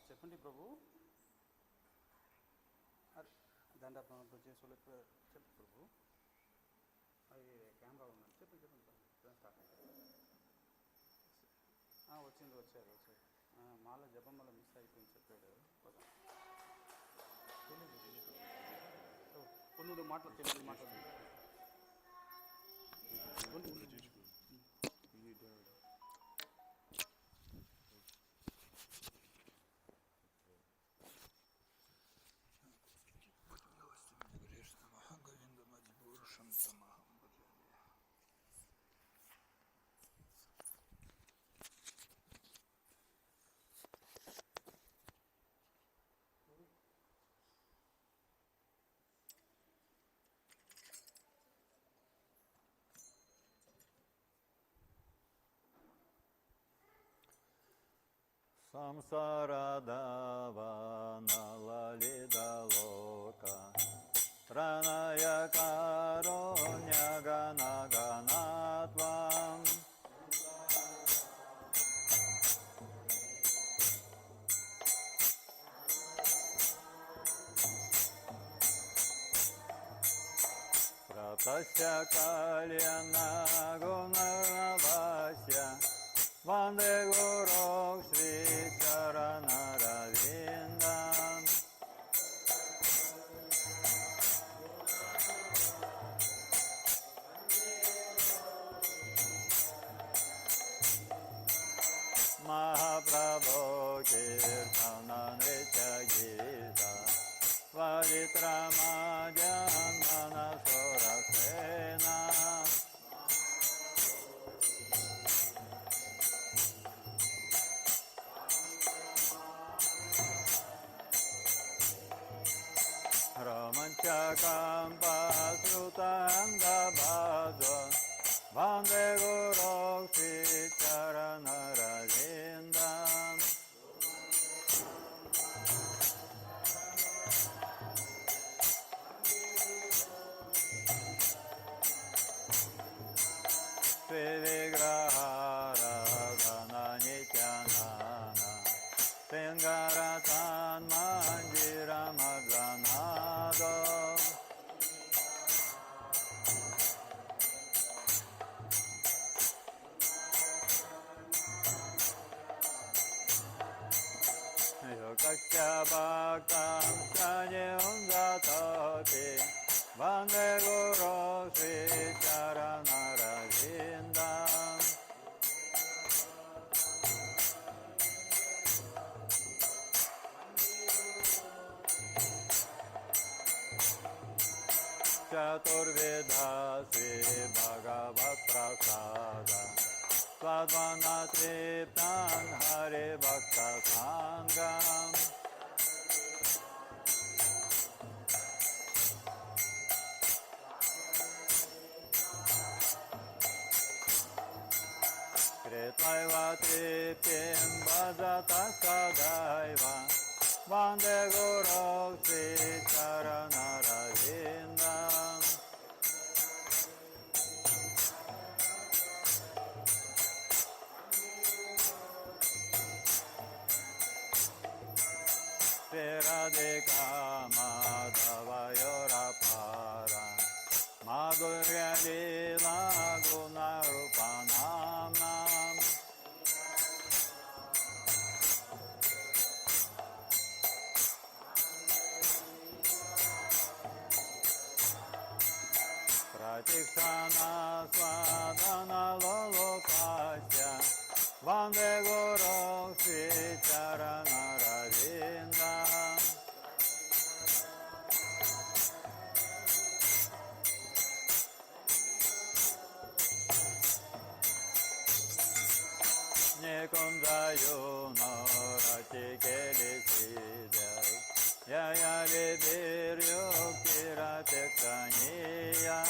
చెప్పండి ప్రభు. దండాపన చేసే చెప్పు ప్రభు. అది కెమెరా ఉందండి. చెప్పండి స్టార్ట్ వచ్చారు. మాల జపమాల మిస్ అయిపోయింది చెప్పాడు. కొన్ని మాటలు తెలుగు మాట్లాడు. Samsaradavana lalida loka Pranaya karonya gana ganatvam Pratasya kalyana gunavasya Vande Guru Shri Charana Ravindam Mahaprabhu Kirtana Nritya Gita Vajitramadyan Manasura Sena Ramanchakamba Sutanga Bhadva Vande Guru Shri Charana Ravindam Sri Vigrahara Gana Nityanana Singaratan Manjira Madlanado Yukasya Bhaktam Sanyam Zatati Vande Guru Shri Charana Ravindam Chaturveda Sri Bhagavat Prasada Swadvana Triptan Hari Bhakta Sangam Kritvaiva Triptim Bhajata Sadaiva Vande Guru Shri Charana Ravindam Radhika Madhavayurapara Madhurya Lila Guna Rupanam Pratikshana Swadana Lolopasya Vande Guru Shri Charana Ravindam Nikundayo Rati Kelisidas Yaya Libir Yukti Nitya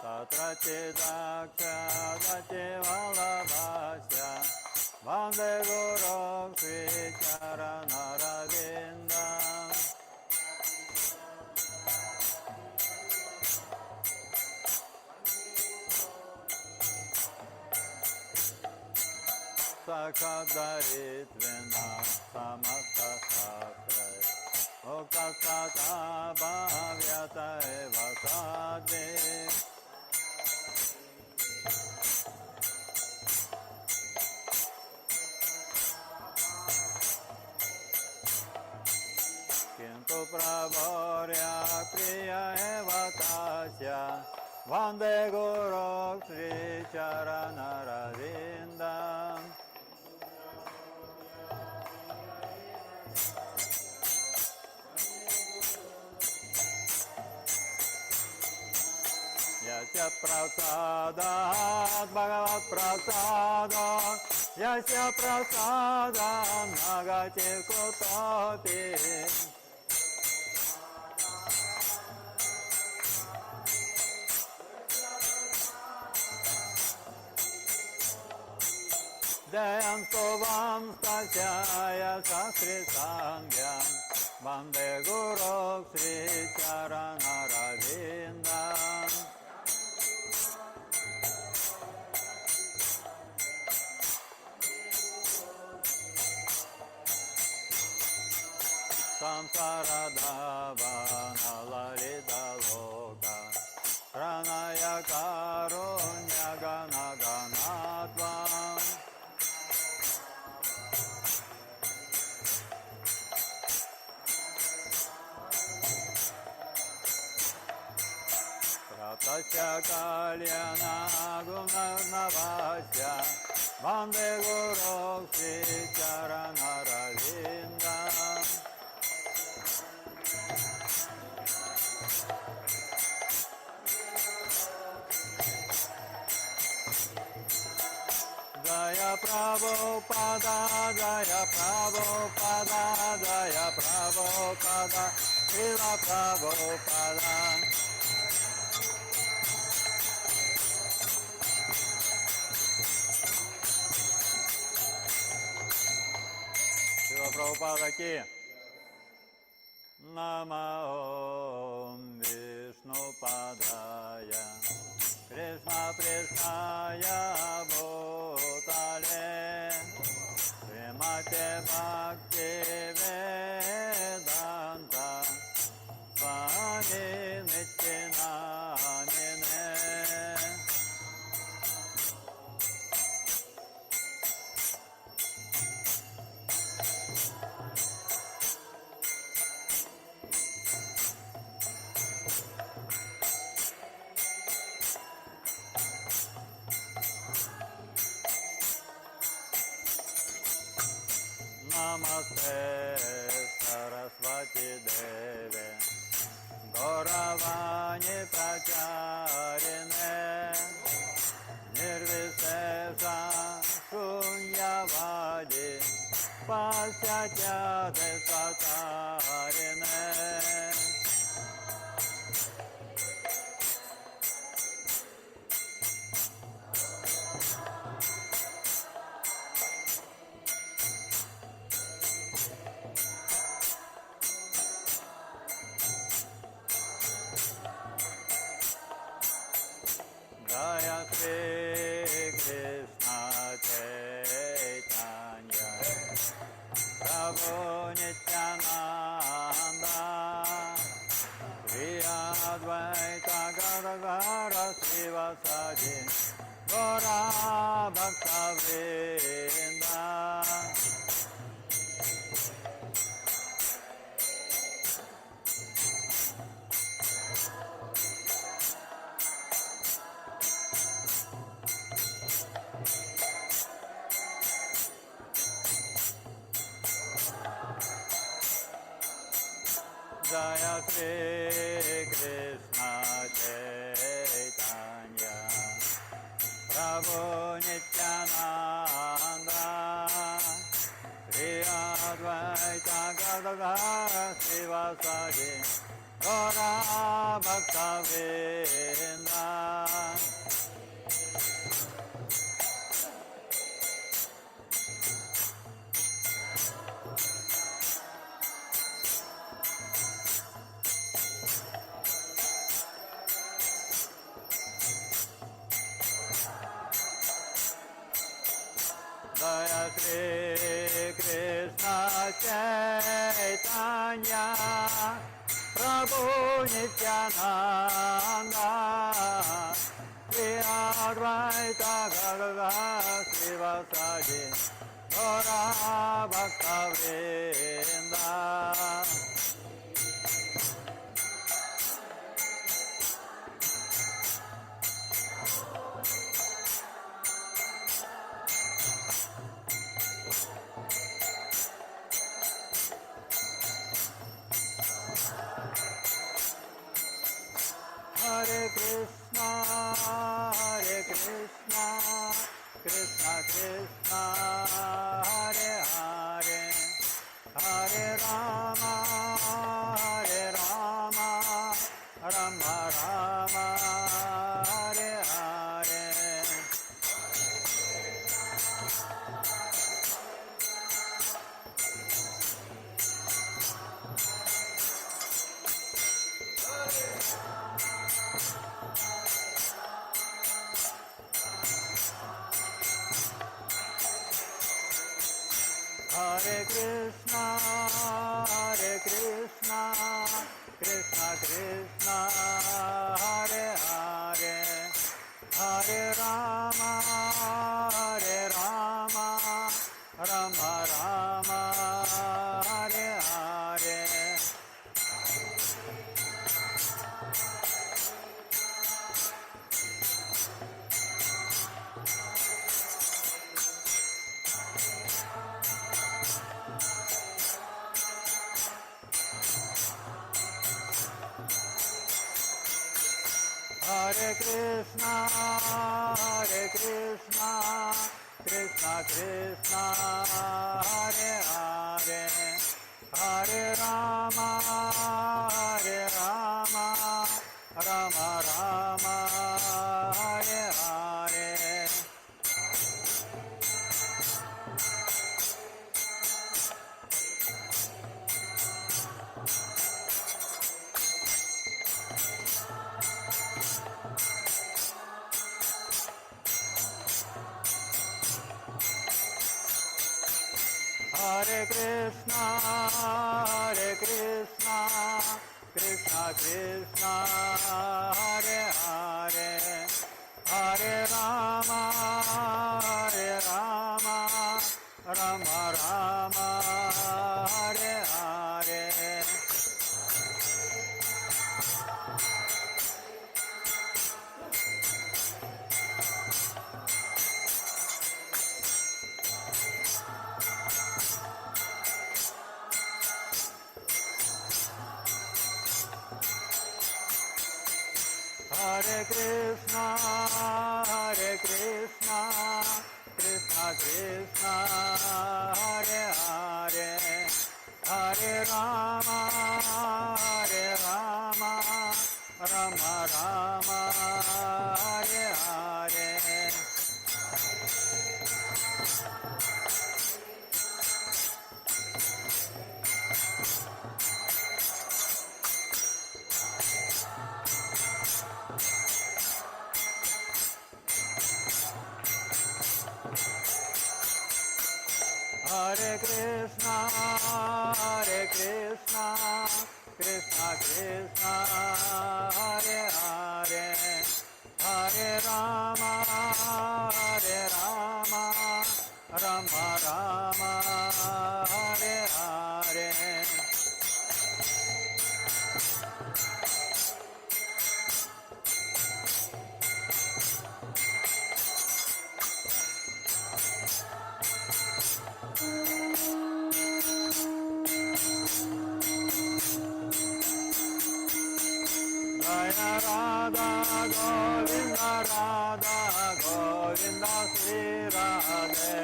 Tatra Chidakshadati Valabhasya Vande Guru Sri Charanaravinda Sakadaritvena Samasta Shastra Okasata Bhavyata Eva Sadhi Kintu Prabhorya Priya Eva Tasya Vande Guru Sri Charanaravinda Yasya prasadat Bhagavat prasadat Yasya prasadat Nagati Kotopi Jayam Stovam Stasyaya Sastri Sangyam Vande Guru Sri Charanaravinda Samsaradhavana Larida Loka Pranaya Karunya Gana Ganatvam Pratasya Kalyana Gunarnavasya Vande Guru Sri Charanaravinda Jaya Prabhupada, Jaya Prabhupada, Jaya Prabhupada, Srila Prabhupada. Srila Prabhupada ki. Nama Om Vishnu Padaya Krishna Prishnaya Bhutale Srimate Bhakti Vedanta Swami Nityanamine Namaste Saraswati Deve Gauravani Pracharine Nirvisesa Shunyavadi Pasyatya Desatarine Jaya Shri Krishna Chaitanya Prabhu Nityananda Shri Advaita Gadadhara Srivasadi Gaura Bhakta Vrinda Jaya Shri Krishna Chaitanya Prabhu Nityananda Jaya Shri Krishna Chaitanya Prabhu Nityananda Shri Advaita Gadadhara Srivasadi Gaura Bhakta Vrinda. Hare Krishna, Krishna Krishna, Hare Hare, Hare Rama, Rama Rama, Hare Hare. Hare Krishna, Krishna Krishna, Hare Hare, Hare Rama, Rama Rama, Hare Hare. Hare Krishna, Krishna Krishna, Hare Hare, Hare Rama, Rama Rama, Hare Hare. Hare Krishna, Krishna Krishna, Hare Hare, Hare Rama, Rama Rama, Hare Hare. Hare Krishna, Krishna Krishna, Hare Hare, Hare Rama, Rama Rama, Hare Hare. Hare Krishna, Krishna Krishna, Hare Hare, Hare Rama, Rama Rama, Hare Hare. Jaya Radha Govinda, Radha Govinda, Sri Radhe.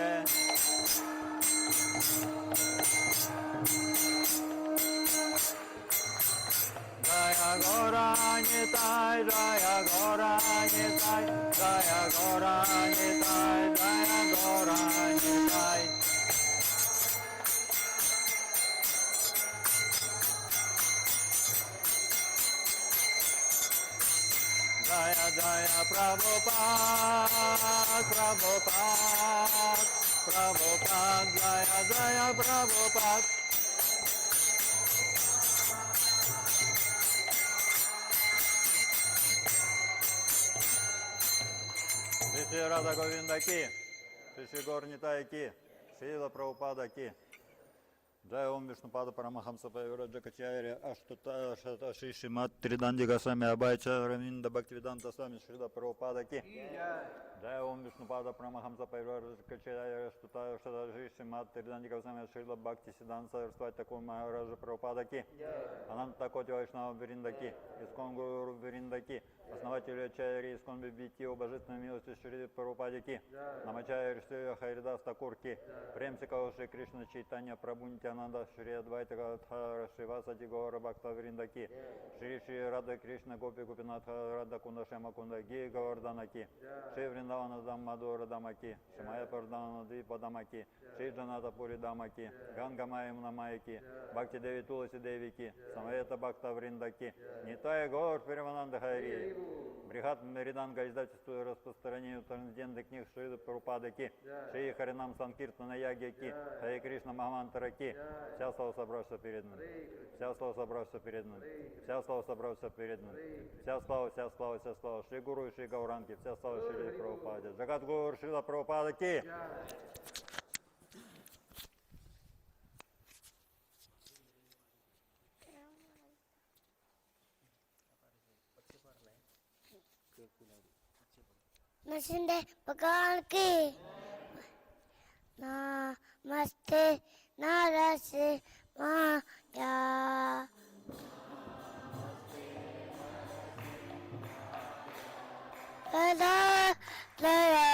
Jaya Gauranitai, Jaya Gauranitai, Jaya Gauranitai, Jaya Gauranitai. Jaya Jaya Prabhupada, Prabhupada. Prabhupada, Jaya Jaya Prabhupada. Шри Рада Говинда ки, Шри Гор Нитай ки, Шрила Прабхупада ки. Джай Ом Вишнупада Парамахамса Павираджа Качайри Аштата Шата Шри Шримат Триданди Госвами Абайча Раминда Бхактивиданта Свами Шрила Прабхупада ки. Джай Ом Вишнупада Парамахамса Павираджа Качайри Аштата Шата Шри Шримат Триданди Госвами Шрила Бхакти Сиданта Сарасвати Такур Махараджа Прабхупада ки. Ананта Коти Вайшнава Вириндаки, Искон Гуру Вириндаки, основатель Ачарьи Искон Бибити, о божественной милости Шри Прабхупаде ки, Намачарьи Шри Харидас Такур ки, Премсика Шри Кришна Чайтанья Прабху Нитянанда Шри Адвайта Гададхара Шривасати Гора Бхакта Вириндаки, Шри Рада Кришна Гопи Гопинатха Рада Кунда Шема Кунда Ги Гаварданаки, Шри Вриндавана Дам Мадура Дамаки, Шимая Пардана Дипа Дамаки, Шри Джаната Пури Дамаки, Ганга Майя Намайки, Бхакти Деви Туласи Девики, Самаета Бхакта Вриндаки, Нитая Гор Перевананда Хари, Брихат Мериданга издательству и распространению трансцендентных книг Шри Прабхупады ки, Шри Харинам Санкиртана Яги ки, Хари Кришна Махамантара ки, вся слава собравшихся перед ним, вся слава собравшихся перед ним, вся слава собравшихся перед ним, вся слава, вся слава, вся слава, Шри Гуру и Шри Гауранги, вся слава Шри Прабхупаде, Джагат Гур Шрила Прабхупада ки. नशिंदे भगवान की नमस्ते नरसे माया लदा लया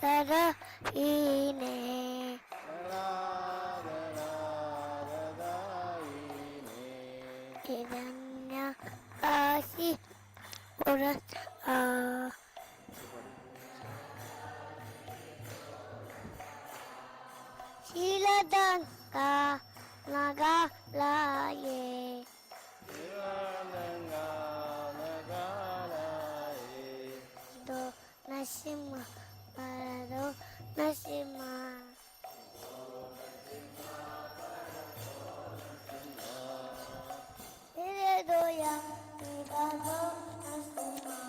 लदा इने इधन्या काशी उरत Siladan ka nagalaye do nasima parado nasima tere doya nidado nasima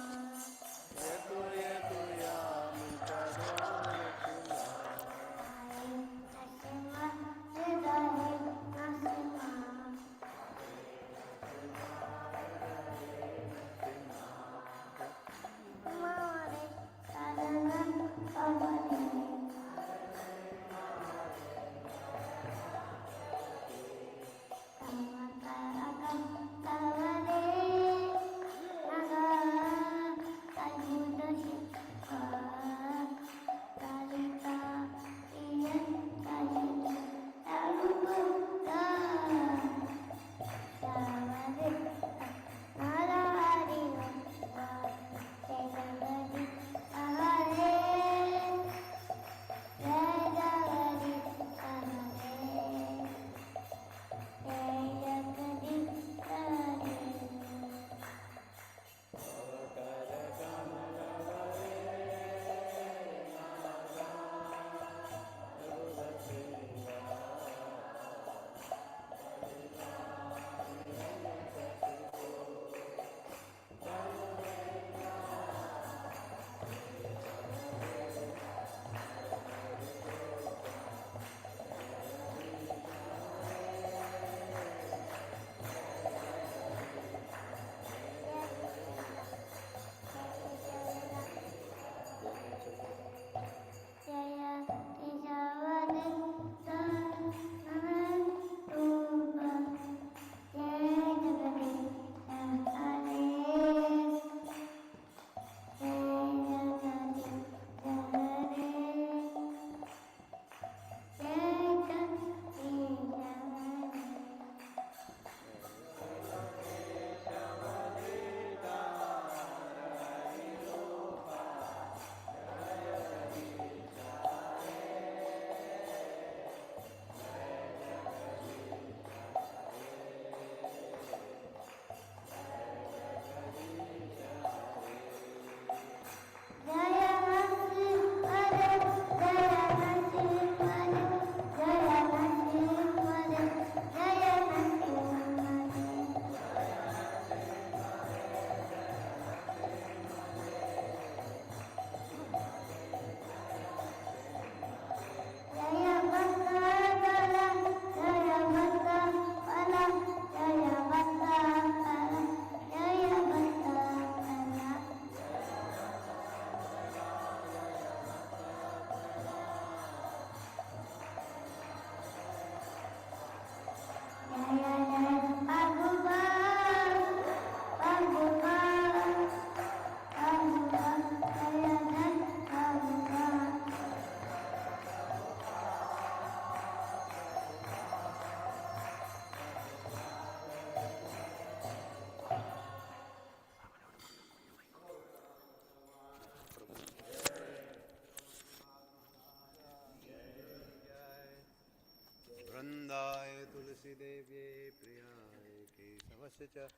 तुलसी देव्ये प्रियाय केशवस्य च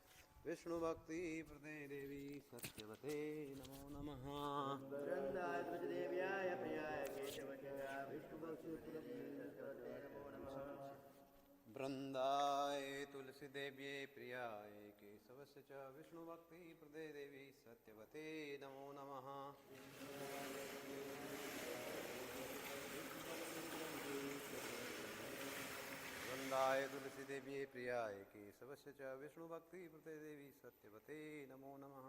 विष्णु भक्ति प्रदे देवी सत्यवते नमो नमः। वृंदाय तुलसीदेव्याय प्रियाय केशवस्य विष्णुभक्ति नमो नमः। वृंदाय तुलसी देव्ये प्रियाय केशवस्य च विष्णु भक्ति प्रदे देवी सत्यवते नमो नमः। वृंदाय तुलसी देव्ये प्रियाय केशवस्य च विष्णु भक्ति प्रदे देवी सत्यवते नमो नमः।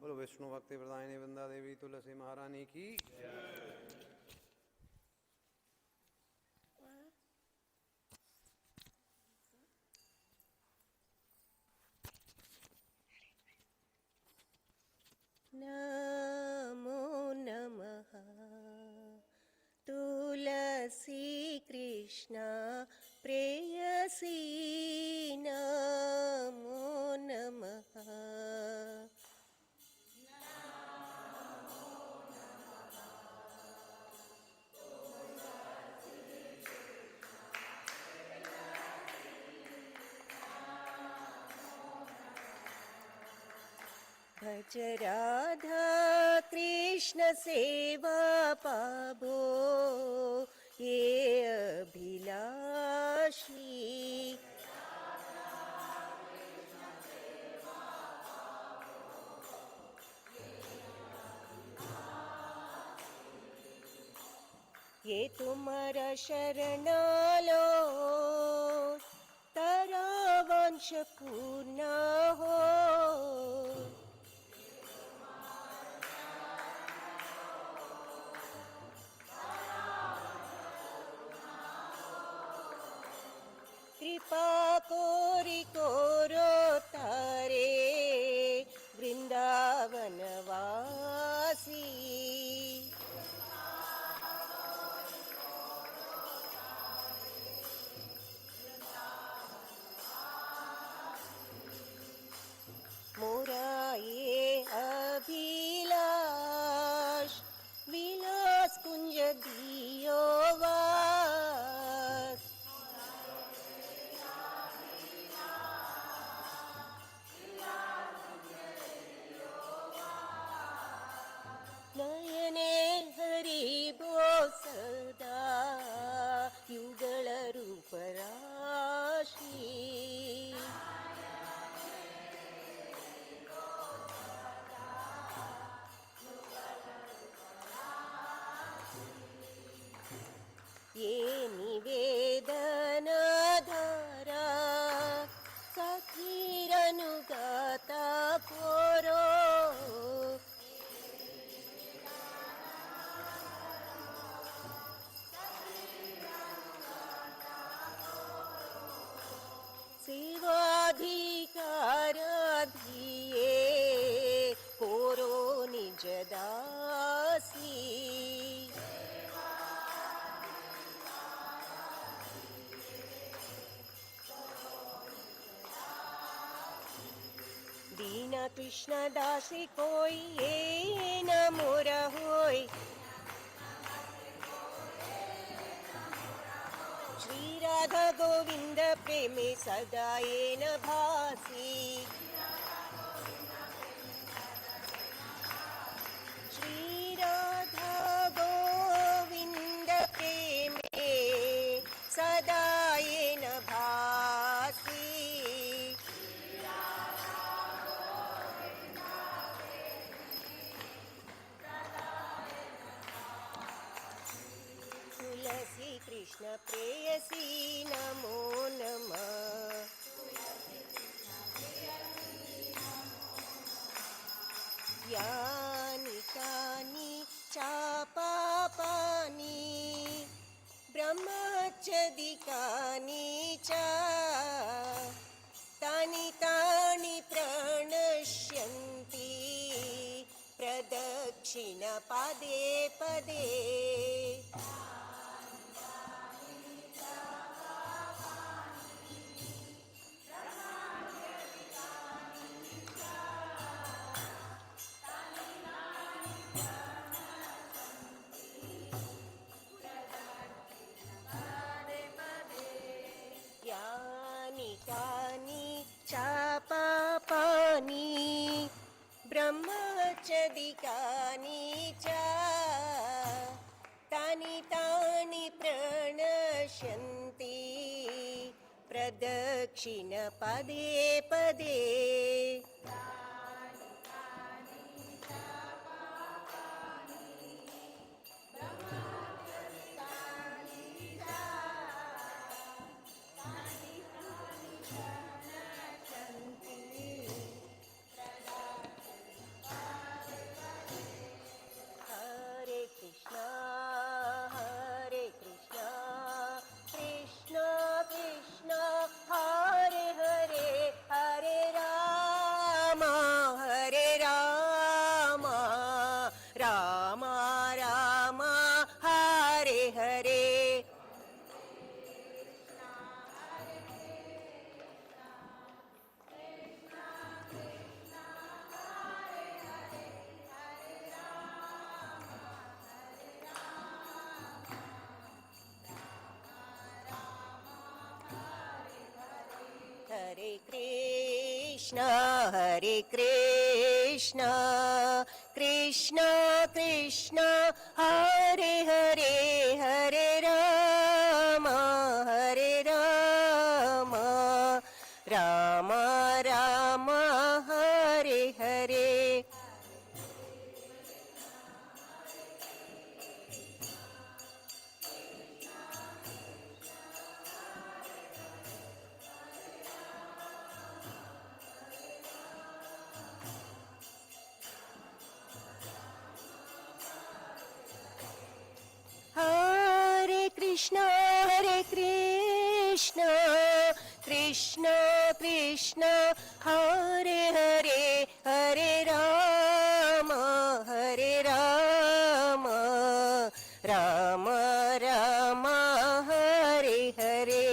बोलो विष्णु भक्ति प्रदायिनी वृंदा देवी तुलसी महारानी की। नमो नमः तुलसी कृष्ण प्रेयसी नमो नमः। भज राधा कृष्ण सेवा पाबो ये अभिलाषी। ये तुम्हारा शरणालो तारा वंश पूर्ण हो। कृपा कोरी कोरो तारे वृंदावन वासी। मोरा ये अभिलाष विलास कुंज दियो वास। नयने हरि भो सदा युगल रूप राशि। ये निवेदन धारा सखीरनुगाता पोरो। सेवाधिकार धिये कोरो निज दासी। दीन कृष्ण दासी कोई ये न मोरा होय। श्री राधा गोविंद प्रेमे सदा ये न भासी। श्री राधा गोविंद प्रेमे सदा ये न भासी। तुलसी कृष्ण प्रेयसी नमो नमः। यानि कानि चापापानि ब्रह्मचर्यानि च तानि तानि प्रणश्यन्ति प्रदक्षिण पदे पदे। प्रातिपदिकानि च तानि तानि प्रणश्यन्ति प्रदक्षिण पदे पदे हरे कृष्णा कृष्णा कृष्णा हरे हरे हरे राम राम राम हरे हरे हरे कृष्णा कृष्णा कृष्णा हरे हरे हरे राम राम राम हरे हरे हरे कृष्णा कृष्णा कृष्णा हरे हरे हरे राम राम राम हरे हरे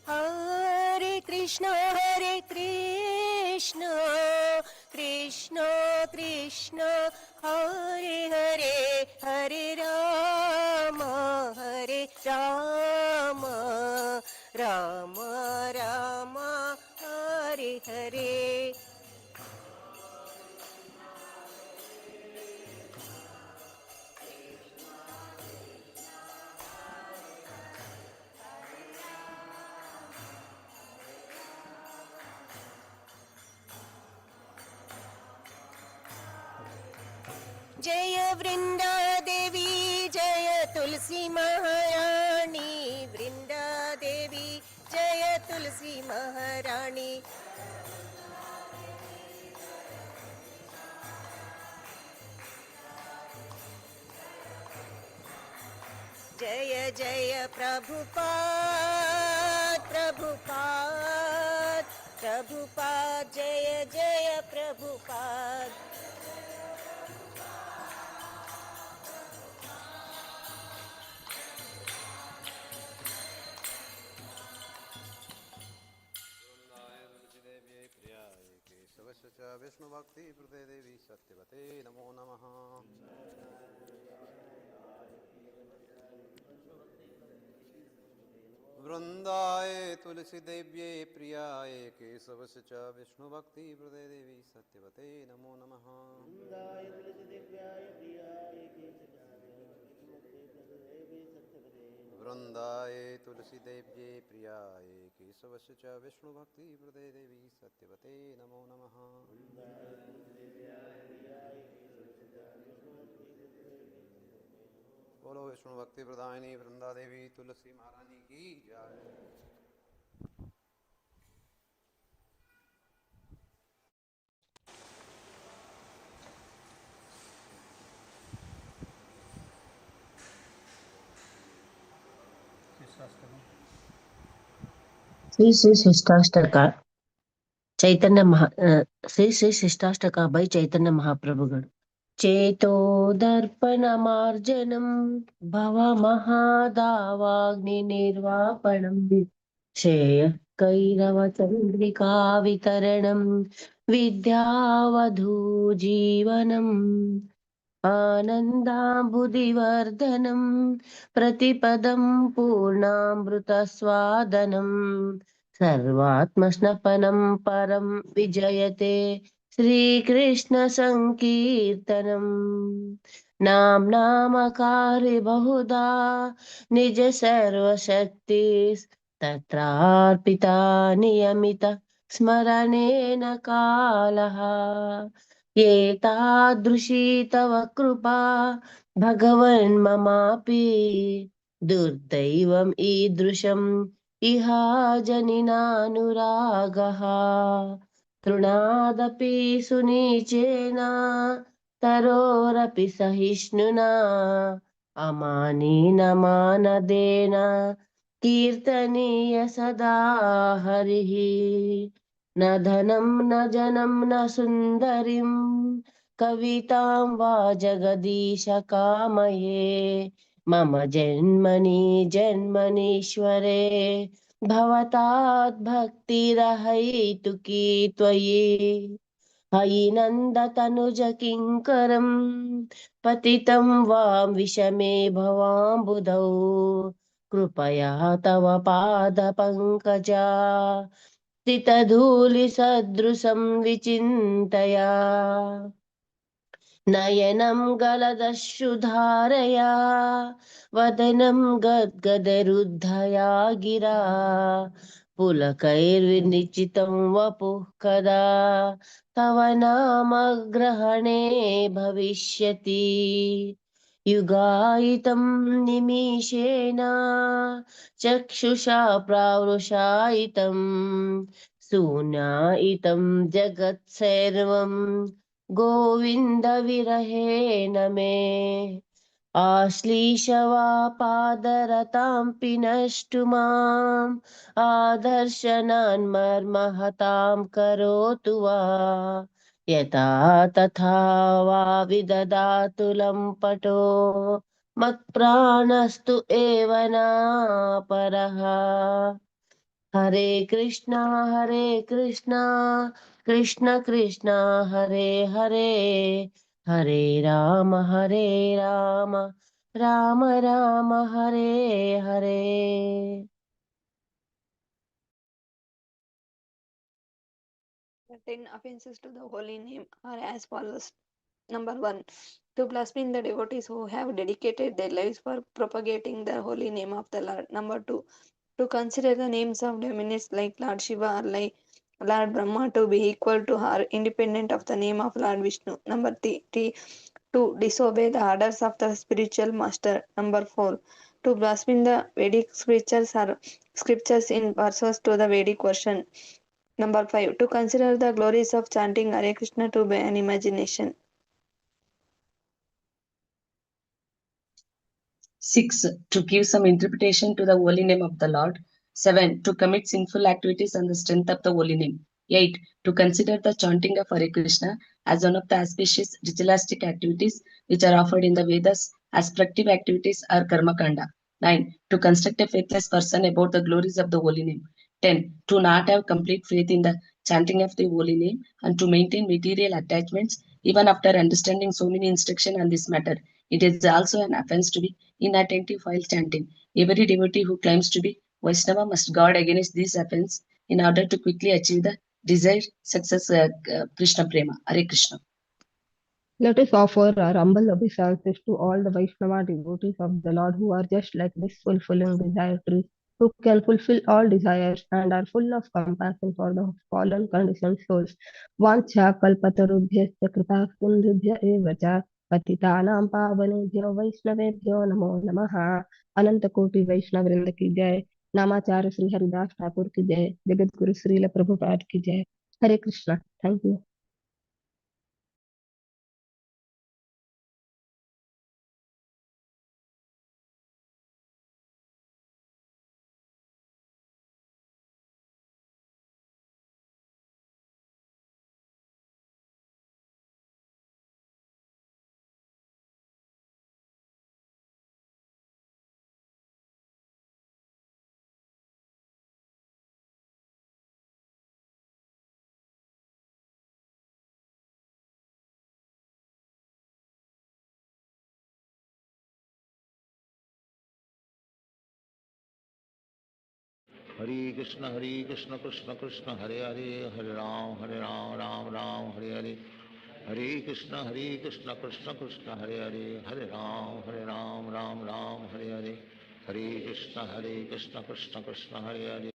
हरे कृष्णा कृष्णा कृष्णा हरे हरे हरे राम राम राम हरे हरे जय वृंदा देवी जय तुलसी महारानी वृंदा देवी जय तुलसी महारानी जय जय प्रभुपाद जय जय प्रभुपाद विष्णु भक्ति प्रदे देवी सत्यवते नमो नमः। वृंदाय तुलसी देव्ये प्रियाय केशवस्य च विष्णु भक्ति प्रदे देवी सत्यवते नमो नमः। वृंदाय तुलसी देव्ये प्रियाय केशवस्य च विष्णु भक्ति प्रदे देवी सत्यवते नमो नमः। बोलो विष्णु भक्ति प्रदायिनी वृंदा देवी तुलसी महारानी की जय। श्री श्री शिष्टाष्टका श्री श्री शिष्टाष्टका by चैतन्य महाप्रभुगण चेतो दर्पणमार्जनं भव महादावाग्नि निर्वापणं श्रेय कैरवचन्द्रिका वितरणं विद्यावधूजीवनम् आनन्दाम्बुदिवर्धनं प्रतिपदं पूर्णामृतस्वादनं सर्वात्मस्नपनं परं विजयते श्रीकृष्णसङ्कीर्तनम् नाम्नामकारि बहुधा निज सर्वशक्ति तत्रार्पिता नियमित स्मरणेन कालः एतादृशी तव कृपा भगवन् ममापि दुर्दैवम् ईदृशम् इहा जनिनानुरागः तृणादपि सुनीचेन तरोरपि सहिष्णुना अमानेन मानदेन कीर्तनीय सदा हरिः न धनं न जनं न सुन्दरीं कवितां वा जगदीश कामये मम जन्मनि जन्मनीश्वरे भवतात् भक्तिरहैतुकी त्वयि हैनन्दतनुज किङ्करं पतितं वां विषमे भवाम्बुधौ कृपया तव पादपङ्कजा स्थितधूलिसदृशं विचिन्तया नयनं गलदश्रुधारया वदनं गद्गदरुद्धया गिरा पुलकैर्विनिचितं वपुः कदा तव नाम ग्रहणे भविष्यति युगायितं निमिषेण चक्षुषा प्रावृषायितं शून्यायितं जगत् सर्वं गोविन्द विरहेण मे आश्लीषवापादरतां पिनष्टु माम् आदर्शनान् मर्महतां करोतु वा यथा तथा वा विददातु लम्पटो मत्प्राणस्तु एव नापरः हरे कृष्णा कृष्ण कृष्ण हरे हरे हरे राम राम राम हरे हरे The 10 offenses to the holy name are as follows. Number 1. To blaspheme the devotees who have dedicated their lives for propagating the holy name of the Lord. Number 2. To consider the names of deities like Lord Shiva or like Lord Brahma to be equal to or independent of the name of Lord Vishnu. Number 3. To disobey the orders of the spiritual master. Number 4. To blaspheme the Vedic scriptures or scriptures in verses to the Vedic version. Number 5. To consider the glories of chanting Hare Krishna to be an imagination. 6. To give some interpretation to the holy name of the Lord. 7. To commit sinful activities on the strength of the holy name. 8. To consider the chanting of Hare Krishna as one of the auspicious ritualistic activities which are offered in the Vedas as productive activities or karma kanda. 9. To construct a faithless person about the glories of the holy name. 10. To not have complete faith in the chanting of the holy name and to maintain material attachments even after understanding so many instructions on this matter. It is also an offense to be inattentive while chanting. Every devotee who claims to be Vaishnava must guard against this offense in order to quickly achieve the desired success. Krishna Prema. Hare Krishna. Let us offer our humble obeisances to all the Vaishnava devotees of the Lord who are just like this fulfilling desire trees, who can fulfill all desires and are full of compassion for the fallen conditioned souls. Vancha kalpatarubhyascha kripa sindhubhya eva cha पतितानां पावनेभ्यो वैष्णवेभ्यो नमो नमः अनंत कोटि वैष्णव वृंद की जय नामाचार्य श्री हरिदास ठाकुर की जय जगत गुरु श्रील प्रभुपाद की जय Hare Krishna thank you Hare Krishna Krishna Krishna Hare Hare, Hare Ram Ram Ram Hare Hare, Hare Krishna Krishna Krishna Hare Hare, Hare Ram Ram Hare Hare, Hare Krishna Krishna Krishna Hare Hare.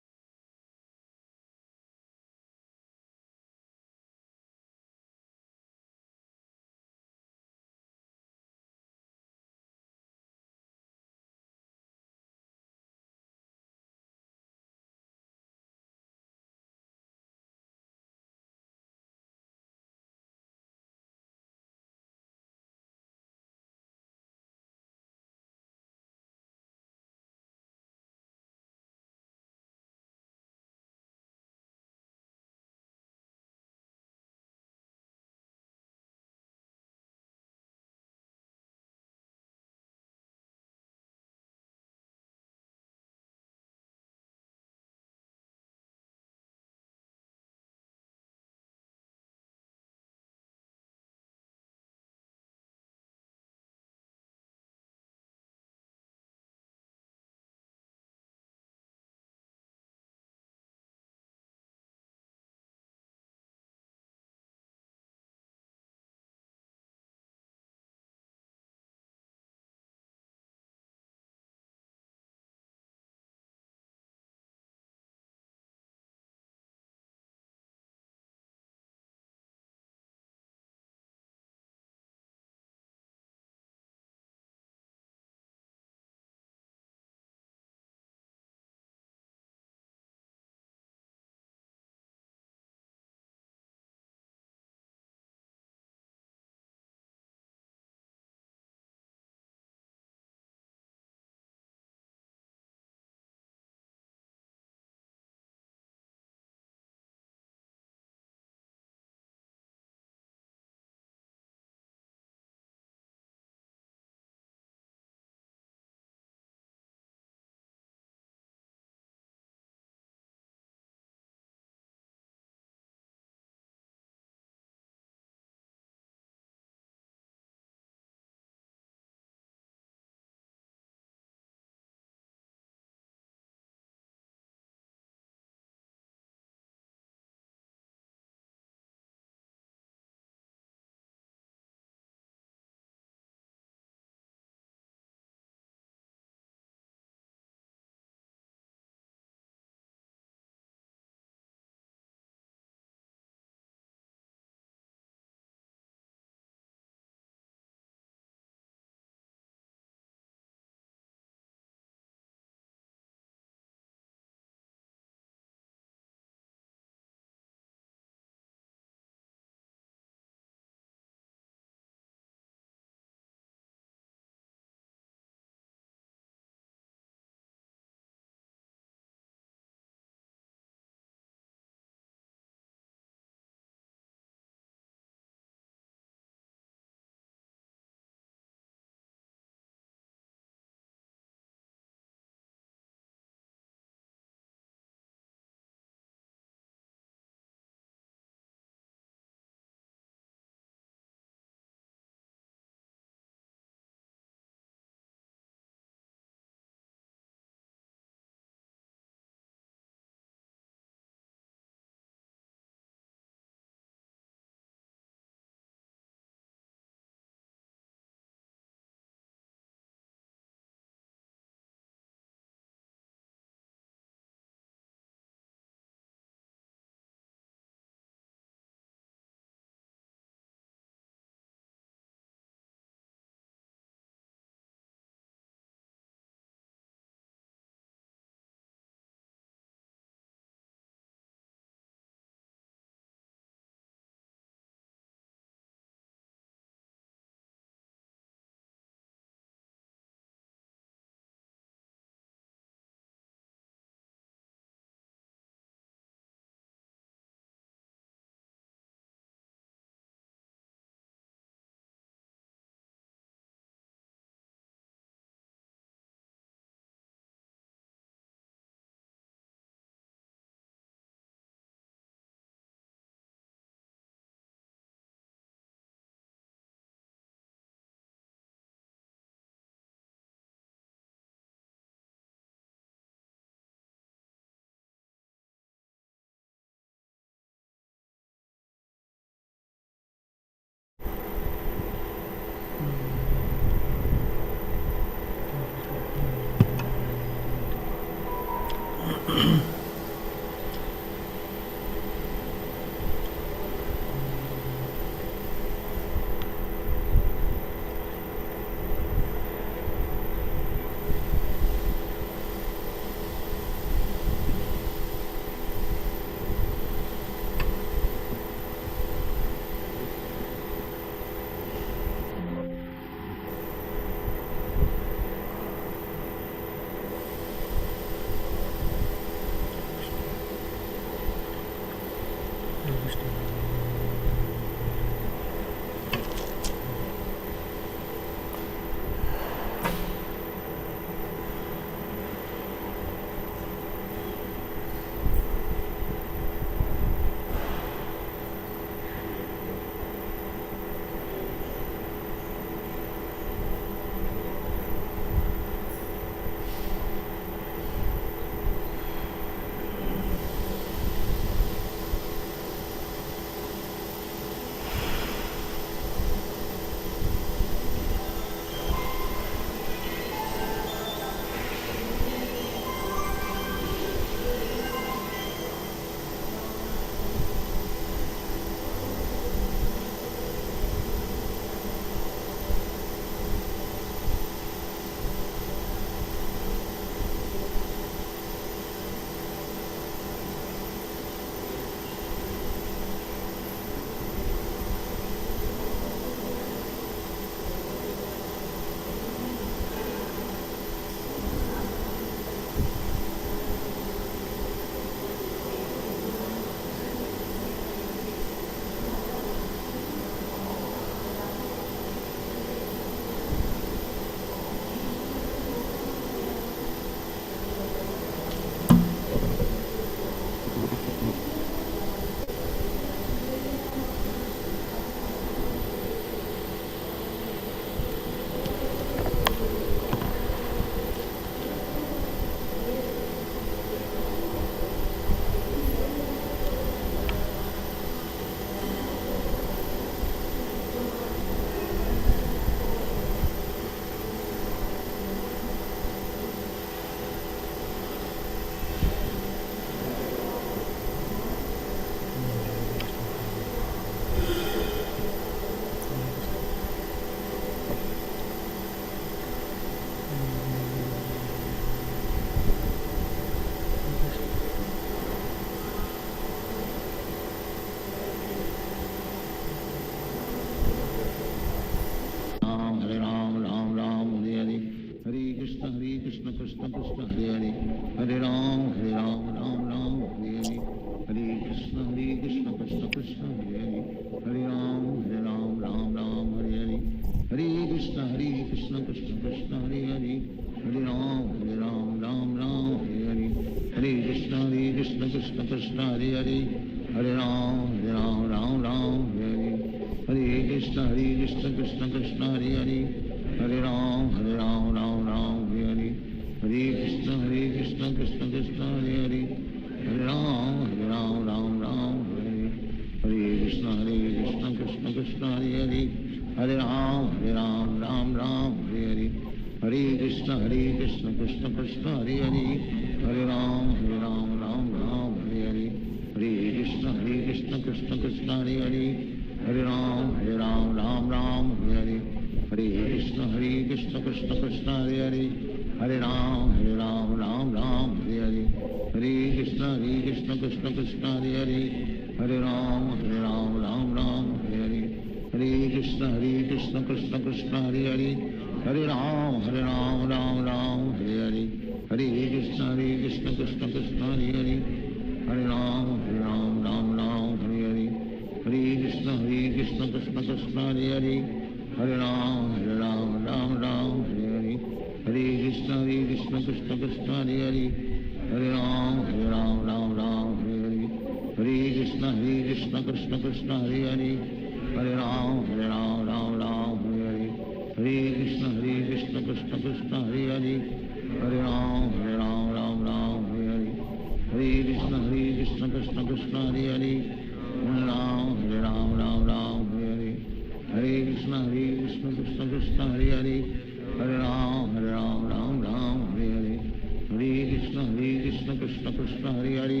Krishna Hare Krishna Krishna Krishna Hare Hare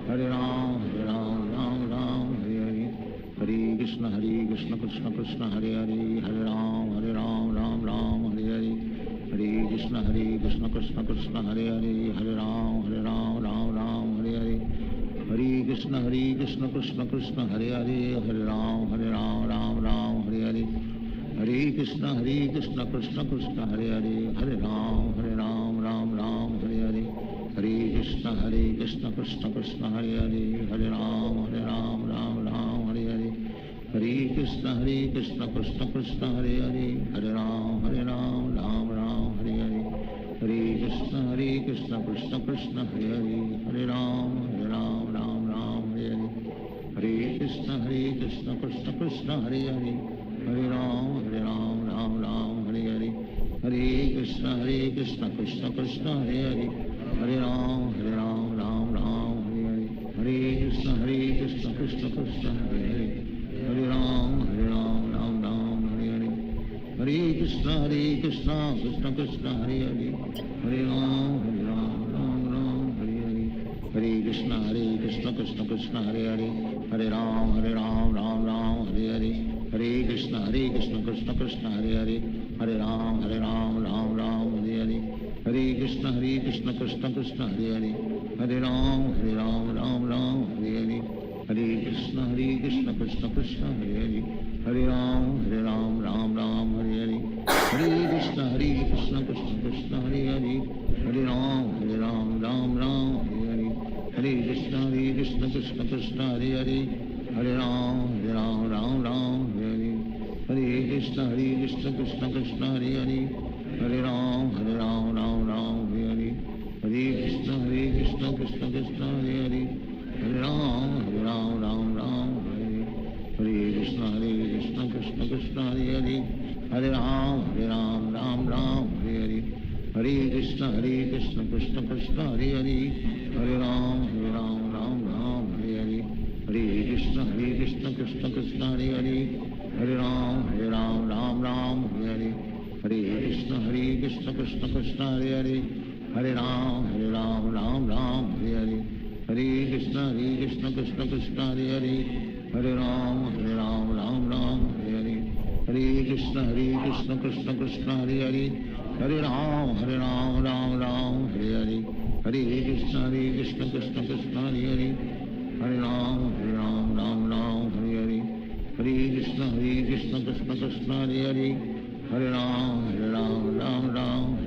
Hare Ram Ram Ram Hare Hare Hare Krishna Krishna Krishna Hare Hare Hare Ram Ram Hare Hare Hare Krishna Krishna Krishna Hare Hare Hare Ram Ram Hare Hare Hare Krishna Krishna Krishna Hare Hare Hare Ram Ram Hare Hare Hare Krishna Krishna Krishna Hare Hare Hare Ram Ram Hare Hare Hare Krishna Krishna Krishna Hare Hare Hare Ram Ram Hare Hare Hare Krishna Krishna Krishna Hare Hare Hare Ram Ram Hare Hare Hare Krishna Krishna Krishna Hare Hare Hare Ram Ram Hare Hare Hare Krishna Krishna Krishna Hare Hare Hare Ram Ram Hare Hare Hare Krishna Krishna Krishna Hare Hare Hare Ram Ram Hare Hare Hare Krishna Krishna Krishna Hare Hare Hare Ram Ram Hare Hare Hare Krishna Krishna Krishna Hare Hare Hare Ram Hare Hare Hare Krishna Krishna Krishna Hare Hare Hare Ram Ram Hare Hare Hare Krishna Krishna Krishna Hare Hare Hare Ram Ram Hare Hare Hare Krishna Krishna Krishna Hare Hare Hare Ram Ram Hare Hare Hare Krishna Krishna Krishna Hare Hare Hare Ram Ram Hare Hare Hare Krishna Krishna Krishna Hare Hare Hare Ram Ram Hare Hare Hare Krishna Krishna Krishna Hare Hare Hare Ram Ram Hare Hare Hare Krishna Krishna Krishna Hare Hare Hare Ram Ram Hare Hare Hare Krishna Krishna Krishna Hare Hare Hare Ram Ram Hare Hare Hare Krishna Krishna Krishna Hare Hare Hare Ram Ram Hare Hare Hare Krishna Krishna Krishna Hare Hare Hare Ram Ram Hare Hare Hare Krishna Krishna Krishna Hare Hare Hare Ram Ram Hare Hare Hare Krishna Krishna Krishna Hare Hare Hare Ram Ram Hare Hare Hare Krishna Krishna Krishna Hare Hare Hare Ram Ram Hare Hare Hare Krishna Krishna Krishna Hare Hare Hare Ram Ram Hare Hare Hare Krishna Krishna Krishna Hare Hare Hare Ram Ram Hare Hare Hare Krishna Krishna Krishna Hare Hare Hare Ram Ram Hare Hare Hare Krishna Krishna Krishna Hare Hare Hare Ram Ram Hare Hare Hare Krishna Krishna Krishna Hare Hare Hare Ram Hare Hare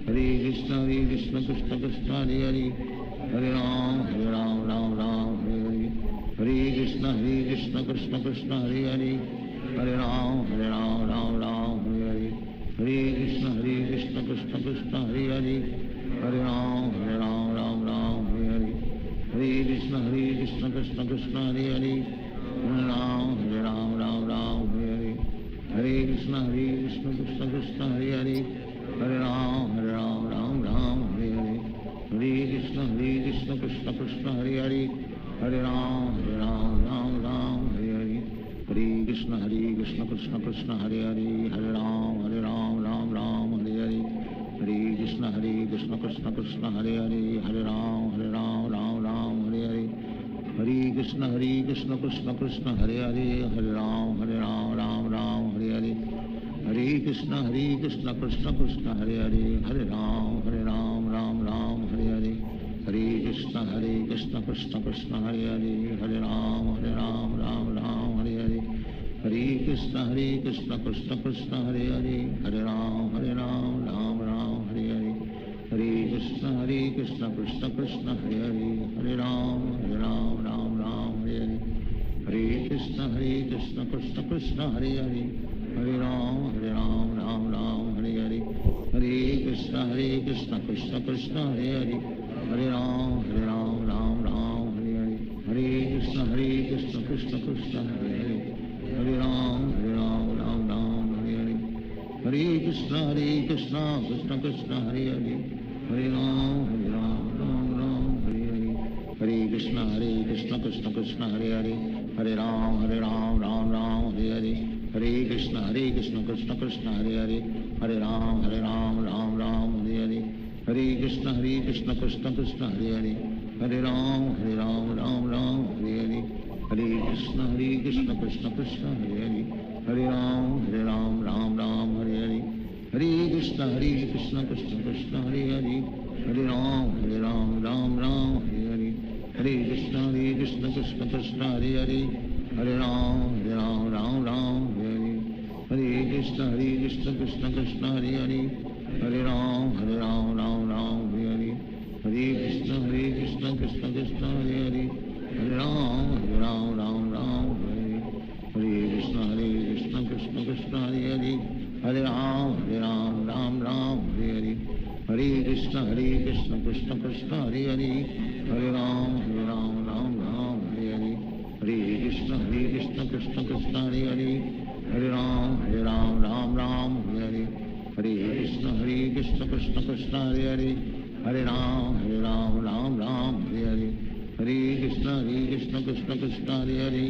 Hare Krishna Krishna Krishna Hare Hare Hare Ram Hare Hare Hare Krishna Krishna Krishna Hare Hare Hare Ram Hare Hare Hare Krishna Krishna Krishna Hare Hare Hare Ram Hare Hare Hare Krishna Krishna Krishna Hare Hare Hare Ram Hare Hare Hare Krishna Krishna Krishna Hare Hare Hare Ram Hare Hare Hare Krishna Krishna Krishna Hare Hare Hare Ram Hare Hare Hare Krishna Krishna Krishna Hare Hare Hare Ram Hare Hare Hare Krishna Krishna Krishna Hare Hare Hare Ram Hare Hare Hare Krishna Krishna Krishna Hare Hare Hare Ram Hare Hare Hare Krishna Krishna Krishna Hare Hare Hare Ram Hare Hare Hare Krishna Krishna Krishna Hare Hare Hare Ram Hare Hare Hare Krishna Krishna Krishna Hare Hare Hare Ram Hare Hare Hare Krishna Krishna Krishna Hare Hare Hare Ram Hare Hare Hare Krishna Krishna Krishna Hare Hare Hare Ram Hare Hare Hare Krishna Krishna Krishna Hare Hare Hare Ram Hare Hare Hare Krishna Krishna Krishna Hare Hare Hare Ram Hare Hare Hare Krishna Krishna Krishna Hare Hare Hare Ram Hare Hare Hare Krishna Krishna Krishna Hare Hare, Hare Ram Ram Ram Hare Hare, Hare Krishna Krishna Krishna Hare Hare, Hare Ram Ram Ram Hare Hare, Hare Krishna Krishna Krishna Hare Hare, Hare Ram Ram Ram Hare Hare, Hare Krishna Krishna Krishna Hare Hare, Hare Ram Ram Ram Hare Hare, Hare Krishna Krishna Krishna Hare Hare, Hare Ram Ram Ram Hare Hare, Hare Krishna Krishna Krishna Hare Hare, Hare Ram Ram Ram Hare Hare, Hare Krishna Krishna Krishna Hare Hare, Hare Ram Ram Ram Hare Hare, Hare Krishna Krishna Krishna Hare Hare, Hare Ram Ram Ram Hare Hare, Hare Krishna Krishna Krishna Hare Hare, Hare Ram Ram Ram Hare Hare, Hare Krishna Krishna Krishna Hare Hare, Hare Ram Ram Ram Hare Hare, Hare Krishna Krishna Krishna Hare Hare, Hare Ram Ram Ram Hare Hare, Hare Krishna Krishna Krishna Hare Hare,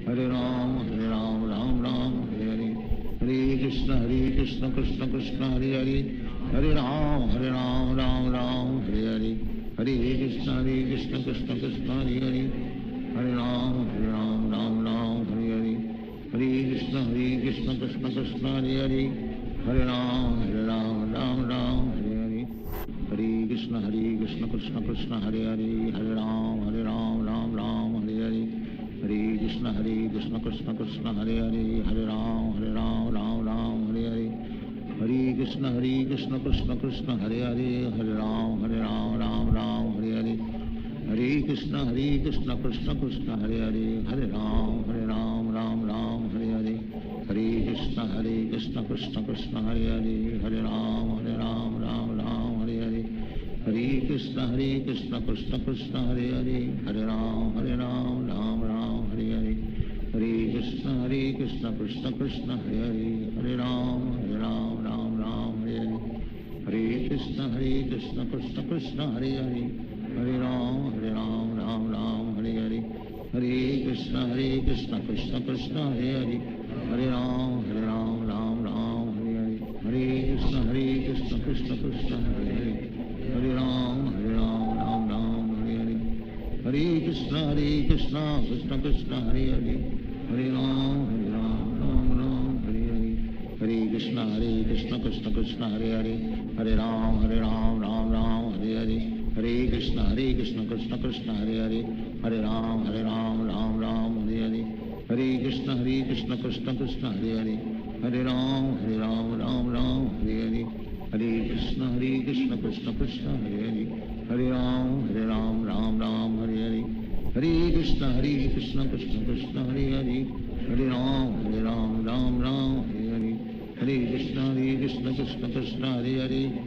Hare Ram Ram Ram Hare Hare, Hare Krishna Krishna Krishna Hare Hare, Hare Ram Ram Ram Hare Hare, Hare Krishna Krishna Krishna Hare Hare, Hare Ram Ram Ram Hare Hare, Hare Krishna Krishna Krishna Hare Hare, Hare Ram Ram Ram Hare Hare, Hare Krishna Krishna Krishna Hare Hare, Hare Ram Ram Ram Hare Hare, Hare Krishna Krishna Krishna Hare Hare, Hare Ram Ram Ram Hare Hare, Hare Krishna Krishna Krishna Hare Hare, Hare Ram Ram Ram Hare Hare, Hare Krishna Krishna Krishna Hare Hare, Hare Ram Ram Ram Hare Hare, Hare Krishna Krishna Krishna Hare Hare, Hare Ram Ram Ram Hare Hare, Hare Krishna Krishna Krishna Hare Hare, Hare Ram Ram Ram Hare Hare, Hare Krishna Krishna Krishna Hare Hare, Hare Ram Ram Ram Hare Hare, Hare Krishna Krishna Krishna Hare Hare, Hare Ram Ram Ram Hare Hare, Hare Krishna Krishna Krishna Hare Hare, Hare Ram Ram Ram Hare Hare, Hare Krishna Krishna Krishna Hare Hare, Hare Ram Ram Ram Hare Hare, Hare Krishna Krishna Krishna Hare Hare, Hare Ram Ram Ram Hare Hare, Hare Krishna Krishna Krishna Hare Hare, Hare Ram Ram Ram Hare Hare, Hare Krishna Krishna Krishna Hare Hare, Hare Ram Ram Ram Hare Hare, Hare Krishna Krishna Krishna Hare Hare, Hare Ram Ram Ram Hare Hare, Hare Krishna Krishna Krishna Hare Hare, Hare Ram Ram Ram Hare Hare, Hare Krishna Krishna Krishna Hare Hare, Hare Ram Ram Ram Hare Hare, Hare Krishna Krishna Krishna Hare Hare, Hare Ram Ram Ram Hare Hare, Hare Krishna Krishna Krishna Hare Hare, Hare Ram Ram Ram Hare Hare,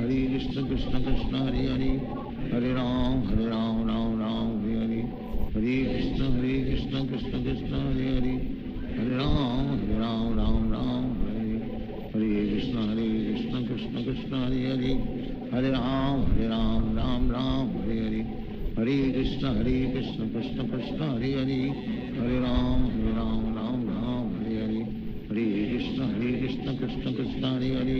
Hare Krishna Krishna Krishna Hare Hare, Hare Ram Ram Ram Hare Hare, Hare Krishna Krishna Krishna Hare Hare, Hare Ram Ram Ram Hare Hare, Hare Krishna Krishna Krishna Hare Hare, Hare Ram Ram Ram Hare Hare, Hare Krishna Krishna Krishna Hare Hare,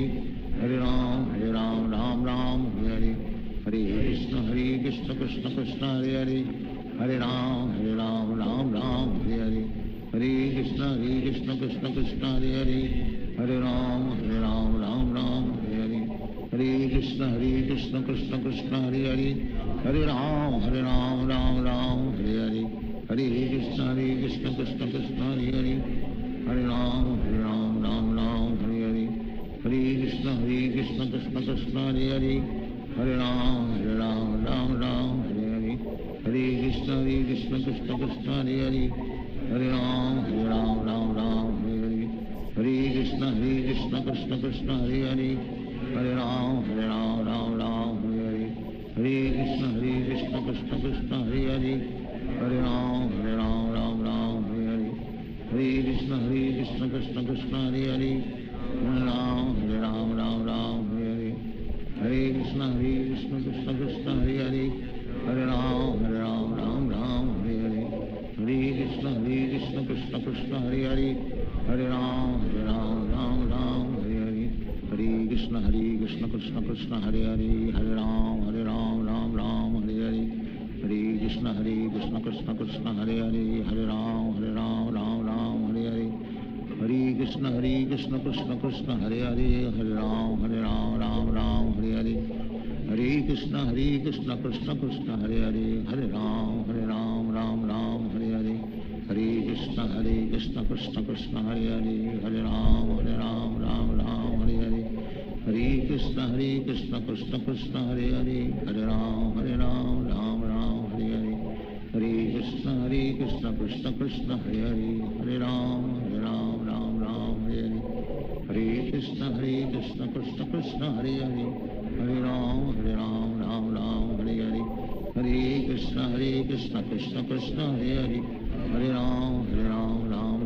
Hare Ram Ram Ram Hare Hare, Hare Krishna Krishna Krishna Hare Hare, Hare Ram Ram Ram Hare Hare, Hare Krishna Krishna Krishna Hare Hare, Hare Ram Ram Ram Hare Hare, Hare Krishna Krishna Krishna Hare Hare, Hare Ram Ram Ram Hare Hare, Hare Krishna Krishna Krishna Hare Hare, Hare Ram Ram Ram Hare Hare, Hare Krishna Krishna Krishna Hare Hare, Hare Ram Ram Ram Hare Hare, Hare Krishna Krishna Krishna Hare Hare, Hare Ram Ram Ram Hare Hare, Hare Krishna Krishna Krishna Hare Hare, Hare Ram Ram Ram Hare Hare, Hare Krishna Krishna Krishna Hare Hare, Hare Ram Ram Ram Hare Hare, Hare Krishna Krishna Krishna Hare Hare, Hare Ram Ram Ram Hare Hare, Hare Krishna Krishna Krishna Hare Hare, Hare Ram Ram Ram Hare Hare, Krishna Krishna Krishna Hare Hare, Hare Ram Ram Ram Hare Hare, Hare Krishna Krishna Krishna Hare Hare, Hare Ram Ram Hare Hare, Hare Krishna Krishna Krishna Hare Hare, Hare Ram Ram Hare Hare, Hare Krishna Krishna Krishna Hare Hare, Hare Ram Ram Hare Hare, Hare Krishna Krishna Krishna Hare Hare, Hare Ram Ram Hare Hare, Hare Krishna Krishna Krishna Hare Hare, Hare Ram Ram Hare Hare, Hare Krishna Krishna Krishna Hare Hare, Hare Ram Ram Hare Hare, Hare Krishna Krishna Krishna Hare Hare, Hare Ram Ram Hare Hare, Hare Krishna Krishna Krishna Hare Hare, Hare Ram Ram Hare Hare, Hare Krishna Krishna Krishna Hare Hare, Hare Ram Ram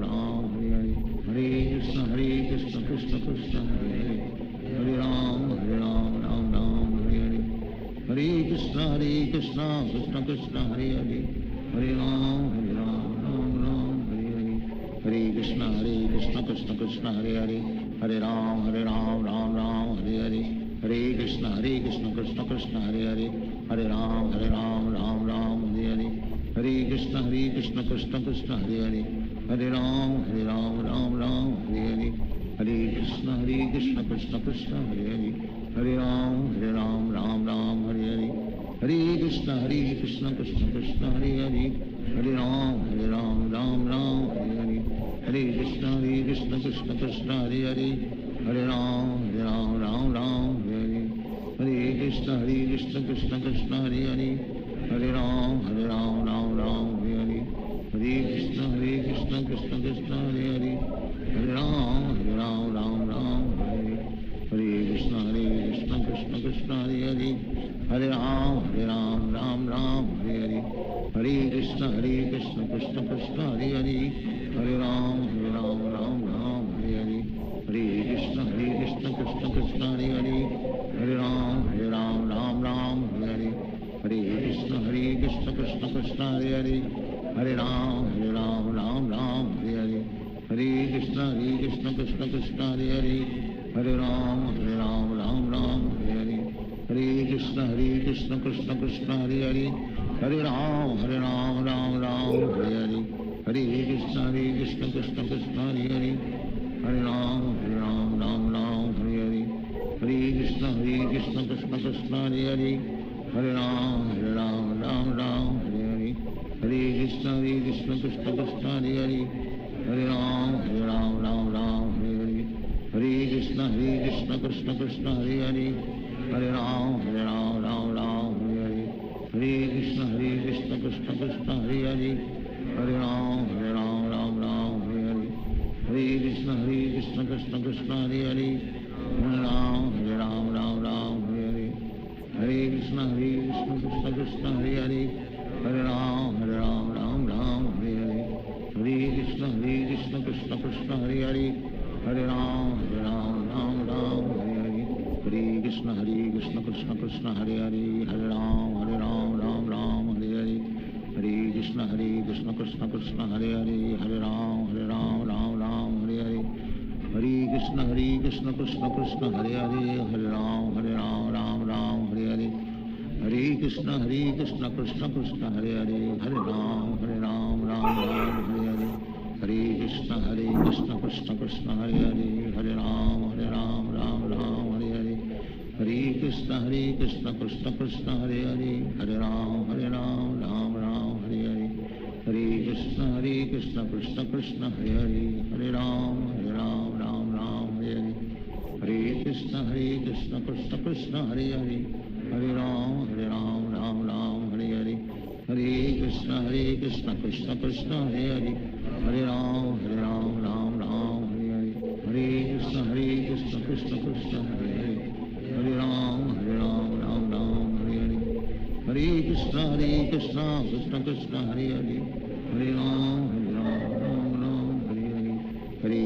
Hare Hare, Hare Krishna Krishna Krishna Hare Hare, Hare Ram Hare Hare, Hare Krishna Krishna Krishna Hare Hare, Hare Ram Ram Hare Hare, Hare Krishna Krishna Krishna Hare Hare, Hare Ram Ram Hare Hare, Hare Krishna Krishna Krishna Hare Hare, Hare Ram Ram Hare Hare, Hare Krishna Krishna Krishna Hare Hare, Hare Ram Ram Hare Hare, Hare Krishna Krishna Krishna Hare Hare, Hare Ram Ram Hare Hare, Hare Krishna Krishna Krishna Hare Hare, Hare Ram Ram Hare Hare, Hare Krishna Krishna Krishna Hare Hare, Hare Ram Ram Hare Hare, Hare Krishna Krishna Krishna Hare Hare, Hare Ram Ram Hare Hare, Hare Krishna Krishna Krishna Hare Hare, Hare Ram Ram Hare Hare, Hare Krishna Krishna Krishna Hare Hare, Hare Ram Ram Hare Hare, Hare Krishna Krishna Krishna Hare Hare, Hare Ram Ram Hare Hare, Hare Krishna Krishna Krishna Hare Hare, Hare Ram Ram Hare Hare, Hare Krishna Krishna Krishna Hare Hare, Hare Ram Ram Hare Hare, Hare Krishna Krishna Krishna Hare Hare, Hare Ram Ram Hare Hare, Hare Krishna Krishna Krishna Hare Hare, Hare Ram Ram Hare Hare, Hare Krishna Krishna Krishna Hare Hare, Hare Ram Ram Hare Hare, Hare Krishna Krishna Krishna Hare Hare, Hare Ram Ram Hare Hare, Hare Krishna Krishna Krishna Hare Hare, Hare Ram Ram Hare Hare, Hare Krishna Krishna Krishna Hare Hare, Hare Ram Ram Hare Hare, Hare Krishna Krishna Krishna Hare Hare, Hare Ram Ram Hare Hare, Hare Krishna Krishna Krishna Hare Hare, Hare Ram Ram Hare Hare, Hare Krishna Krishna Krishna Hare Hare, Hare Ram Ram Hare Hare, Hare Krishna Krishna Krishna Hare Hare, Hare Ram Ram Hare Hare, Hare Krishna Krishna Krishna Hare Hare, Hare Ram Ram Hare Hare, Hare Krishna Krishna Krishna Hare Hare, Hare Ram Ram Hare Hare, Hare Krishna Krishna Krishna Hare Hare, Hare Ram Ram Hare Hare, Hare Krishna Krishna Krishna Hare Hare, Hare Ram Ram Hare Hare, Hare Krishna Krishna Krishna Hare Hare, Hare Ram Ram Hare Hare, Hare Krishna Krishna Krishna Hare Hare, Hare Ram Ram Hare Hare, Hare Krishna Krishna Krishna Hare Hare, Hare Ram Ram Hare Hare, Hare Krishna Krishna Krishna Hare Hare, Hare Ram Ram Hare Hare, Hare Krishna Krishna Krishna Hare Hare, Hare Ram Ram Hare Hare, Hare Krishna Krishna Krishna Hare Hare, Hare Ram Hare Hare, Hare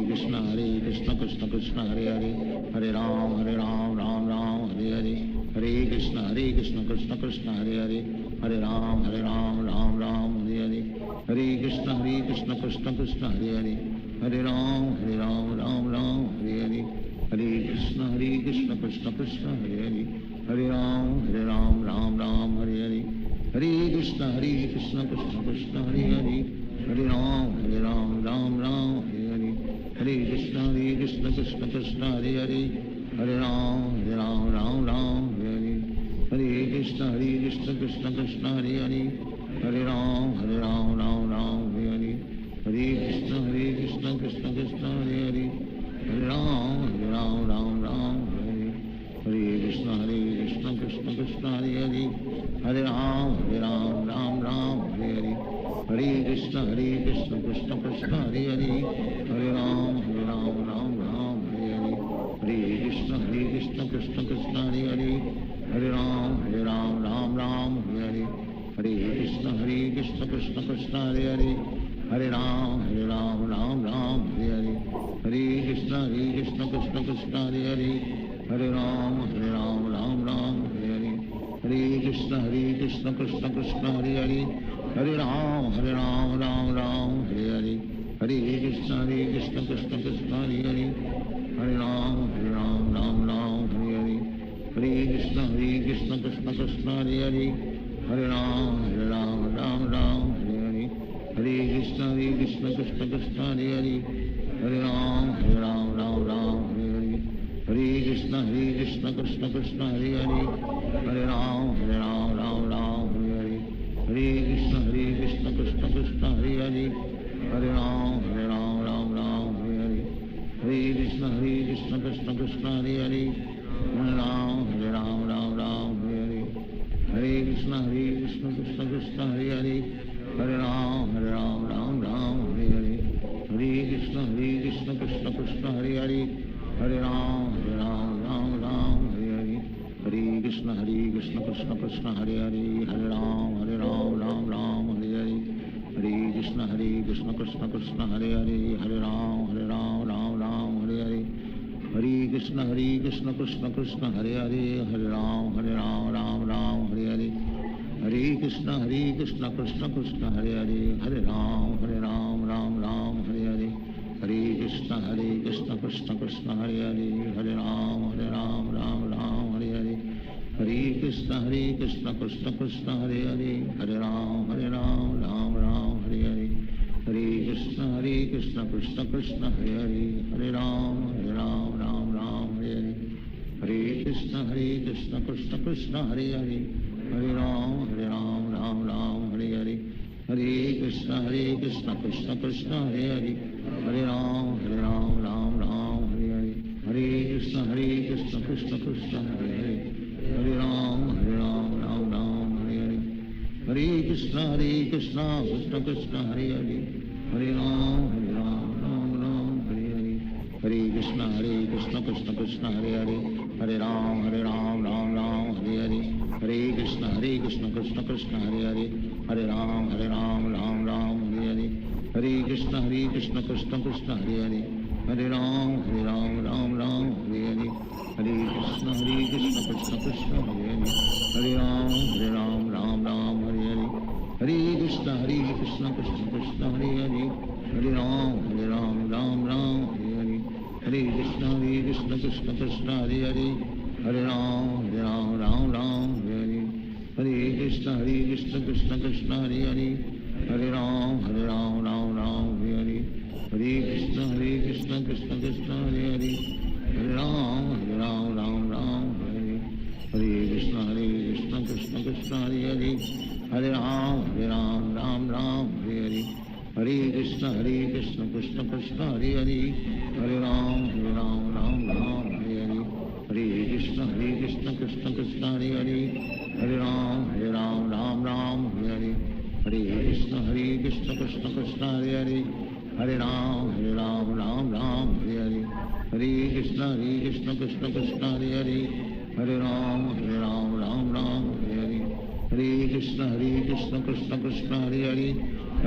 Krishna Krishna Krishna Hare Hare, Hare Ram Ram Hare Hare, Hare Krishna Krishna Krishna Hare Hare, Hare Ram Ram Hare Hare, Hare Krishna Krishna Krishna Hare Hare, Hare Ram Ram Hare Hare, Hare Krishna Krishna Krishna Hare Hare, Hare Ram Ram Ram Hare Hare, Hare Krishna Krishna Krishna Hare Hare, Hare Ram Ram Ram Hare Hare, Hare Krishna Krishna Krishna Hare Hare, Hare Ram Ram Ram Hare Hare, Hare Krishna Krishna Krishna Hare Hare, Hare Ram Ram Ram Hare Hare, Hare Krishna Krishna Krishna Hare Hare, Hare Ram Ram Ram Hare Hare, Hare Krishna Krishna Krishna Hare Hare, Hare Ram Ram Ram Hare Hare, Hare Krishna Krishna Krishna Hare Hare, Hare Ram Ram Ram Hare Hare, Hare Krishna Krishna Krishna Hare Hare, Hare Ram Ram Ram Hare Hare, Hare Krishna Krishna Krishna Hare Hare, Hare Ram Ram Ram Hare Hare, Hare Krishna Krishna Krishna Hare Hare, Hare Ram Ram Ram Hare Hare, Hare Krishna Krishna Krishna Hare Hare, Hare Ram Ram Hare Hare, Hare Krishna Krishna Krishna Hare Hare, Hare Ram Ram Hare Hare, Hare Krishna Krishna Krishna Hare Hare, Hare Ram Ram Hare Hare, Hare Krishna Krishna Krishna Hare Hare, Hare Ram Ram Hare Hare, Hare Krishna Krishna Krishna Hare Hare, Hare Ram Ram Hare Hare, Hare Krishna Krishna Krishna Hare Hare, Hare Ram Ram Hare Hare, Hare Krishna Krishna Krishna Hare Hare, Hare Ram Ram Hare Hare, Hare Krishna Krishna Krishna Hare Hare, Hare Ram Ram Hare Hare, Hare Krishna Krishna Krishna Hare Hare, Hare Ram Ram Hare Hare, Hare Krishna Krishna Krishna Hare Hare, Hare Ram Ram Hare Hare, Hare Krishna Krishna Krishna Hare Hare, Hare Ram Ram Hare Hare, Hare Krishna Krishna Krishna Hare Hare, Hare Ram Ram Hare Hare, Hare Krishna Krishna Krishna Hare Hare, Hare Ram Ram Hare Hare, Hare Krishna Krishna Krishna Hare Hare, Hare Ram Ram Hare Hare, Hare Krishna Krishna Krishna Hare Hare, Hare Ram Ram Hare Hare, Hare Krishna Krishna Krishna Hare Hare, Hare Ram Ram Hare Hare, Hare Krishna Krishna Krishna Hare Hare, Hare Ram Ram Hare Hare, Hare Krishna Krishna Krishna Hare Hare, Hare Ram Ram Hare Hare, Hare Krishna Krishna Krishna Hare Hare, Hare Ram Ram Hare Hare, Hare Krishna Krishna Krishna Hare Hare, Hare Ram Ram Hare Hare, Hare Krishna Krishna Krishna Hare Hare, Hare Ram Ram Hare Hare, Hare Krishna Krishna Krishna Hare Hare, Hare Ram Ram Hare Hare, Hare Krishna Krishna Krishna Hare Hare, Hare Ram Ram Hare Hare, Hare Krishna Krishna Krishna Hare Hare, Hare Ram Ram Hare Hare, Hare Krishna Krishna Krishna Hare Hare, Hare Ram Ram Hare Hare, Hare Krishna Krishna Krishna Hare Hare, Hare Ram Ram Hare Hare, Hare Krishna Krishna Krishna Hare Hare, Hare Ram Ram Hare Hare, Hare Krishna Krishna Krishna Hare Hare, Hare Ram Ram Hare Hare, Hare Krishna Krishna Krishna Hare Hare, Hare Ram Ram Hare Hare, Hare Krishna Krishna Krishna Hare Hare, Hare Ram Ram Hare Hare, Hare Krishna Krishna Krishna Hare Hare, Hare Ram Ram Hare Hare, Hare Krishna Krishna Krishna Hare Hare, Hare Ram Ram Hare Hare, Hare Krishna Krishna Krishna Hare Hare,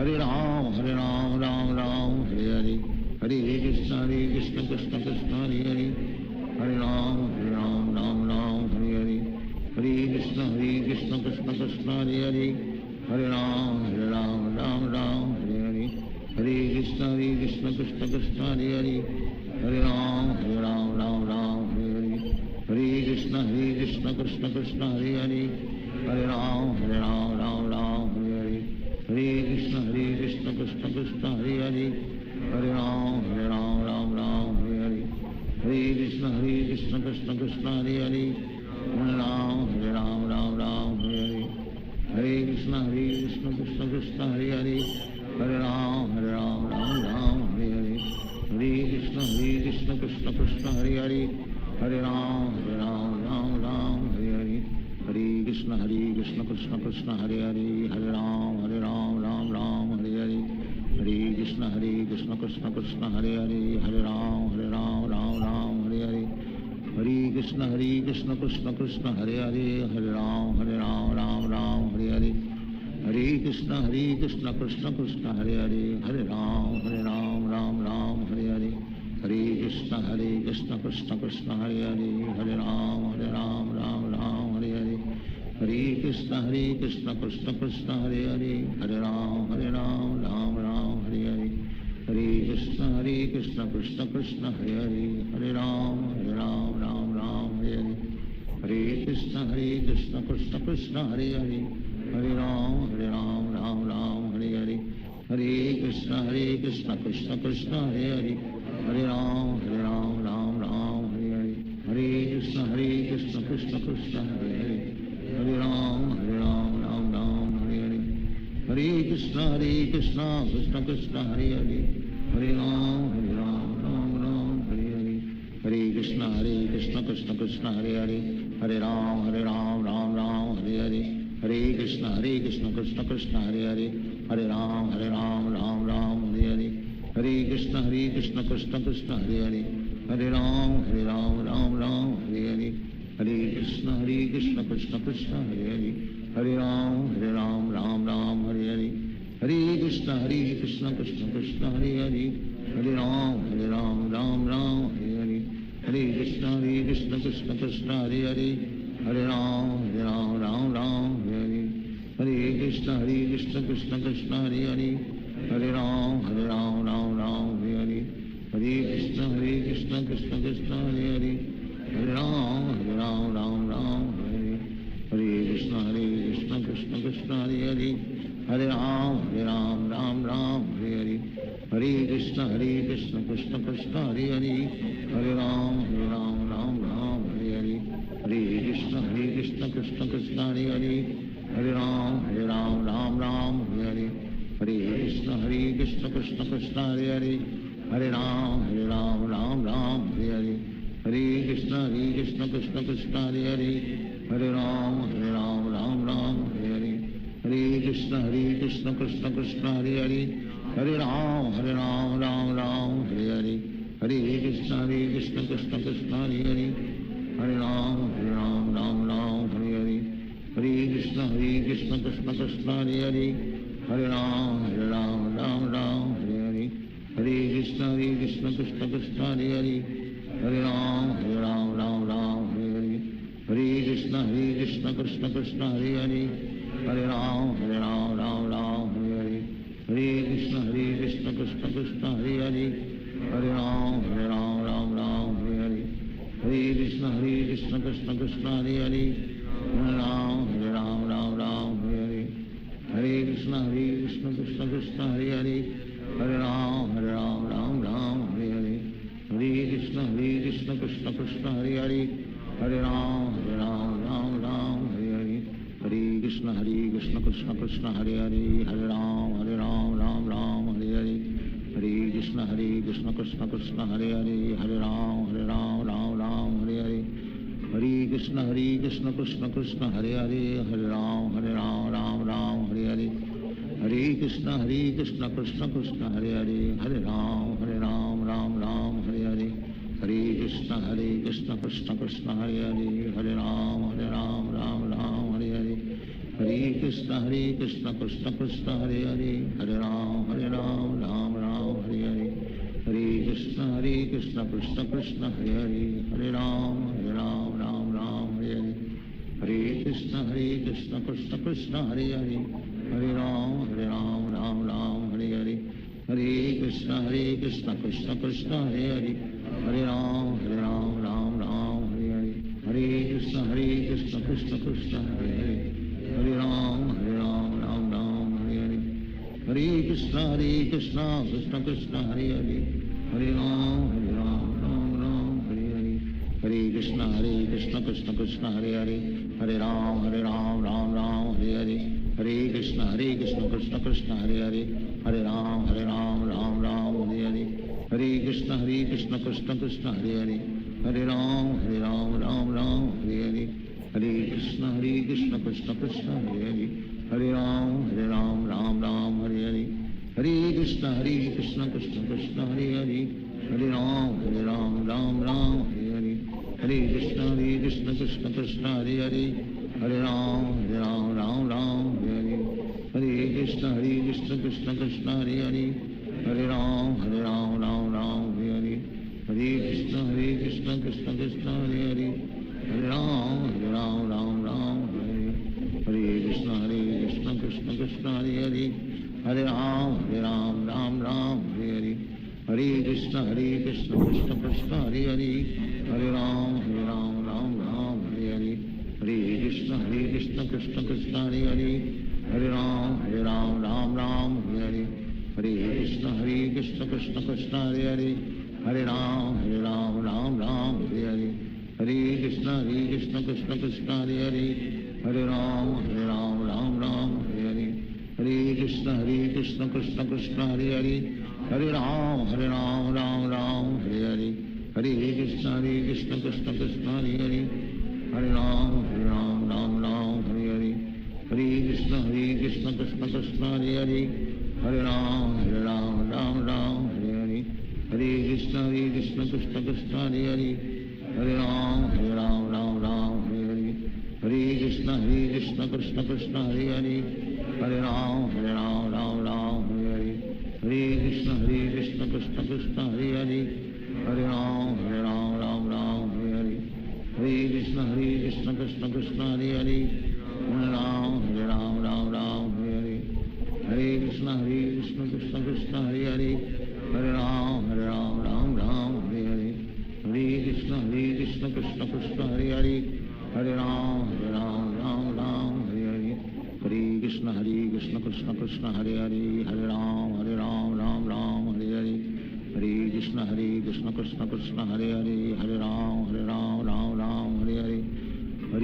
Hare Ram Ram Hare Hare, Hare Krishna Krishna Krishna Hare Hare, Hare Ram Ram Hare Hare, Hare Krishna Krishna Krishna Hare Hare, Hare Ram Ram Hare Hare, Hare Krishna Krishna Krishna Hare Hare, Hare Ram Ram Hare Hare, Hare Krishna Krishna Krishna Hare Hare, Hare Ram Ram Ram Hare Hare Hare Krishna Krishna Krishna Hare Hare Hare Ram Ram Ram Hare Hare Hare Krishna Krishna Krishna Hare Hare Hare Ram Ram Hare Hare Hare Krishna Krishna Krishna Hare Hare Hare Ram Ram Hare Hare Hare Krishna Krishna Krishna Hare Hare Hare Ram Ram Hare Hare Hare Krishna Krishna Krishna Hare Hare Hare Ram Ram Hare Hare Hare Krishna Krishna Krishna Hare Hare Hare Ram Ram Hare Hare Hare Krishna Krishna Krishna Hare Hare Hare Ram Hare Hare Hare Krishna Krishna Krishna Hare Hare Hare Ram Hare Hare Hare Krishna Krishna Krishna Hare Hare Hare Ram Hare Hare Hare Krishna Krishna Krishna Hare Hare Hare Ram Hare Hare Hare Krishna Krishna Krishna Hare Hare Hare Ram Hare Hare Hare Krishna Krishna Krishna Hare Hare Hare Ram Hare Hare Hare Krishna Krishna Krishna Hare Hare Hare Ram Hare Hare Hare Krishna Krishna Krishna Hare Hare Hare Ram Hare Hare Hare Krishna Krishna Krishna Hare Hare Hare Ram Hare Hare Hare Krishna Krishna Krishna Hare Hare Hare Ram Hare Hare Hare Krishna Krishna Krishna Hare Hare Hare Ram Hare Hare Hare Krishna Krishna Krishna Hare Hare Hare Ram Hare Hare Hare Krishna Krishna Krishna Hare Hare Hare Ram Hare Hare Hare Krishna Krishna Krishna Hare Hare Hare Ram Hare Hare Hare Krishna Krishna Krishna Hare Hare Hare Ram Hare Hare Hare Krishna Krishna Krishna Hare Hare Hare Ram Hare Hare Hare Krishna Krishna Krishna Hare Hare Hare Ram Hare Hare Hare Krishna Krishna Krishna Hare Hare Hare Ram Hare Hare Hare Krishna Krishna Krishna Hare Hare Hare Ram Hare Hare Hare Hare Krishna Krishna Krishna Hare Hare Hare Ram Hare Hare Hare Hare Krishna Krishna Krishna Hare Hare Hare Ram Hare Hare Hare Krishna Krishna Krishna Hare Hare Hare Ram Hare Hare Hare Krishna Krishna Krishna Hare Hare Hare Ram Hare Hare Hare Krishna Krishna Krishna Hare Hare Hare Ram Hare Hare Hare Krishna Krishna Krishna Hare Hare Hare Ram Hare Hare Hare Krishna Krishna Krishna Hare Hare Hare Ram Hare Hare Hare Krishna Krishna Krishna Hare Hare Hare Ram Hare Hare Hare Krishna Krishna Krishna Hare Hare Hare Ram Hare Hare Hare Krishna Krishna Krishna Hare Hare Hare Ram Hare Hare Hare Krishna Krishna Krishna Hare Hare Hare Ram Hare Hare Hare Krishna Krishna Krishna Hare Hare Hare Ram Hare Hare Hare Krishna Krishna Krishna Hare Hare Hare Ram Hare Hare Hare Krishna Krishna Krishna Hare Hare Hare Ram Hare Hare Hare Krishna Krishna Krishna Hare Hare Hare Ram Hare Hare Hare Krishna Krishna Krishna Hare Hare Hare Ram Hare Hare Hare Krishna Krishna Krishna Hare Hare Hare Ram Hare Hare Hare Krishna Krishna Krishna Hare Hare Hare Ram Hare Hare Hare Krishna Krishna Krishna Hare Hare Hare Ram Hare Hare Hare Krishna Krishna Krishna Hare Hare Hare Ram Hare Hare Hare Krishna Krishna Krishna Hare Hare Hare Ram Hare Hare Hare Krishna Krishna Krishna Hare Hare Hare Ram Ram Ram Hare Hare, Hare Krishna Krishna Krishna Hare Hare, Hare Ram Ram Ram Hare Hare, Hare Krishna Krishna Krishna Hare Hare, Hare Ram Ram Ram Hare Hare, Hare Krishna Krishna Krishna Hare Hare, Hare Ram Ram Ram Hare Hare, Hare Krishna Krishna Krishna Hare Hare, Hare Ram Ram Ram Hare Hare, Hare Krishna Krishna Krishna Hare Hare, Hare Ram Ram Ram Hare Hare, Hare Krishna Krishna Krishna Hare Hare, Hare Ram Ram Hare Hare, Hare Krishna Krishna Krishna Hare Hare, Hare Ram Ram Hare Hare, Hare Krishna Krishna Krishna Hare Hare, Hare Ram Ram Hare Hare, Hare Krishna Krishna Krishna Hare Hare, Hare Ram Ram Hare Hare, Hare Krishna Krishna Krishna Hare Hare, Hare Ram Ram Hare Hare, Hare Krishna Krishna Krishna Hare Hare, Hare Ram Ram Hare Hare, Hare Krishna Krishna Krishna Hare Hare, Hare Ram Ram Hare Hare, Hare Krishna Krishna Krishna Hare Hare, Hare Ram Ram Hare Hare, Hare Krishna Krishna Krishna Hare Hare, Hare Ram Ram Hare Hare, Hare Krishna Krishna Krishna Hare Hare, Hare Ram Ram Hare Hare, Hare Krishna Krishna Krishna Hare Hare, Hare Ram Ram Hare Hare, Hare Krishna Krishna Krishna Hare Hare, Hare Ram Ram Hare Hare, Hare Krishna Krishna Krishna Hare Hare, Hare Ram Ram Hare Hare, Hare Krishna Krishna Krishna Hare Hare, Hare Ram Ram Hare Hare, Hare Krishna Krishna Krishna Hare Hare, Hare Ram Ram Hare Hare, Hare Krishna Krishna Krishna Hare Hare, Hare Ram Ram Hare Hare, Hare Krishna Krishna Krishna Hare Hare, Hare Ram Ram Hare Hare, Hare Krishna Krishna Krishna Hare Hare, Hare Ram Ram Hare Hare, Hare Krishna Krishna Krishna Hare Hare, Hare Ram Ram Hare Hare, Hare Krishna Krishna Krishna Hare Hare, Hare Ram Ram Hare Hare, Hare Krishna Krishna Krishna Hare Hare, Hare Ram Hare Hare, Hare Krishna Krishna Krishna Hare Hare, Hare Ram Ram Hare Hare, Hare Krishna Krishna Krishna Hare Hare, Hare Ram Ram Hare Hare,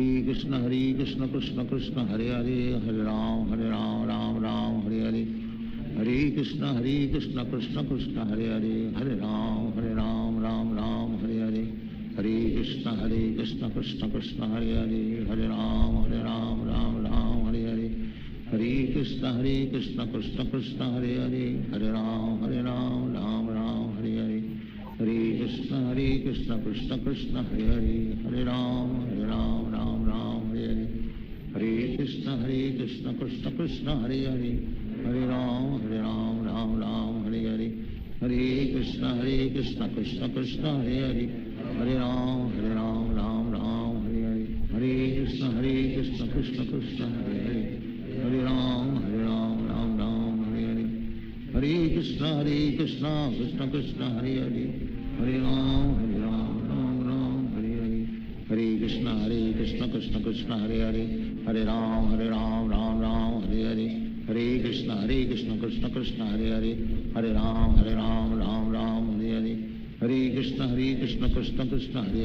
Hare Krishna Krishna Krishna Hare Hare, Hare Ram Ram Hare Hare, Hare Krishna Krishna Krishna Hare Hare, Hare Ram Ram Hare Hare, Hare Krishna Krishna Krishna Hare Hare, Hare Ram Ram Hare Hare, Hare Krishna Krishna Krishna Hare Hare, Hare Ram Ram Hare Hare, Hare Krishna Krishna Krishna Hare Hare, Hare Ram Ram Hare Hare, Hare Krishna Krishna Krishna Hare Hare, Hare Ram Ram Hare Hare, Hare Krishna Krishna Krishna Hare Hare, Hare Ram Hare Hare, Hare Krishna Krishna Krishna Hare Hare, Hare Ram Ram Hare Hare, Hare Krishna Krishna Krishna Hare Hare, Hare Ram Ram Hare Hare, Hare Krishna Krishna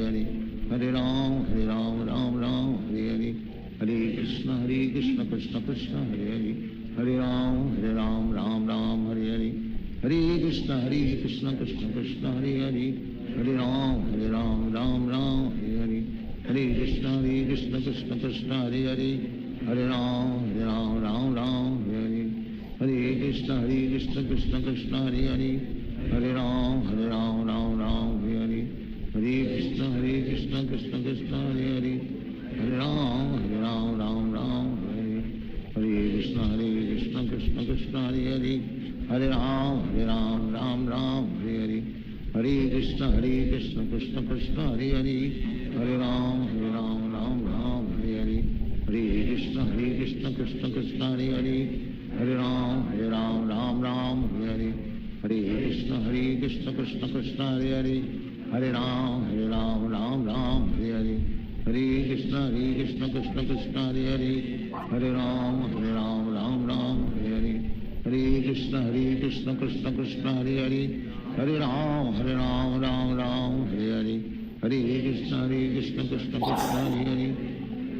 Krishna Hare Hare, Hare Ram Ram Hare Hare, Hare Krishna Krishna Krishna Hare Hare, Hare Ram Ram Hare Hare, Hare Krishna Krishna Krishna Hare Hare, Hare Ram Ram Hare Hare, Hare Krishna Krishna Krishna Hare Hare, Hare Ram Ram Hare Hare, Hare Krishna Krishna Krishna Hare Hare, Hare Ram Ram Hare Hare, Hare Krishna Krishna Krishna Hare Hare, Hare Ram Ram Hare Hare, Hare Krishna Krishna Krishna Hare Hare, Hare Ram Hare Hare, Hare Krishna Krishna Krishna Hare Hare, Hare Ram Hare Hare, Hare Krishna Krishna Krishna Hare Hare, Hare Ram Ram Hare Hare, Hare Krishna Krishna Krishna Hare Hare, Hare Ram Ram Ram Hare Hare, Hare Krishna Krishna Krishna Hare Hare, Hare Ram Ram Ram Hare Hare, Hare Krishna Krishna Krishna Hare Hare, Hare Ram Ram Ram Hare Hare, Hare Krishna Krishna Krishna Hare Hare,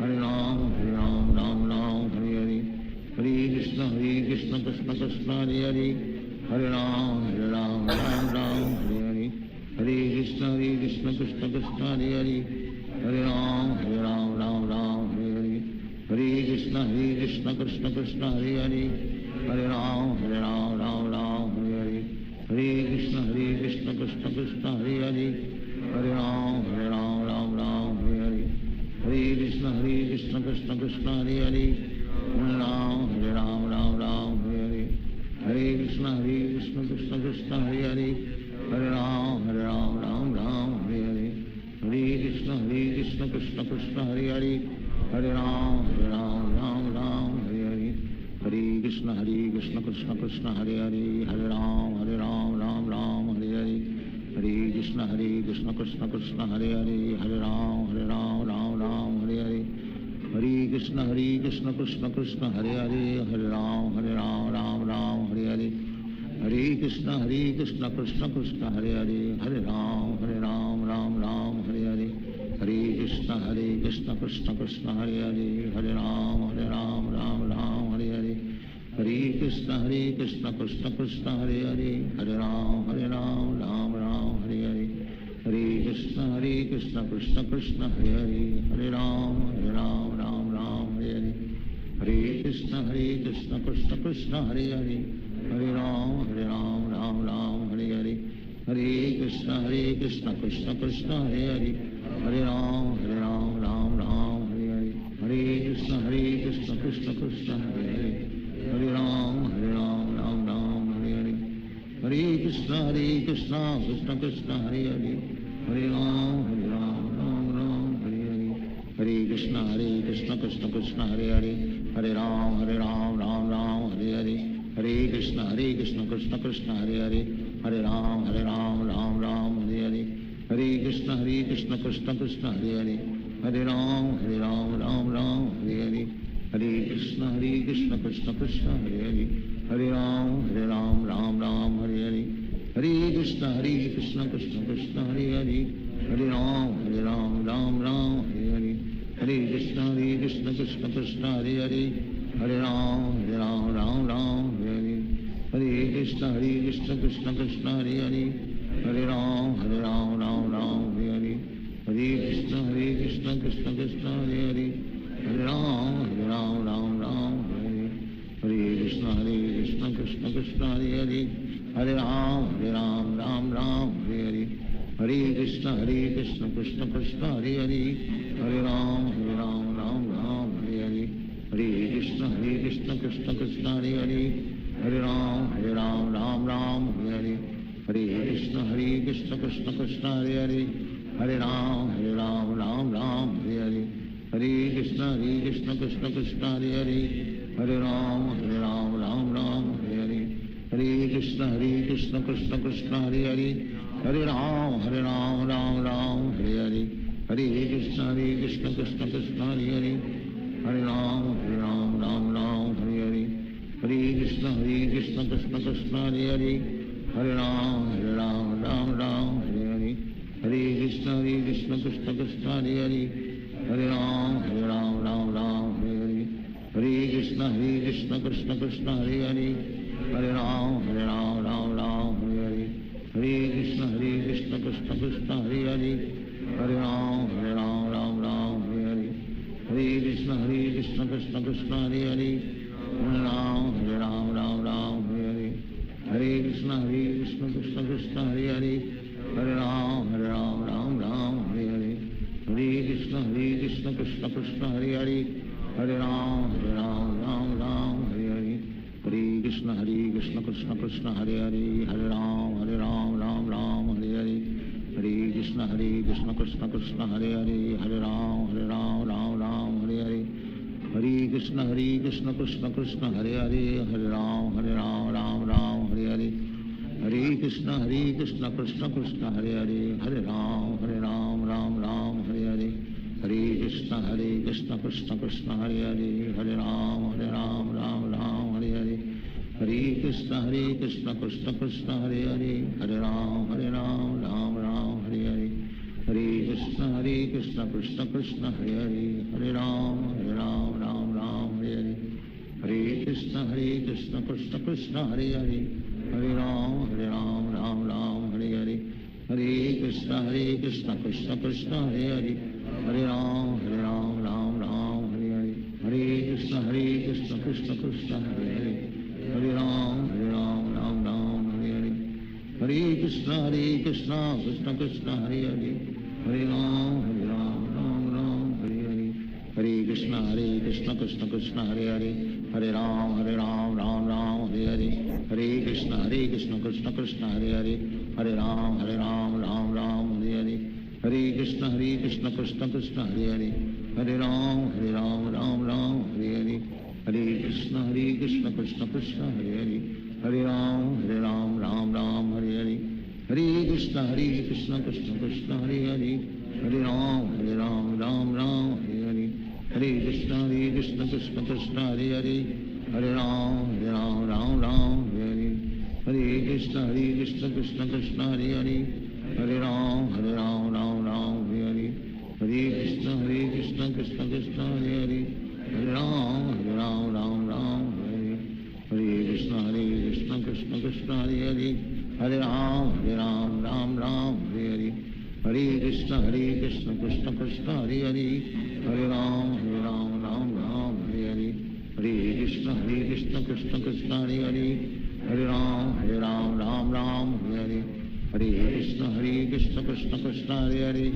Hare Ram Ram Ram Hare Hare, Hare Krishna Krishna Krishna Hare Hare, Hare Ram Ram Ram Hare Hare, Hare Krishna Krishna Krishna Hare Hare, Hare Ram Ram Ram Hare Hare, Hare Krishna Krishna Krishna Hare Hare, Hare Ram Ram Ram Hare Hare, Hare Krishna Krishna Krishna Hare Hare, Hare Ram Ram Ram Hare Hare, Hare Krishna Krishna Krishna Hare Hare, Hare Ram Ram Hare Hare, Hare Krishna Krishna Krishna Hare Hare, Hare Ram Ram Hare Hare, Hare Krishna Krishna Krishna Hare Hare, Hare Ram Ram Hare Hare, Hare Krishna Krishna Krishna Hare Hare, Hare Ram Ram Hare Hare, Hare Krishna Krishna Krishna Hare Hare, Hare Ram Ram Hare Hare, Hare Krishna Krishna Krishna Hare Hare, Hare Ram Ram Hare Hare, Hare Krishna Krishna Krishna Hare Hare, Hare Ram Ram Hare Hare, Hare Krishna Krishna Krishna Hare Hare, Hare Ram Ram Hare Hare, Hare Krishna Krishna Krishna Hare Hare, Hare Ram Ram Hare Hare, Hare Krishna Krishna Krishna Hare Hare, Hare Ram Ram Hare Hare, Hare Krishna Krishna Krishna Hare Hare, Hare Ram Ram Hare Hare, Hare Krishna Krishna Krishna Hare Hare, Hare Ram Ram Hare Hare, Hare Krishna Krishna Krishna Hare Hare, Hare Ram Ram Hare Hare, Hare Krishna Krishna Krishna Hare Hare, Hare Ram Ram Hare Hare, Hare Krishna Krishna Krishna Hare Hare, Hare Ram Ram Hare Hare, Hare Krishna Krishna Krishna Hare Hare, Hare Ram Ram Hare Hare, Hare Krishna Krishna Krishna Hare Hare, Hare Ram Ram Hare Hare, Hare Krishna Krishna Krishna Hare Hare, Hare Ram Ram Hare Hare, Hare Krishna Krishna Krishna Hare Hare, Hare Ram Ram Hare Hare, Hare Krishna Krishna Krishna Hare Hare, Hare Ram Ram Hare Hare, Hare Krishna Krishna Krishna Hare Hare, Hare Ram Ram Hare Hare, Hare Krishna Krishna Krishna Hare Hare, Hare Ram Ram Hare Hare, Hare Krishna Krishna Krishna Hare Hare, Hare Ram Ram Hare Hare, Hare Krishna Krishna Krishna Hare Hare, Hare Ram Ram Hare Hare, Hare Krishna Krishna Krishna Hare Hare, Hare Ram Ram Hare Hare, Hare Krishna Krishna Krishna Hare Hare, Hare Ram Ram Hare Hare, Hare Krishna Krishna Krishna Hare Hare, Hare Ram Ram Hare Hare, Hare Krishna Krishna Krishna Hare Hare, Hare Ram Ram Hare Hare, Hare Krishna Krishna Krishna Hare Hare, Hare Ram Ram Hare Hare, Hare Krishna Krishna Krishna Hare Hare, Hare Ram Ram Hare Hare, Hare Krishna Krishna Krishna Hare Hare, Hare Ram Ram Hare Hare, Hare Krishna Krishna Krishna Hare Hare, Hare Ram Ram Hare Hare, Hare Krishna Krishna Krishna Hare Hare, Hare Ram Ram Hare Hare, Hare Krishna Krishna Krishna Hare Hare, Hare Ram Ram Hare Hare, Hare Krishna Krishna Krishna Hare Hare, Hare Ram Ram Hare Hare, Hare Krishna Krishna Krishna Hare Hare, Hare Ram Ram Hare Hare, Hare Krishna Krishna Krishna Hare Hare, Hare Ram Ram Hare Hare, Hare Krishna Krishna Krishna Hare Hare, Hare Ram Hare Hare, Hare Krishna Krishna Krishna Hare Hare, Hare Ram Ram Hare Hare, Hare Krishna Krishna Krishna Hare Hare Hare Ram Ram Ram Hare Hare Hare Krishna Krishna Krishna Hare Hare Hare Ram Ram Ram Hare Hare Hare Krishna Krishna Krishna Hare Hare Hare Ram Ram Ram Hare Hare Hare Krishna Krishna Krishna Hare Hare Hare Ram Ram Ram Hare Hare Hare Krishna Krishna Krishna Hare Hare Hare Ram Ram Ram Hare Hare Hare Krishna Krishna Krishna Hare Hare Hare Ram Ram Ram Hare Hare Hare Krishna Krishna Krishna Hare Hare Hare Ram Ram Ram Hare Hare Hare Krishna Krishna Krishna Hare Hare Hare Ram Ram Ram Hare Hare Hare Krishna Krishna Krishna Hare Hare Hare Ram Ram Ram Hare Hare Hare Krishna Krishna Krishna Hare Hare Hare Ram Ram Ram Hare Hare Hare Krishna Krishna Krishna Hare Hare Hare Ram Ram Ram Hare Hare Hare Krishna Krishna Krishna Hare Hare Hare Ram Ram Hare Hare Hare Krishna Krishna Krishna Hare Hare Hare Ram Ram Hare Hare Hare Krishna Krishna Krishna Hare Hare Hare Ram Ram Hare Hare Hare Krishna Krishna Krishna Hare Hare Hare Ram Ram Hare Hare Hare Krishna Krishna Krishna Hare Hare Hare Ram Ram Hare Hare Hare Krishna Krishna Krishna Hare Hare Hare Ram Ram Hare Hare Hare Krishna Krishna Krishna Hare Hare Hare Ram Ram Hare Hare Hare Krishna Krishna Krishna Hare Hare Hare Ram Ram Hare Hare Hare Krishna Krishna Krishna Hare Hare Hare Ram Ram Hare Hare Hare Krishna Krishna Krishna Hare Hare Hare Ram Ram Hare Hare Hare Krishna Krishna Krishna Hare Hare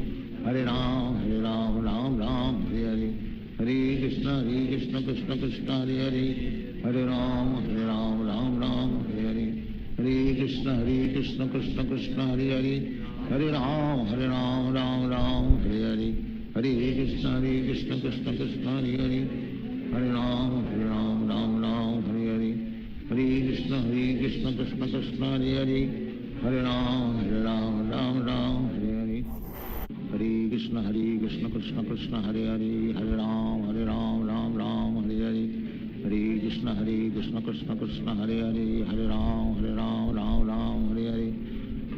Hare Ram Ram Hare Hare Hare Krishna Krishna Krishna Hare Hare Hare Ram Ram Hare Hare Hare Krishna Krishna Krishna Hare Hare Hare Ram Ram Hare Hare Hare Krishna Krishna Krishna Hare Hare Hare Ram Ram Hare Hare Hare Krishna Krishna Krishna Hare Hare Hare Ram Ram Hare Hare Hare Krishna Krishna Krishna Hare Hare Hare Ram Ram Hare Hare Hare Krishna Krishna Krishna Hare Hare Hare Ram Ram Hare Hare Hare Krishna Krishna Krishna Hare Hare Hare Ram Ram Hare Hare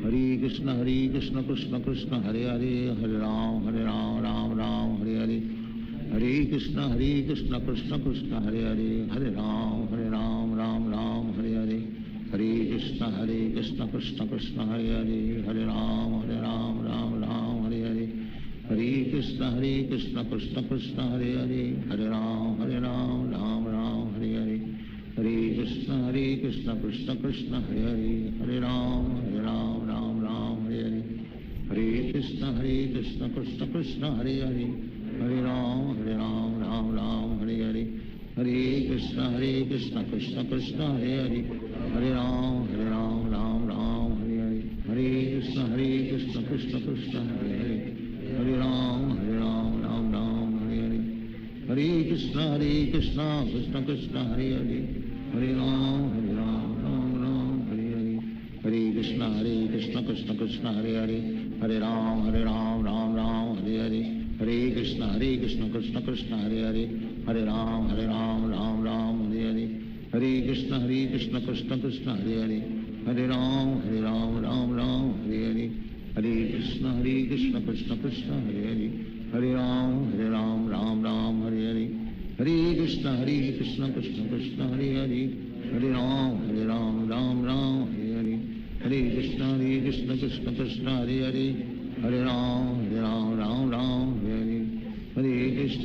Hare Krishna Krishna Krishna Hare Hare Hare Ram Ram Hare Hare Hare Krishna Krishna Krishna Hare Hare Hare Ram Ram Hare Hare Hare Krishna Krishna Krishna Hare Hare Hare Ram Ram Hare Hare Hare Krishna Krishna Krishna Hare Hare Hare Ram Ram Hare Hare Hare Krishna Krishna Krishna Hare Hare Hare Ram Ram Hare Hare Hare Krishna Krishna Krishna Hare Hare Hare Ram Hare Hare Hare Krishna Krishna Krishna Hare Hare Hare Ram Ram Hare Hare Hare Krishna Krishna Krishna Hare Hare Hare Ram Ram Hare Hare Hare Krishna Krishna Krishna Hare Hare Hare Ram Ram Hare Hare Hare Krishna Krishna Krishna Hare Hare Hare Ram Ram Hare Hare Hare Krishna Krishna Krishna Hare Hare Hare Ram Ram Hare Hare Hare Krishna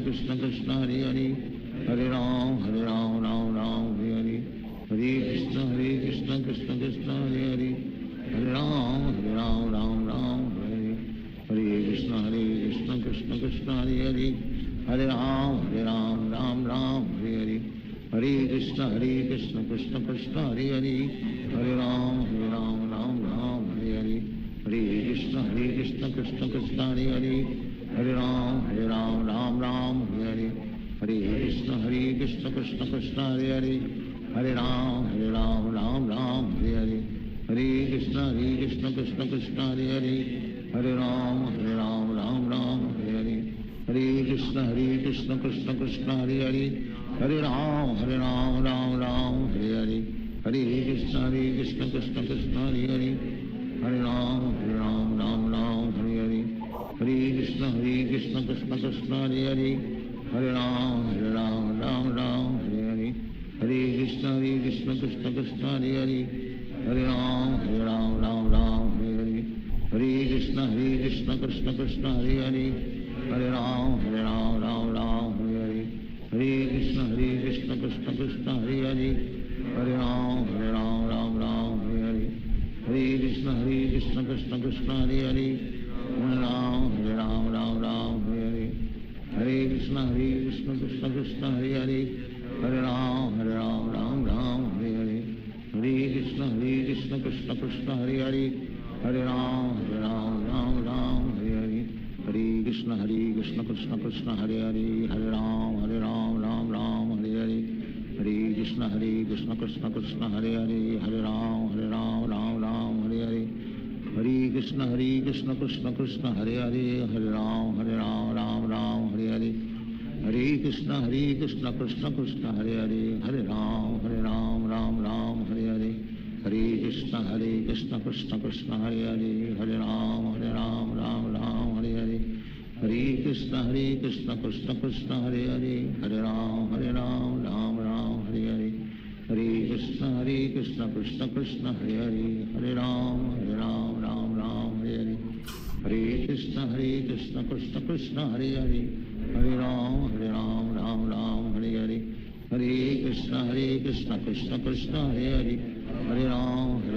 Krishna Krishna Hare Hare Hare Ram Ram Hare Hare Hare Krishna Krishna Krishna Hare Hare Hare Ram Ram Hare Hare Hare Krishna Krishna Krishna Hare Hare Hare Ram Ram Hare Hare Hare Krishna Krishna Krishna Hare Hare Hare Ram Ram Hare Hare Hare Krishna Krishna Krishna Hare Hare Hare Ram Ram Hare Hare Hare Krishna Krishna Krishna Hare Hare Hare Ram Ram Hare Hare Hare Krishna Krishna Krishna Hare Hare Hare Ram Ram Hare Hare Hare Krishna Krishna Krishna Hare Hare Hare Ram Ram Ram Hare Hare Hare Krishna Krishna Krishna Hare Hare Hare Ram Ram Ram Hare Hare Hare Krishna Krishna Krishna Hare Hare Hare Ram Ram Ram Hare Hare Hare Krishna Krishna Krishna Hare Hare Hare Ram Ram Ram Hare Hare Hare Krishna Krishna Krishna Hare Hare Hare Ram Ram Ram Hare Hare Hare Krishna Krishna Krishna Hare Hare Hare Ram Ram Hare Hare Hare Krishna Krishna Krishna Hare Hare Hare Ram Ram Ram Hare Hare Hare Krishna Krishna Krishna Hare Hare Hare Ram Ram Hare Hare Hare Krishna Krishna Krishna Hare Hare Hare Ram Ram Hare Hare Hare Krishna Krishna Krishna Hare Hare Hare Ram Ram Hare Hare Hare Krishna Krishna Krishna Hare Hare Hare Ram Ram Hare Hare Hare Krishna Krishna Krishna Hare Hare Hare Ram Ram Hare Hare Hare Krishna Krishna Krishna Hare Hare Hare Ram Ram Hare Hare Hare Krishna Krishna Krishna Hare Hare Hare Ram Ram Hare Hare Hare Krishna Krishna Krishna Hare Hare Hare Ram Ram Hare Hare Hare Krishna Krishna Krishna Hare Hare Hare Ram Ram Hare Hare Hare Krishna Krishna Krishna Hare Hare Hare Ram Ram Hare Hare Hare Krishna Krishna Krishna Hare Hare Hare Ram Ram Hare Hare Hare Krishna Krishna Krishna Hare Hare Hare Ram Ram Hare Hare Hare Krishna Krishna Krishna Hare Hare Hare Ram Ram Hare Hare Hare Krishna Krishna Krishna Hare Hare Hare Ram Ram Hare Hare Hare Krishna Krishna Krishna Hare Hare Hare Ram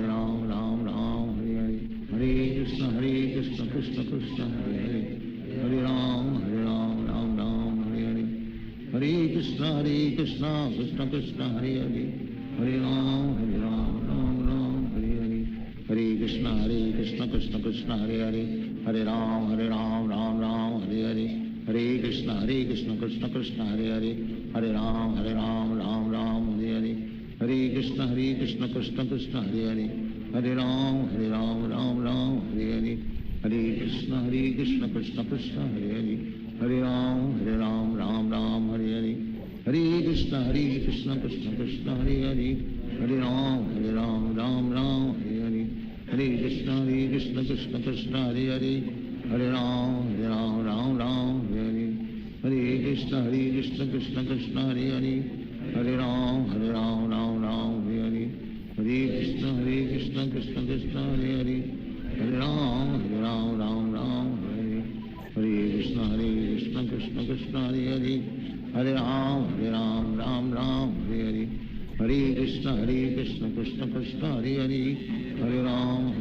Ram Hare Hare Hare Krishna Krishna Krishna Hare Hare Hare Ram Ram Hare Hare Hare Krishna Krishna Krishna Hare Hare Hare Ram Ram Hare Hare Hare Krishna Krishna Krishna Hare Hare Hare Ram Ram Hare Hare Hare Krishna Krishna Krishna Hare Hare Hare Ram Ram Hare Hare Hare Krishna Krishna Krishna Hare Hare Hare Ram Ram Hare Hare Hare Krishna Krishna Krishna Hare Hare Hare Ram Ram Hare Hare Hare Krishna Krishna Krishna Hare Hare Hare Ram Ram Hare Hare Hare Krishna Krishna Krishna Hare Hare Hare Ram Ram Hare Hare Hare Krishna Krishna Krishna Hare Hare Hare Ram Ram Hare Hare Hare Krishna Krishna Krishna Hare Hare Hare Ram Ram Hare Hare Hare Krishna Krishna Krishna Hare Hare Hare Ram Ram Hare Hare Hare Krishna Krishna Krishna Hare Hare Hare Ram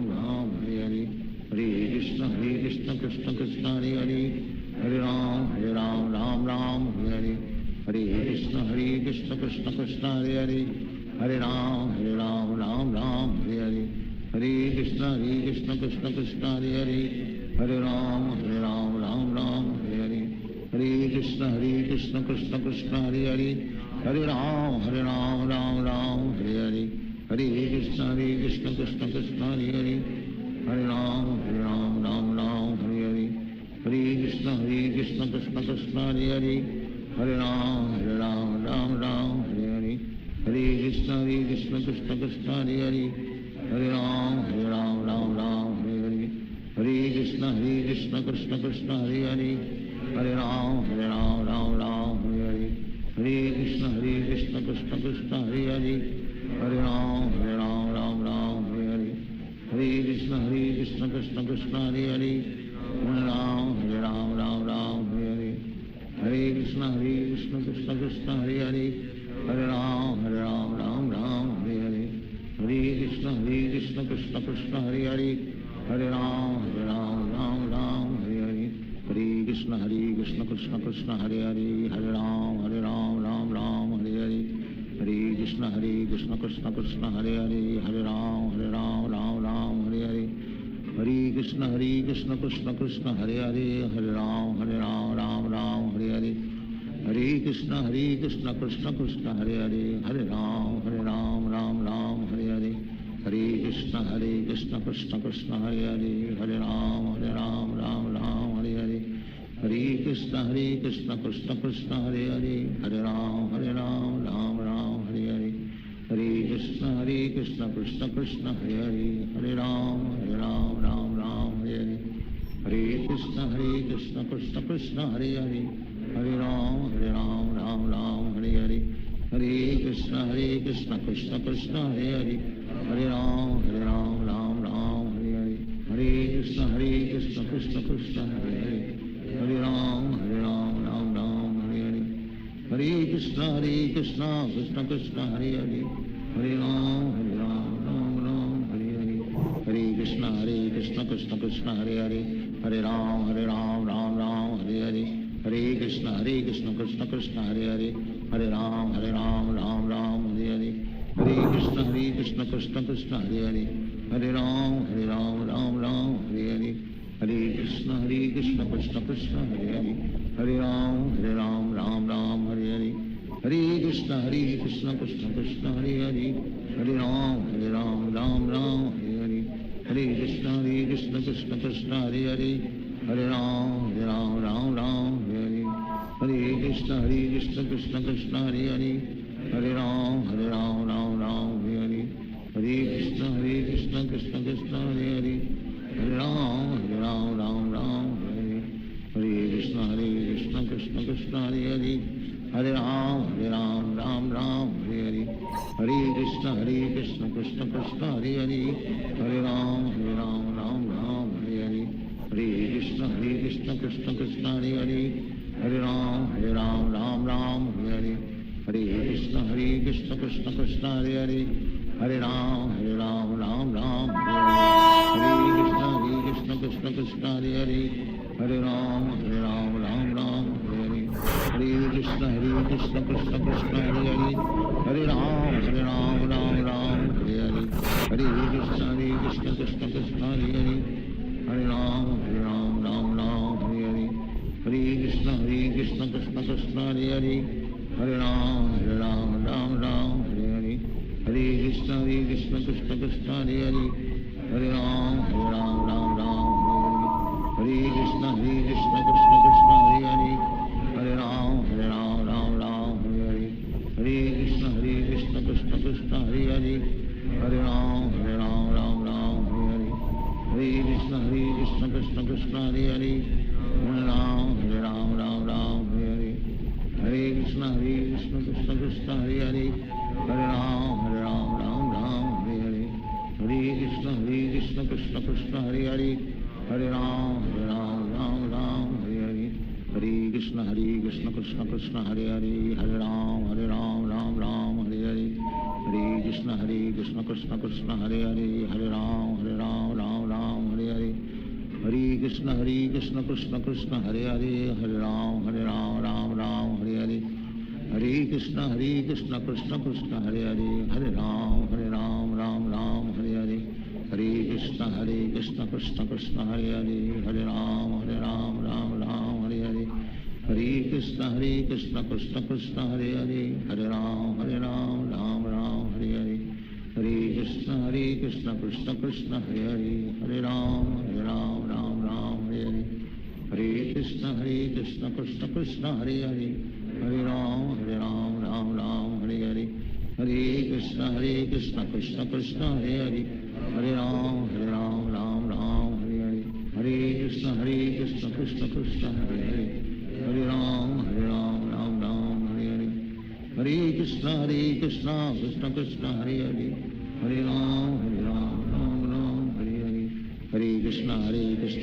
Ram Hare Hare Hare Krishna Krishna Krishna Hare Hare Hare Ram Ram Hare Hare Hare Krishna Krishna Krishna Hare Hare Hare Ram Ram Hare Hare Hare Krishna Krishna Krishna Hare Hare Hare Ram Ram Hare Hare Hare Krishna Krishna Krishna Hare Hare Hare Ram Ram Hare Hare Hare Krishna Krishna Krishna Hare Hare Hare Ram Ram Hare Hare Hare Krishna Krishna Krishna Hare Hare Hare Ram Ram Hare Hare Hare Krishna Krishna Krishna Hare Hare Hare Ram Ram Hare Hare Hare Krishna Krishna Krishna Hare Hare Hare Ram Ram Hare Hare Hare Krishna Krishna Krishna Hare Hare Hare Ram Ram Hare Hare Hare Krishna Krishna Krishna Hare Hare Hare Ram Ram Hare Hare Hare Krishna Krishna Krishna Hare Hare Hare Ram Ram Hare Hare Hare Krishna Krishna Krishna Hare Hare Hare Ram Ram Hare Hare Hare Krishna Krishna Krishna Hare Hare Hare Ram Ram Hare Hare Hare Krishna Krishna Krishna Hare Hare Hare Ram Ram Ram Hare Hare Hare Krishna Krishna Krishna Hare Hare Hare Ram Ram Ram Hare Hare Hare Krishna Krishna Krishna Hare Hare Hare Ram Ram Ram Hare Hare Hare Krishna Krishna Krishna Hare Hare Hare Ram Ram Ram Hare Hare Hare Krishna Krishna Krishna Hare Hare Hare Ram Ram Ram Hare Hare Hare Krishna Krishna Krishna Hare Hare Hare Ram Ram Ram Hare Hare Hare Krishna Krishna Krishna Hare Hare Hare Ram Ram Ram Hare Hare Hare Krishna Krishna Krishna Hare Hare Hare Ram Ram Ram Hare Hare Hare Krishna Krishna Krishna Hare Hare Hare Ram Ram Ram Hare Hare Hare Krishna Krishna Krishna Hare Hare Hare Ram Ram Ram Hare Hare Hare Krishna Krishna Krishna Hare Hare Hare Ram Ram Hare Hare Hare Krishna Krishna Krishna Hare Hare Hare Ram Ram Hare Hare Hare Krishna Krishna Krishna Hare Hare Hare Ram Ram Hare Hare Hare Krishna Krishna Krishna Hare Hare Hare Ram Ram Hare Hare Hare Krishna Krishna Krishna Hare Hare Hare Ram Ram Hare Hare Hare Krishna Krishna Krishna Hare Hare Hare Ram Ram Hare Hare Hare Krishna Krishna Krishna Hare Hare Hare Ram Ram Hare Hare Hare Krishna Krishna Krishna Hare Hare Hare Ram Ram Hare Hare Hare Krishna Krishna Krishna Hare Hare Hare Ram Ram Hare Hare Hare Krishna Krishna Krishna Hare Hare Hare Ram Ram Hare Hare Hare Krishna Krishna Krishna Hare Hare Hare Ram Ram Hare Hare Hare Krishna Krishna Krishna Hare Hare Hare Ram Ram Hare Hare Hare Krishna Krishna Krishna Hare Hare Hare Ram Ram Hare Hare Hare Krishna Krishna Krishna Hare Hare Hare Ram Ram Hare Hare Hare Krishna Krishna Krishna Hare Hare Hare Ram Hare Hare Hare Krishna Krishna Krishna Hare Hare Hare Ram Ram Hare Hare Hare Krishna Krishna Krishna Hare Hare Hare Ram Hare Hare Hare Krishna Krishna Krishna Hare Hare Hare Ram Ram Hare Hare Hare Krishna Krishna Krishna Hare Hare Hare Ram Ram Hare Hare Hare Krishna Krishna Krishna Hare Hare Hare Ram Ram Hare Hare Hare Krishna Krishna Krishna Hare Hare Hare Ram Hare Hare Hare Krishna Krishna Krishna Hare Hare Hare Ram Hare Hare Hare Krishna Krishna Krishna Hare Hare Hare Ram Ram Hare Hare Hare Krishna Krishna Krishna Hare Hare Hare Ram Ram Hare Hare Hare Krishna Krishna Krishna Hare Hare Hare Ram Ram Hare Hare Hare Krishna Krishna Krishna Hare Hare Hare Ram Ram Hare Hare Hare Krishna Krishna Krishna Hare Hare Hare Ram Ram Hare Hare Hare Krishna Krishna Krishna Hare Hare Hare Ram Ram Hare Hare Hare Krishna Krishna Krishna Hare Hare Hare Ram Ram Hare Hare Hare Krishna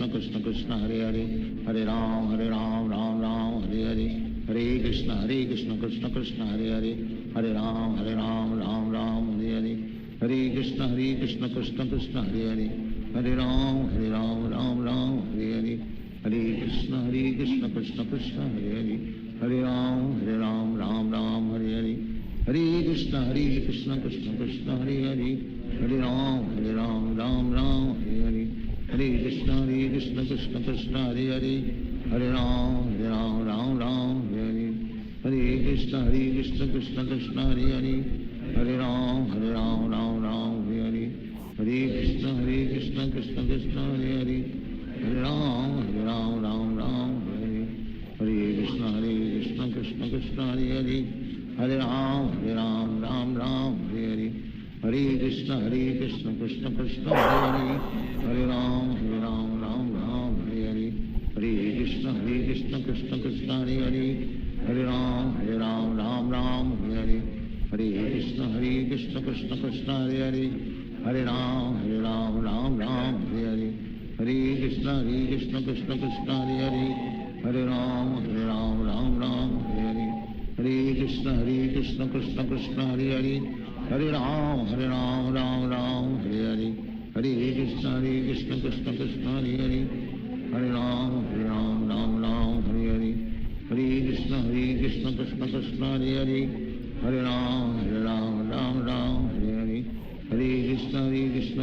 Krishna Krishna Hare Hare Hare Ram Hare Hare Hare Krishna Krishna Krishna Hare Hare Hare Ram Ram Hare Hare Hare Krishna Krishna Krishna Hare Hare Hare Ram Ram Hare Hare Hare Krishna Krishna Krishna Hare Hare Hare Ram Ram Hare Hare Hare Krishna Krishna Krishna Hare Hare Hare Ram Ram Hare Hare Hare Krishna Krishna Krishna Hare Hare Hare Ram Ram Hare Hare Hare Krishna Krishna Krishna Hare Hare Hare Ram Ram Hare Hare Hare Krishna Krishna Krishna Hare Hare Hare Ram Ram Hare Hare Hare Krishna Krishna Krishna Hare Hare Hare Ram Ram Ram Hare Hare Krishna Krishna Krishna Hare Hare Hare Ram Ram Hare Hare Hare Krishna Krishna Krishna Hare Hare Hare Ram Ram Hare Hare Hare Krishna Krishna Krishna Hare Hare Hare Ram Ram Hare Hare Hare Krishna Krishna Krishna Hare Hare Hare Ram Ram Hare Hare Hare Krishna Krishna Krishna Hare Hare Hare Ram Ram Hare Hare Hare Krishna Krishna Krishna Hare Hare Hare Ram Ram Hare Hare Hare Krishna Krishna Krishna Hare Hare Hare Ram Ram Hare Hare Hare Krishna Krishna Krishna Hare Hare Hare Ram Ram Hare Hare Hare Krishna Krishna Krishna Hare Hare Hare Ram Ram Hare Hare Hare Krishna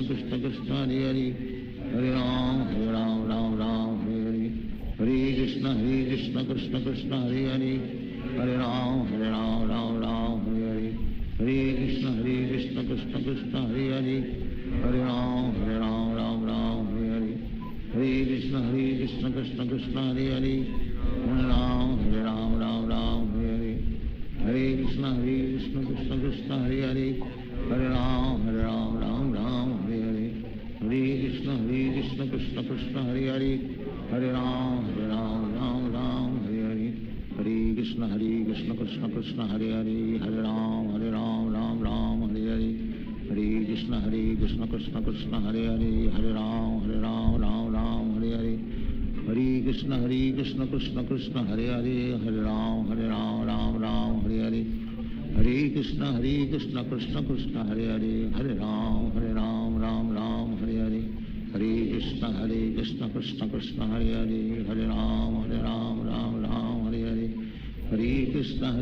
Krishna Krishna Hare Hare Hare Ram Ram Hare Hare Hare Krishna Krishna Krishna Hare Hare Hare Ram Ram Hare Hare Hare Krishna Krishna Krishna Hare Hare Hare Ram Ram Hare Hare Hare Krishna Krishna Krishna Hare Hare Hare Ram Ram Hare Hare Hare Krishna Krishna Krishna Hare Hare Hare Ram Ram Hare Hare Hare Krishna Krishna Krishna Hare Hare Hare Ram Ram Hare Hare Hare Krishna Krishna Krishna Hare Hare Hare Ram Ram Hare Hare Hare Krishna Krishna Krishna Hare Hare Hare Ram Ram Hare Hare Hare Krishna Krishna Krishna Hare Hare Hare Ram Ram Hare Hare Hare Krishna Krishna Krishna Hare Hare Hare Ram Ram Hare Hare Hare Krishna Krishna Krishna Hare Hare Hare Ram Ram Hare Hare Hare Krishna Krishna Krishna Hare Hare Hare Ram Ram Hare Hare Hare Krishna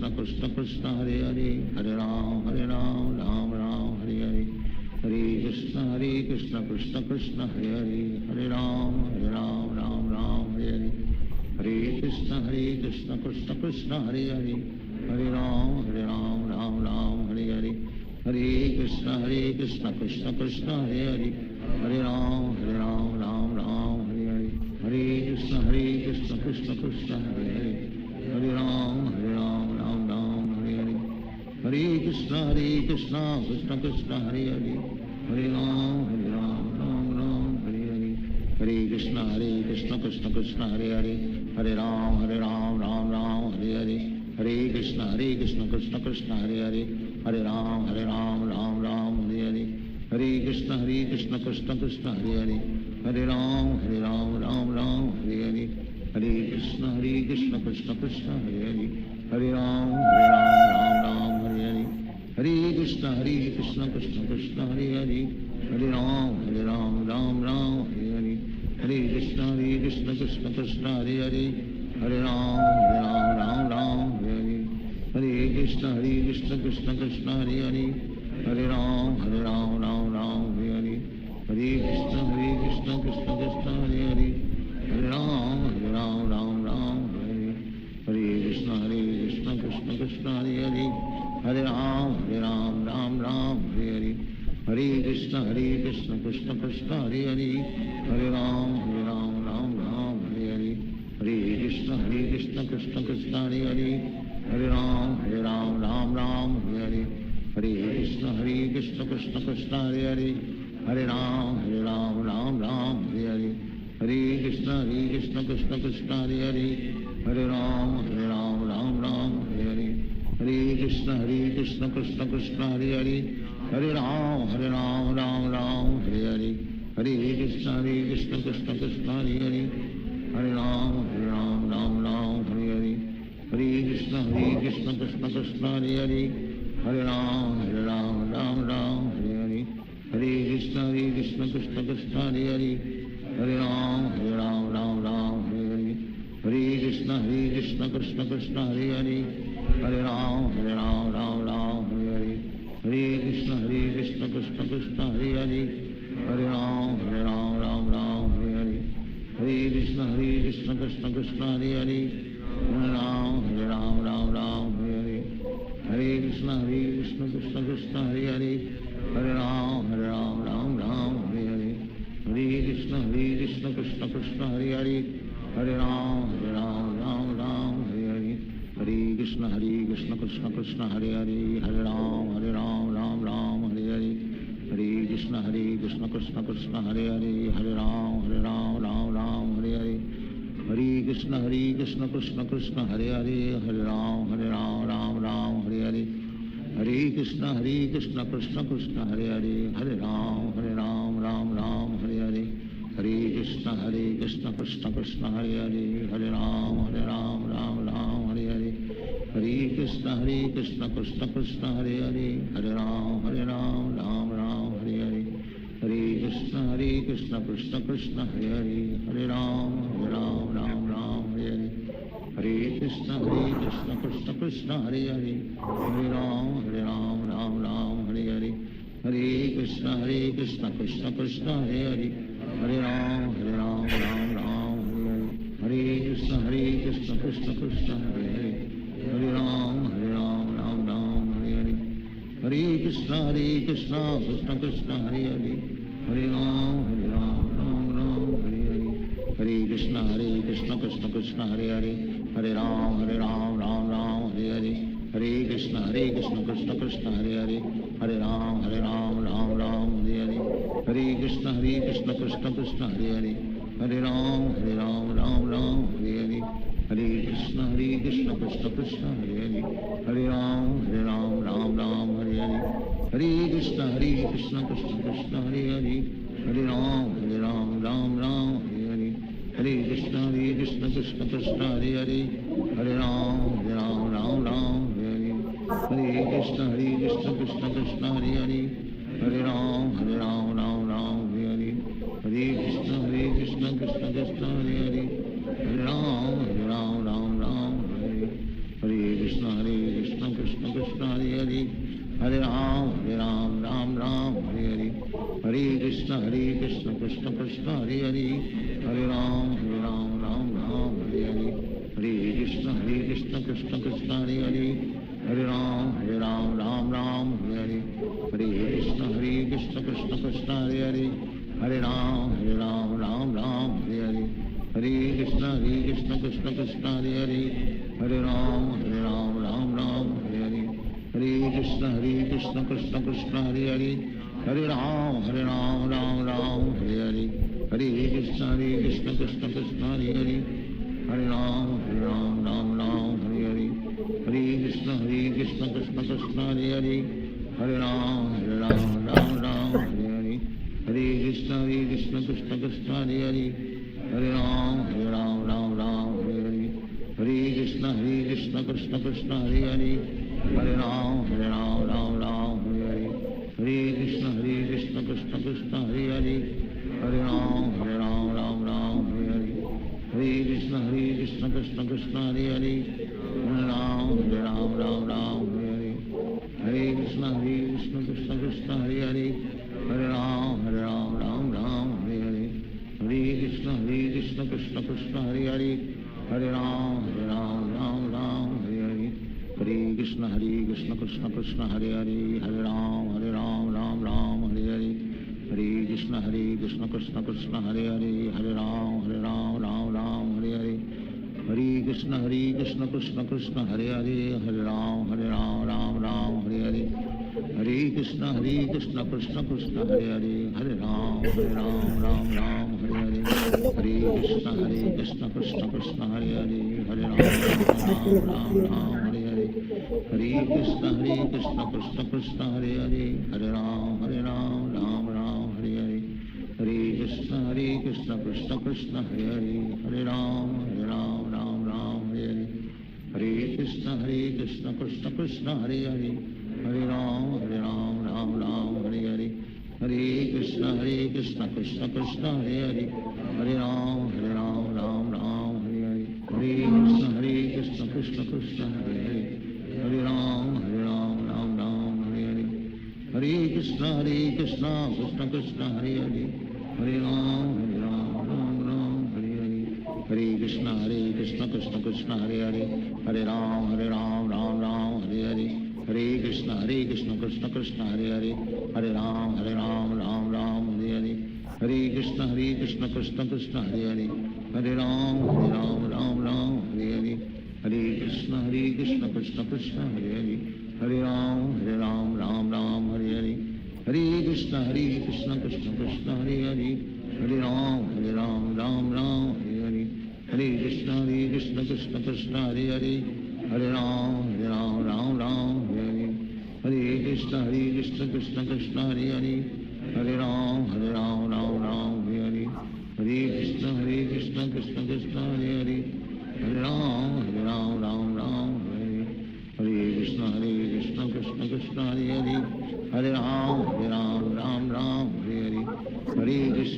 Krishna Krishna Hare Hare Hare Ram Ram Hare Hare Hare Krishna Krishna Krishna Hare Hare Hare Ram Ram Hare Hare Hare Krishna Krishna Krishna Hare Hare Hare Ram Ram Hare Hare Hare Krishna Krishna Krishna Hare Hare Hare Ram Ram Hare Hare Hare Krishna Krishna Krishna Hare Hare Hare Ram Ram Hare Hare Hare Krishna Krishna Krishna Hare Hare Hare Ram Ram Hare Hare Hare Krishna Krishna Krishna Hare Hare Hare Ram Ram Hare Hare Hare Krishna Krishna Krishna Hare Hare Hare Ram Ram Hare Hare Hare Krishna Krishna Krishna Hare Hare Hare Ram Ram Hare Hare Hare Krishna Krishna Krishna Hare Hare Hare Ram Ram Hare Hare Hare Krishna Krishna Krishna Hare Hare Hare Ram Ram Hare Hare Hare Krishna Krishna Krishna Hare Hare Hare Ram Ram Hare Hare Hare Krishna Krishna Krishna Hare Hare Hare Ram Ram Hare Hare Hare Krishna Krishna Krishna Hare Hare Hare Ram Ram Hare Hare Hare Krishna Krishna Krishna Hare Hare Hare Ram Ram Hare Hare Hare Krishna Krishna Krishna Hare Hare Hare Ram Ram Hare Hare Hare Krishna Krishna Krishna Hare Hare Hare Ram Ram Hare Hare Hare Krishna Krishna Krishna Hare Hare Hare Ram Ram Hare Hare Hare Krishna Krishna Krishna Hare Hare Hare Ram Ram Hare Hare Hare Krishna Krishna Krishna Hare Hare Hare Ram Ram Hare Hare Hare Krishna Krishna Krishna Hare Hare Hare Ram Ram Hare Hare Hare Krishna Krishna Krishna Hare Hare Hare Ram Ram Hare Hare Hare Krishna Krishna Krishna Hare Hare Hare Ram Ram Hare Hare Hare Krishna Krishna Krishna Hare Hare Hare Ram Ram Hare Hare Hare Krishna Krishna Krishna Hare Hare Hare Ram Krishna Krishna Krishna Hare Hare Hare Ram Ram Ram Hare Hare Hare Krishna Krishna Krishna Hare Hare Hare Ram Ram Hare Hare Hare Krishna Krishna Krishna Hare Hare Hare Ram Ram Hare Hare Hare Krishna Krishna Krishna Hare Hare Hare Ram Ram Hare Hare Hare Krishna Krishna Krishna Hare Hare Hare Ram Ram Hare Hare Hare Krishna Krishna Krishna Hare Hare Hare Ram Ram Hare Hare Hare Krishna Krishna Krishna Hare Hare Hare Ram Ram Hare Hare Hare Krishna Krishna Krishna Hare Hare Hare Ram Ram Hare Hare Hare Krishna Krishna Krishna Hare Hare Hare Ram Ram Hare Hare Hare Krishna Krishna Krishna Hare Hare Hare Ram Ram Hare Hare Hare Krishna Krishna Krishna Hare Hare Hare Ram Hare Hare Hare Krishna Krishna Krishna Hare Hare Hare Ram Ram Hare Hare Hare Krishna Krishna Krishna Hare Hare Hare Ram Ram Hare Hare Hare Krishna Krishna Krishna Hare Hare Hare Ram Ram Hare Hare Hare Krishna Krishna Krishna Hare Hare Hare Ram Ram Hare Hare Hare Krishna Krishna Krishna Hare Hare Hare Ram Ram Hare Hare Hare Krishna Krishna Krishna Hare Hare Hare Ram Ram Hare Hare Hare Krishna Krishna Krishna Hare Hare Hare Ram Ram Hare Hare Hare Krishna Krishna Krishna Hare Hare Hare Ram Ram Hare Hare Hare Krishna Krishna Krishna Hare Hare Hare Ram Ram Hare Hare Hare Krishna Krishna Krishna Hare Hare Hare Ram Ram Hare Hare Hare Krishna Krishna Krishna Hare Hare Hare Ram Ram Hare Hare Hare Krishna Krishna Krishna Hare Hare Hare Ram Ram Hare Hare Hare Krishna Krishna Krishna Hare Hare Hare Ram Ram Hare Hare Hare Krishna Krishna Krishna Hare Hare Hare Ram Ram Hare Hare Hare Krishna Krishna Krishna Hare Hare Hare Ram Ram Hare Hare Hare Krishna Krishna Krishna Hare Hare Hare Ram Ram Hare Hare Hare Krishna Krishna Krishna Hare Hare Hare Ram Ram Hare Hare Hare Krishna Krishna Krishna Hare Hare Hare Ram Ram Hare Hare Hare Krishna Krishna Krishna Hare Hare Hare Ram Ram Hare Hare Hare Krishna Krishna Krishna Hare Hare Hare Ram Hare Hare Hare Krishna Krishna Krishna Hare Hare Hare Ram Hare Hare Hare Krishna Krishna Krishna Hare Hare Hare Ram Hare Hare Hare Krishna Krishna Krishna Hare Hare Hare Ram Hare Hare Hare Krishna Krishna Krishna Hare Hare Hare Ram Hare Hare Hare Krishna Krishna Krishna Hare Hare Hare Ram Hare Hare Hare Krishna Krishna Krishna Hare Hare Hare Ram Hare Hare Hare Krishna Krishna Krishna Hare Hare Hare Ram Hare Hare Hare Krishna Krishna Krishna Hare Hare Hare Ram Hare Hare Hare Krishna Krishna Krishna Hare Hare Hare Ram Hare Hare Hare Krishna Krishna Krishna Hare Hare Hare Ram Hare Hare Hare Krishna Krishna Krishna Hare Hare Hare Ram Hare Hare Hare Krishna Krishna Krishna Hare Hare Hare Ram Hare Hare Hare Krishna Krishna Krishna Hare Hare Hare Ram Hare Hare Hare Krishna Krishna Krishna Hare Hare Hare Ram Ram Hare Hare Hare Krishna Krishna Krishna Hare Hare Hare Ram Ram Hare Hare Hare Krishna Krishna Krishna Hare Hare Hare Ram Ram Hare Hare Hare Krishna Krishna Krishna Hare Hare Hare Ram Ram Ram Hare Hare Hare Krishna Krishna Krishna Hare Hare Hare Ram Ram Ram Hare Hare Hare Krishna Krishna Krishna Hare Hare Hare Ram Ram Ram Hare Hare Hare Krishna Krishna Krishna Hare Hare Hare Ram Ram Ram Hare Hare Hare Krishna Krishna Krishna Hare Hare Hare Ram Ram Ram Hare Hare Hare Krishna Krishna Krishna Hare Hare Hare Ram Ram Ram Hare Hare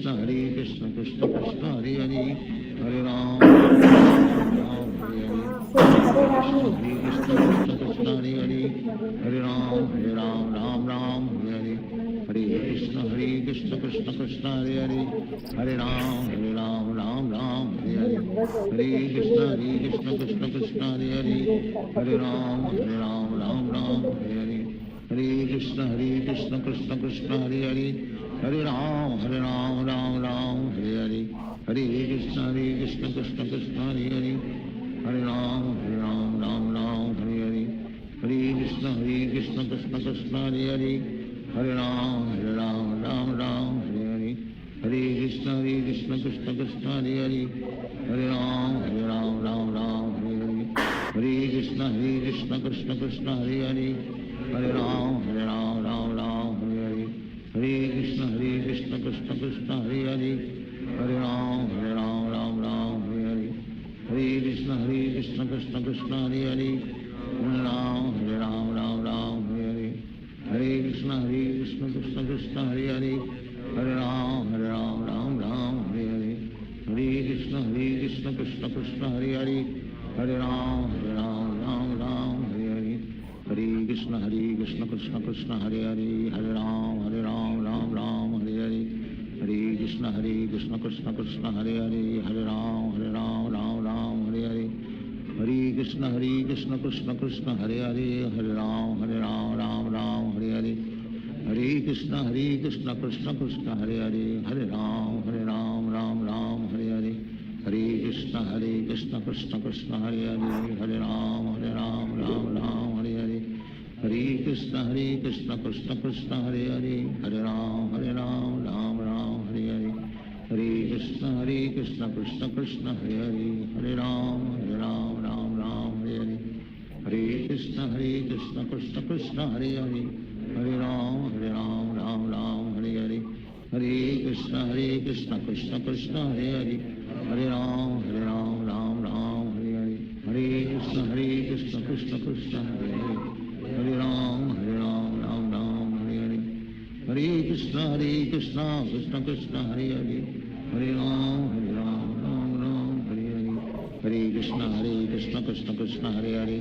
Hare Krishna Krishna Krishna Hare Hare Hare Ram Ram Hare Hare Hare Krishna Krishna Krishna Hare Hare Hare Ram Ram Ram Hare Hare Hare Krishna Krishna Krishna Hare Hare Hare Ram Ram Ram Hare Hare Hare Krishna Krishna Krishna Hare Hare Hare Ram Ram Ram Hare Hare Hare Krishna Krishna Krishna Hare Hare Hare Ram Ram Ram Hare Hare Hare Krishna Krishna Krishna Hare Hare Hare Ram Ram Ram Hare Hare Hare Krishna Krishna Krishna Hare Hare Hare Ram Ram Ram Hare Hare Hare Krishna Krishna Krishna Hare Hare Hare Ram Ram Ram Hare Hare Hare Krishna Krishna Krishna Hare Hare Hare Ram Ram Hare Hare Hare Krishna Krishna Krishna Hare Hare Hare Ram Ram Ram Hare Hare Hare Krishna Krishna Krishna Hare Hare Hare Ram Ram Ram Hare Hare Hare Krishna Krishna Krishna Hare Hare Hare Ram Ram Ram Hare Hare Hare Krishna Krishna Krishna Hare Hare Hare Ram Ram Ram Hare Hare Hare Krishna Krishna Krishna Hare Hare Hare Ram Ram Ram Hare Hare Hare Krishna Krishna Krishna Hare Hare Hare Ram Ram Hare Hare Hare Krishna Krishna Krishna Hare Hare Hare Ram Ram Hare Hare Hare Krishna Krishna Krishna Hare Hare Hare Ram Ram Hare Hare Hare Krishna Krishna Krishna Hare Hare Hare Ram Ram Hare Hare Hare Krishna Krishna Krishna Hare Hare Hare Ram Ram Hare Hare Hare Krishna Krishna Krishna Hare Hare Hare Ram Ram Hare Hare Hare Krishna Krishna Krishna Hare Hare Hare Ram Ram Hare Hare Hare Krishna Krishna Krishna Hare Hare Hare Ram Ram Hare Hare Hare Krishna Krishna Krishna Hare Hare Hare Ram Ram Hare Hare Hare Krishna Krishna Krishna Hare Hare Hare Ram Ram Hare Hare Hare Krishna Krishna Krishna Hare Hare Hare Ram Ram Hare Hare Hare Krishna Krishna Krishna Hare Hare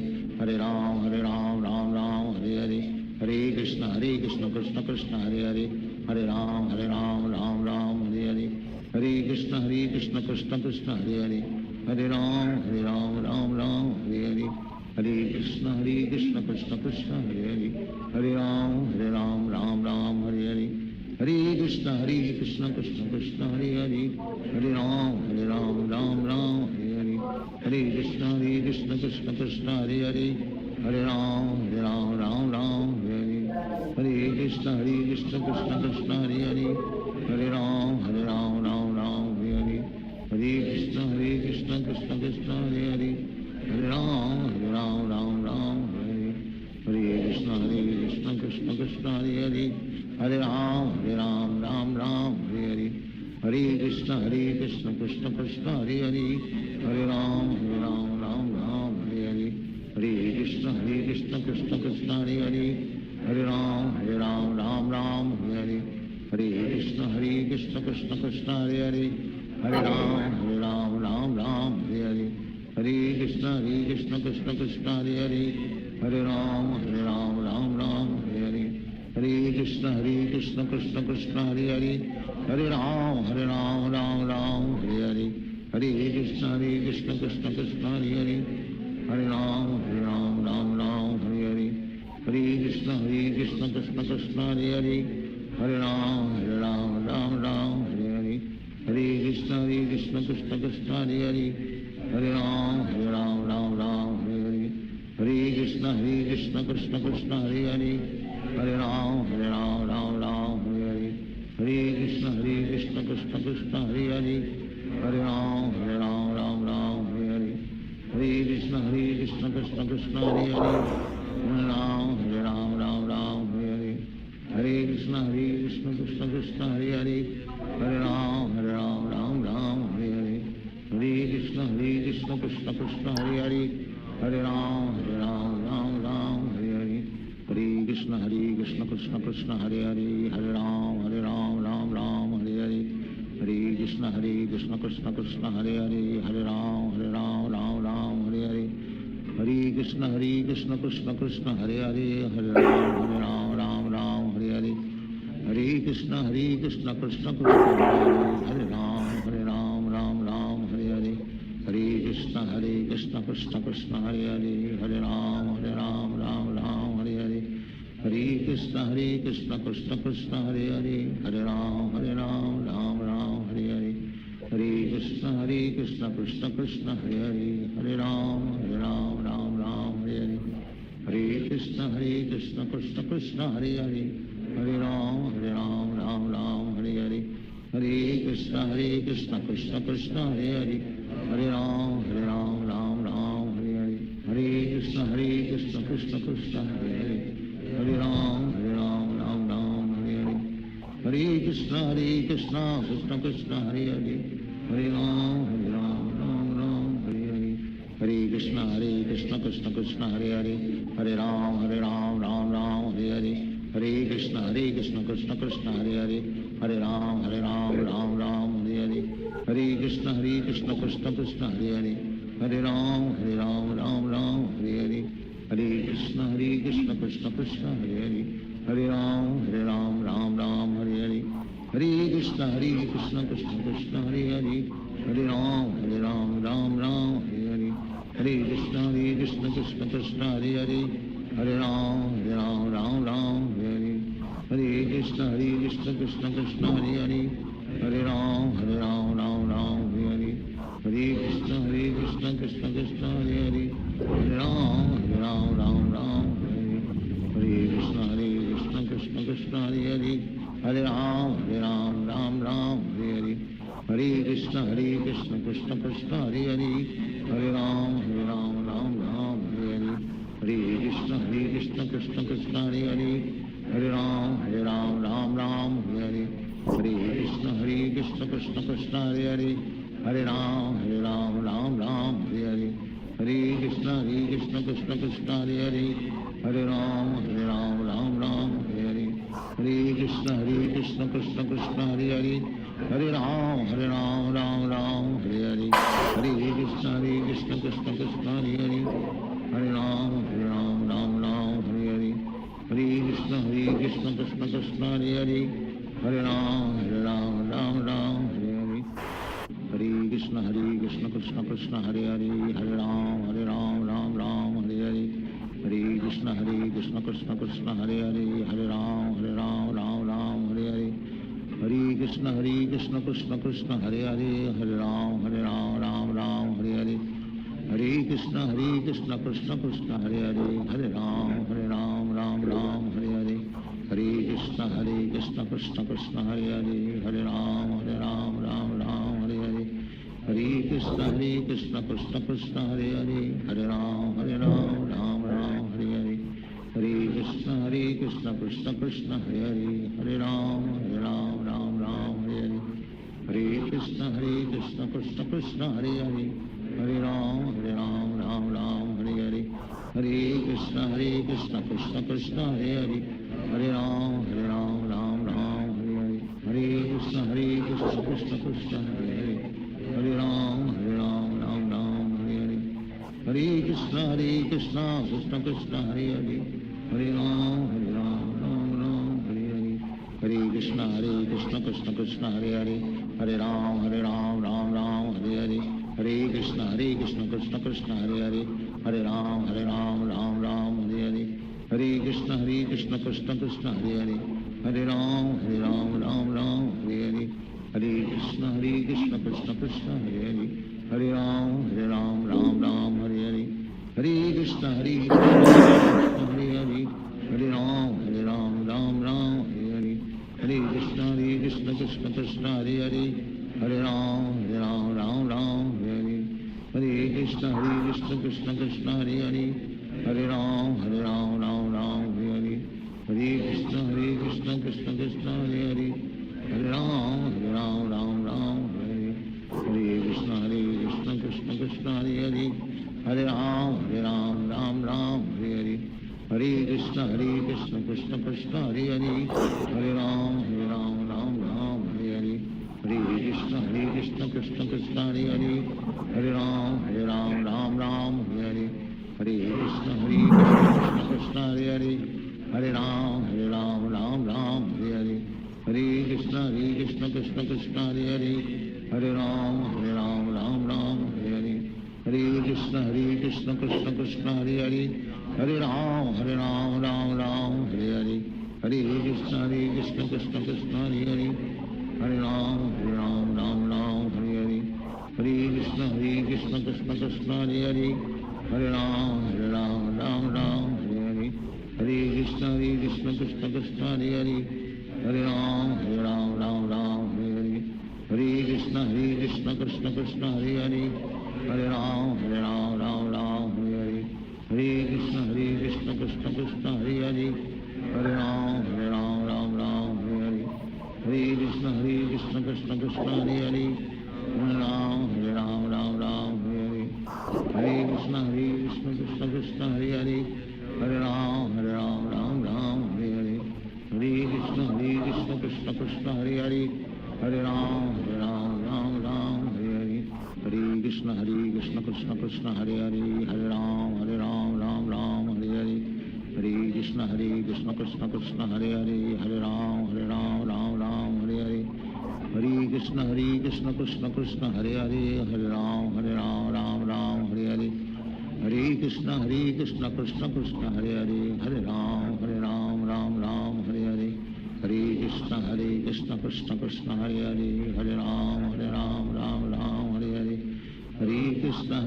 Hare Ram Ram Hare Hare Hare Krishna Krishna Krishna Hare Hare Hare Ram Ram Hare Hare Hare Krishna Krishna Krishna Hare Hare Hare Ram Ram Hare Hare Hare Krishna Krishna Krishna Hare Hare Hare Ram Ram Hare Hare Hare Krishna Krishna Krishna Hare Hare Hare Ram Ram Hare Hare Hare Krishna Krishna Krishna Hare Hare Hare Ram Ram Hare Hare Hare Krishna Krishna Krishna Hare Hare Hare Ram Ram Hare Hare Hare Krishna Krishna Krishna Hare Hare Hare Ram Ram Hare Hare Hare Krishna Krishna Krishna Hare Hare Hare Ram Ram Hare Hare Hare Krishna Krishna Krishna Hare Hare Hare Ram Ram Hare Hare Hare Krishna Krishna Krishna Hare Hare Hare Ram Ram Hare Hare Hare Krishna Krishna Krishna Hare Hare Hare Ram Ram Hare Hare Hare Krishna Krishna Krishna Hare Hare Hare Ram Ram Hare Hare Hare Krishna Krishna Krishna Hare Hare Hare Ram Ram Hare Hare Hare Krishna Krishna Krishna Hare Hare Hare Ram Ram Hare Hare Hare Krishna Krishna Krishna Hare Hare Hare Ram Ram Krishna Krishna Hare Hare Hare Ram Ram Ram Hare Hare Hare Krishna Krishna Krishna Hare Hare Hare Ram Ram Ram Hare Hare Hare Krishna Krishna Krishna Hare Hare Hare Ram Ram Hare Hare Hare Krishna Krishna Krishna Hare Hare Hare Ram Ram Hare Hare Hare Krishna Krishna Krishna Hare Hare Hare Ram Ram Hare Hare Hare Krishna Krishna Krishna Hare Hare Hare Ram Ram Hare Hare Hare Krishna Krishna Krishna Hare Hare Hare Ram Ram Hare Hare Hare Krishna Krishna Krishna Hare Hare Hare Ram Ram Hare Hare Hare Krishna Krishna Krishna Hare Ram Ram Hare Hare Hare Krishna Krishna Krishna Hare Hare Hare Ram Ram Hare Hare Hare Krishna Krishna Krishna Hare Hare Hare Ram Ram Hare Hare Hare Krishna Krishna Krishna Hare Hare Hare Ram Ram Hare Hare Hare Krishna Krishna Krishna Hare Hare Hare Ram Ram Hare Hare Hare Krishna Krishna Krishna Hare Hare Hare Ram Ram Hare Hare Hare Krishna Krishna Krishna Hare Hare Hare Ram Ram Hare Hare Hare Krishna Krishna Krishna Hare Hare Hare Ram Hare Hare Hare Krishna Krishna Krishna Hare Hare Hare Ram Ram Hare Hare Hare Krishna Krishna Krishna Hare Hare Hare Ram Ram Hare Hare Hare Krishna Krishna Krishna Hare Hare Hare Ram Hare Hare Hare Krishna Krishna Krishna Hare Hare Hare Ram Ram Hare Hare Hare Krishna Krishna Krishna Hare Hare Hare Ram Ram Hare Hare Hare Krishna Krishna Krishna Hare Hare Hare Ram Ram Hare Hare Hare Krishna Krishna Krishna Hare Hare Hare Ram Ram Hare Hare Hare Krishna Krishna Krishna Hare Hare Hare Ram Ram Hare Hare Hare Krishna Krishna Krishna Hare Hare Hare Ram Ram Hare Hare Hare Krishna Krishna Krishna Hare Hare Hare Ram Ram Hare Hare Hare Krishna Krishna Krishna Hare Hare Hare Ram Ram Hare Hare Hare Krishna Krishna Krishna Hare Hare Hare Ram Ram Hare Hare Hare Krishna Krishna Krishna Hare Hare Hare Ram Ram Hare Hare Hare Krishna Krishna Krishna Hare Hare Hare Ram Ram Hare Hare Hare Krishna Krishna Krishna Hare Hare Hare Ram Ram Hare Hare Hare Krishna Krishna Krishna Hare Hare Hare Ram Ram Hare Hare Hare Krishna Krishna Krishna Hare Hare Hare Ram Ram Hare Hare Hare Krishna Krishna Krishna Hare Hare Hare Ram Hare Hare Hare Krishna Krishna Krishna Hare Hare Hare Ram Ram Hare Hare Hare Krishna Krishna Krishna Hare Hare Hare Ram Ram Hare Hare Hare Krishna Krishna Krishna Hare Hare Hare Ram Ram Hare Hare Hare Krishna Krishna Krishna Hare Hare Hare Ram Ram Hare Hare Hare Krishna Krishna Krishna Hare Hare Hare Ram Ram Hare Hare Hare Krishna Krishna Krishna Hare Hare Hare Ram Ram Hare Hare Hare Krishna Krishna Krishna Hare Hare Hare Ram Ram Hare Hare Hare Krishna Krishna Krishna Hare Hare Hare Ram Ram Hare Hare Hare Krishna Krishna Krishna Hare Hare Hare Ram Hare Hare Hare Krishna Krishna Krishna Hare Hare Hare Ram Ram Hare Hare Hare Krishna Krishna Krishna Hare Hare Hare Ram Ram Hare Hare Hare Krishna Krishna Krishna Hare Hare Hare Ram Ram Hare Hare Hare Krishna Krishna Krishna Hare Hare Hare Ram Ram Hare Hare Hare Krishna Hare Krishna Hare Hare Hare Ram Ram Ram Hare Hare Hare Krishna Krishna Krishna Hare Hare Hare Ram Ram Ram Hare Hare Hare Krishna Krishna Krishna Hare Hare Hare Ram Ram Ram Hare Hare Hare Krishna Krishna Krishna Hare Hare Hare Ram Ram Ram Hare Hare Hare Krishna Krishna Krishna Hare Hare Hare Ram Ram Hare Hare Hare Krishna Krishna Krishna Hare Hare Hare Ram Ram Hare Hare Hare Krishna Krishna Krishna Hare Hare Hare Ram Ram Hare Hare Hare Krishna Krishna Hare Hare Hare Ram Ram Hare Hare Hare Krishna Krishna Krishna Hare Hare Hare Ram Ram Hare Hare Hare Krishna Krishna Krishna Hare Hare Hare Ram Ram Hare Hare Hare Krishna Krishna Krishna Hare Hare Hare Ram Ram Hare Hare Hare Krishna Krishna Krishna Hare Hare Hare Ram Ram Hare Hare Hare Krishna Krishna Krishna Hare Hare Hare Ram Ram Hare Hare Hare Krishna Krishna Krishna Hare Hare Hare Ram Ram Hare Hare Hare Krishna Krishna Krishna Hare Hare Hare Ram Ram Hare Hare Hare Krishna Krishna Krishna Hare Hare Hare Ram Ram Hare Hare Hare Krishna Krishna Krishna Hare Hare Hare Ram Ram Hare Hare Hare Krishna Krishna Krishna Hare Hare Hare Ram Ram Hare Hare Hare Krishna Krishna Krishna Hare Hare Hare Ram Ram Hare Hare Hare Krishna Krishna Krishna Hare Hare Hare Ram Ram Hare Hare Hare Krishna Krishna Krishna Hare Hare Hare Ram Ram Hare Hare Hare Krishna Krishna Krishna Hare Hare Hare Ram Ram Hare Hare Hare Krishna Krishna Krishna Hare Hare Hare Ram Ram Hare Hare Hare Krishna Krishna Krishna Hare Hare Hare Ram Ram Hare Hare Hare Krishna Krishna Krishna Hare Hare Hare Ram Ram Hare Hare Hare Krishna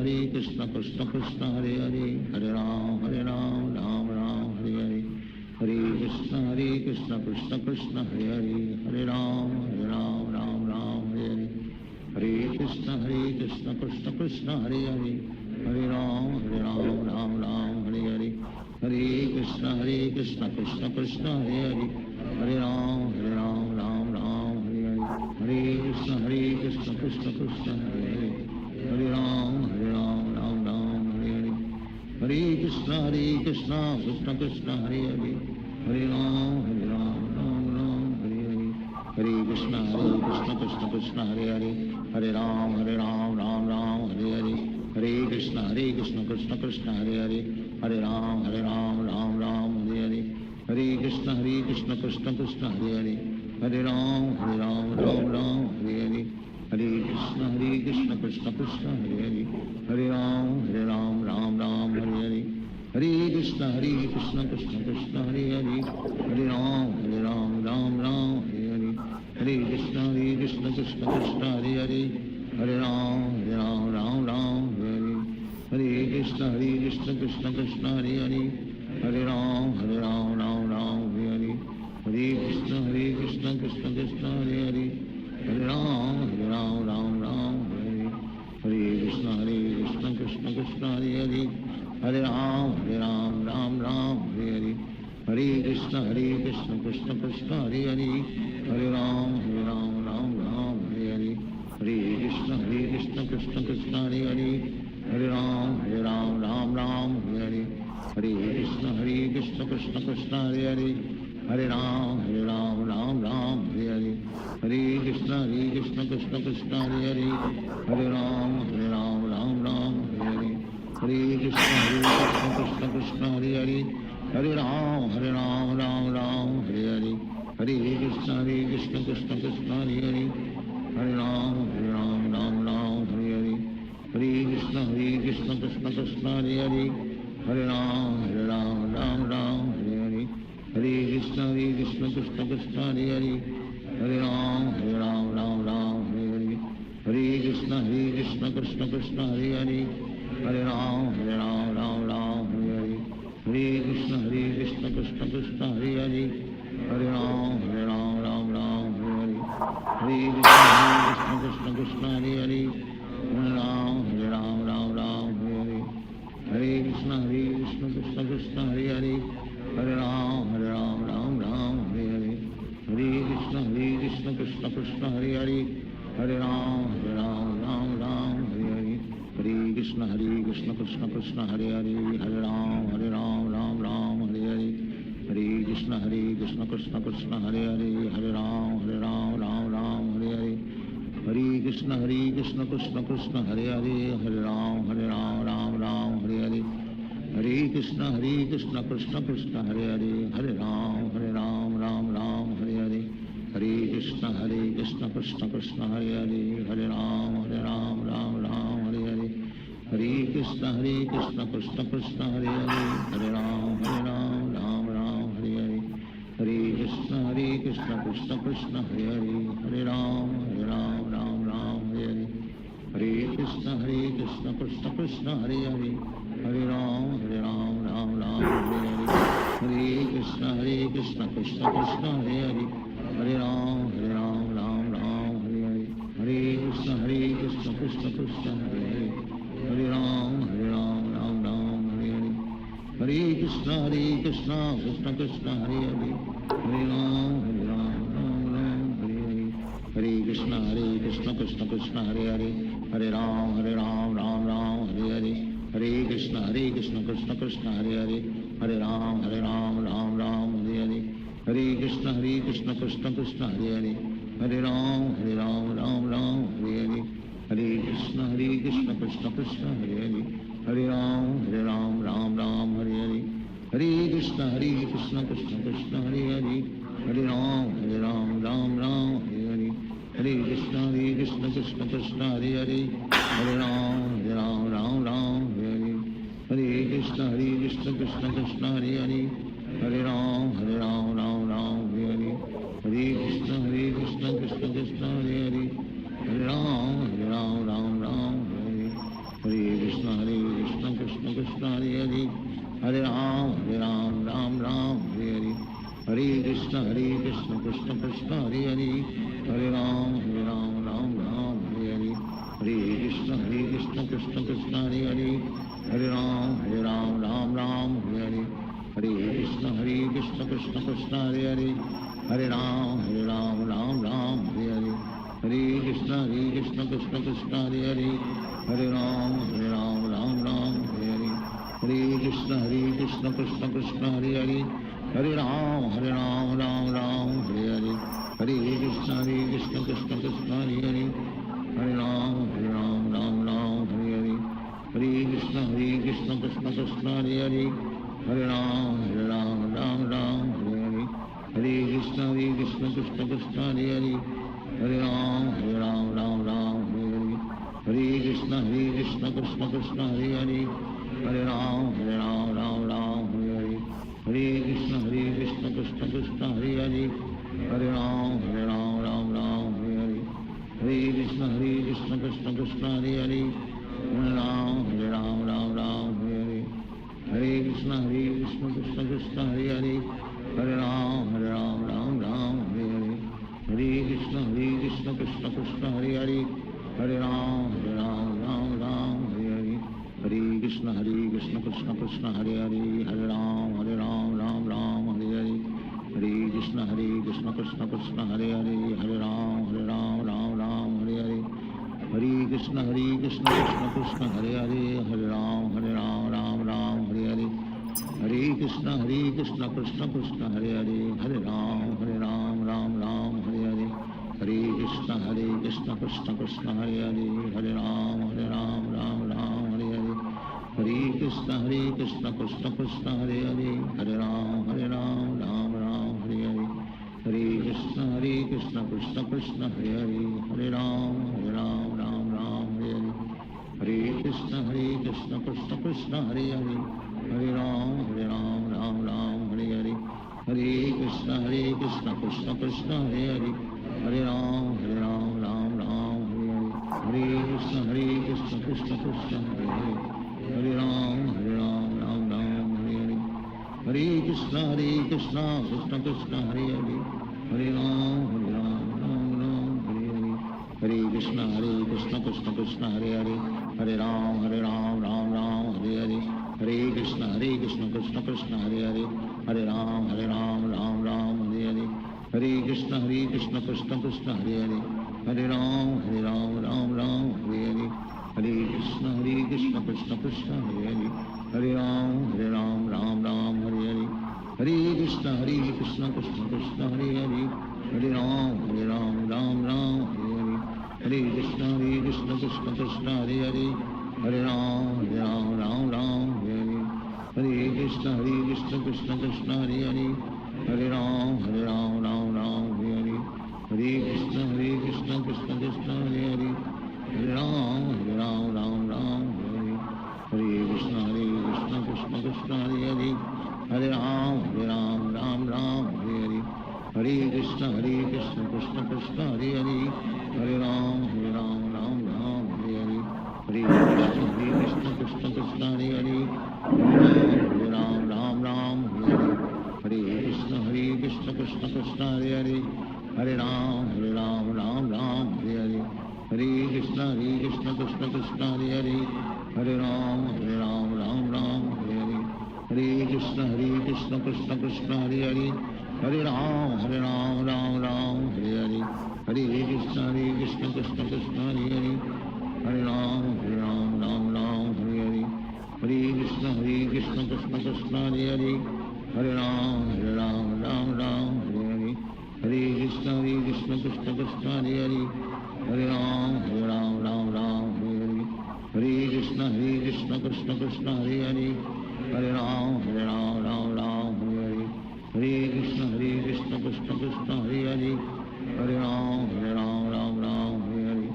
Krishna Krishna Hare Hare Hare Ram Hare Hare Hare Krishna Krishna Krishna Hare Hare Hare Ram Ram Hare Hare Hare Krishna Krishna Krishna Hare Hare Hare Ram Ram Hare Hare Hare Krishna Krishna Krishna Hare Hare Hare Ram Hare Hare Hare Krishna Krishna Krishna Hare Hare Hare Ram Ram Hare Hare Hare Krishna Krishna Krishna Hare Hare Hare Ram Ram Hare Hare Hare Krishna Krishna Krishna Hare Hare Hare Ram Hare Hare Hare Krishna Krishna Krishna Hare Hare Hare Ram Ram Hare Hare Hare Krishna Krishna Krishna Hare Hare Hare Ram Ram Hare Hare Hare Krishna Krishna Krishna Hare Hare Hare Ram Ram Hare Hare Hare Krishna Krishna Krishna Hare Hare Hare Ram Ram Hare Hare Hare Krishna Krishna Krishna Hare Hare Hare Ram Ram Hare Hare Hare Krishna Krishna Krishna Hare Hare Hare Ram Ram Hare Hare Hare Krishna Krishna Krishna Hare Hare Hare Ram Hare Hare Hare Krishna Krishna Krishna Hare Hare Hare Ram Ram Hare Hare Hare Krishna Krishna Krishna Hare Hare Hare Ram Ram Hare Hare Hare Krishna Krishna Krishna Hare Hare Hare Ram Ram Hare Hare Hare Krishna Krishna Krishna Hare Hare Hare Ram Hare Hare Hare Krishna Krishna Krishna Hare Hare Hare Ram Hare Hare Hare Krishna Krishna Krishna Hare Hare Hare Ram Hare Hare Hare Krishna Krishna Krishna Hare Hare Hare Ram Ram Hare Hare Hare Krishna Krishna Krishna Hare Hare Hare Ram Ram Ram Hare Hare Krishna Krishna Krishna Hare Hare Hare Ram Ram Ram Hare Hare Krishna Krishna Krishna Hare Hare Hare Ram Ram Hare Hare Krishna Krishna Krishna Hare Hare Hare Ram Ram Hare Hare Hare Krishna Krishna Krishna Hare Hare Hare Ram Ram Hare Hare Hare Krishna Krishna Krishna Hare Hare Hare Ram Ram Hare Hare Hare Krishna Krishna Krishna Hare Hare Hare Ram Hare Hare Hare Krishna Krishna Krishna Hare Hare Hare Ram Hare Hare Hare Krishna Krishna Krishna Hare Hare Hare Ram Hare Hare Hare Krishna Krishna Krishna Hare Hare Hare Ram Hare Hare Hare Krishna Krishna Krishna Hare Hare Hare Ram Hare Hare Hare Krishna Krishna Krishna Hare Hare Hare Ram Hare Hare Hare Krishna Krishna Krishna Hare Hare Hare Ram Hare Hare Hare Krishna Krishna Krishna Hare Hare Hare Ram Hare Hare Hare Krishna Krishna Krishna Hare Hare Hare Ram Hare Hare Hare Krishna Krishna Krishna Hare Hare Hare Ram Hare Hare Hare Krishna Krishna Krishna Hare Hare Hare Ram Ram Hare Hare Hare Krishna Krishna Krishna Hare Hare Hare Ram Ram Hare Hare Hare Krishna Krishna Krishna Hare Hare Hare Ram Ram Hare Hare Hare Krishna Krishna Krishna Hare Hare Hare Ram Ram Hare Hare Hare Krishna Krishna Krishna Hare Hare Hare Ram Ram Hare Hare Hare Krishna Krishna Krishna Hare Hare Hare Ram Ram Hare Hare Hare Krishna Krishna Krishna Hare Hare Hare Ram Ram Hare Hare Hare Krishna Krishna Krishna Hare Hare Hare Ram Ram Hare Hare Krishna Krishna Krishna Hare Hare Hare Ram Ram Hare Hare Hare Krishna Krishna Krishna Hare Hare Hare Ram Ram Hare Hare Hare Krishna Krishna Krishna Hare Hare Hare Ram Ram Hare Hare Hare Krishna Krishna Krishna Hare Hare Hare Ram Ram Hare Hare Hare Krishna Krishna Krishna Hare Hare Hare Ram Ram Hare Hare Hare Krishna Krishna Krishna Hare Hare Hare Ram Ram Hare Hare Hare Krishna Krishna Krishna Hare Hare Hare Ram Ram Hare Hare Hare Krishna Krishna Krishna Hare Hare Hare Ram Ram Hare Hare Hare Krishna Krishna Krishna Hare Hare Hare Ram Ram Hare Hare Hare Krishna Krishna Krishna Hare Hare Hare Ram Ram Hare Hare Hare Krishna Krishna Krishna Hare Hare Hare Ram Ram Hare Hare Hare Krishna Krishna Krishna Hare Hare Hare Ram Ram Hare Hare Hare Krishna Krishna Krishna Hare Hare Hare Ram Ram Hare Hare Hare Krishna Krishna Krishna Hare Hare Hare Ram Ram Hare Hare Hare Krishna Krishna Krishna Hare Hare Hare Ram Ram Hare Hare Hare Krishna Krishna Krishna Hare Hare Hare Ram Hare Hare Hare Krishna Krishna Krishna Hare Hare Hare Ram Ram Hare Hare Hare Krishna Krishna Krishna Hare Hare Hare Ram Ram Hare Hare Hare Krishna Krishna Krishna Hare Hare Hare Ram Ram Hare Hare Hare Krishna Krishna Krishna Hare Hare Hare Ram Ram Hare Hare Hare Krishna Krishna Krishna Hare Hare Hare Ram Ram Hare Hare Hare Krishna Krishna Krishna Hare Hare Hare Ram Ram Hare Hare Hare Krishna Krishna Krishna Hare Hare Hare Ram Ram Hare Hare Hare Krishna Krishna Krishna Hare Hare Hare Ram Ram Ram Hare Hare Hare Krishna Krishna Krishna Hare Hare Hare Ram Ram Ram Hare Hare Hare Krishna Krishna Krishna Hare Hare Hare Ram Ram Ram Hare Hare Hare Krishna Krishna Krishna Hare Hare Hare Ram Ram Ram Hare Hare Hare Krishna Krishna Krishna Hare Hare Hare Ram Ram Ram Hare Hare Hare Krishna Krishna Krishna Hare Hare Hare Ram Ram Ram Hare Hare Hare Krishna Krishna Krishna Hare Hare Hare Ram Ram Ram Hare Hare Hare Krishna Krishna Krishna Hare Hare Hare Ram Ram Ram Hare Hare Hare Krishna Krishna Krishna Hare Hare Hare Ram Ram Ram Hare Hare Hare Krishna Krishna Krishna Hare Hare Hare Ram Ram Ram Hare Hare Hare Krishna Krishna Krishna Hare Hare Hare Ram Ram Ram Hare Hare Hare Krishna Krishna Krishna Hare Hare Hare Ram Ram Ram Hare Hare Hare Krishna Krishna Krishna Hare Hare Hare Ram Ram Hare Hare Hare Krishna Krishna Krishna Hare Hare Hare Ram Ram Ram Hare Hare Hare Krishna Krishna Krishna Hare Hare Hare Ram Ram Ram Hare Hare Hare Krishna Krishna Krishna Hare Hare Hare Ram Ram Ram Hare Hare Hare Krishna Krishna Krishna Hare Hare Hare Ram Ram Ram Hare Hare Hare Krishna Krishna Krishna Hare Hare Hare Ram Ram Ram Hare Hare Hare Krishna Krishna Krishna Hare Hare Hare Ram Ram Ram Hare Hare Hare Krishna Krishna Krishna Hare Hare Hare Ram Ram Ram Hare Hare Hare Krishna Krishna Krishna Hare Hare Hare Ram Ram Ram Hare Hare Hare Krishna Krishna Krishna Hare Hare Hare Ram Ram Hare Hare Hare Krishna Krishna Krishna Hare Hare Hare Ram Ram Ram Hare Hare Hare Krishna Krishna Krishna Hare Hare Hare Ram Ram Ram Hare Hare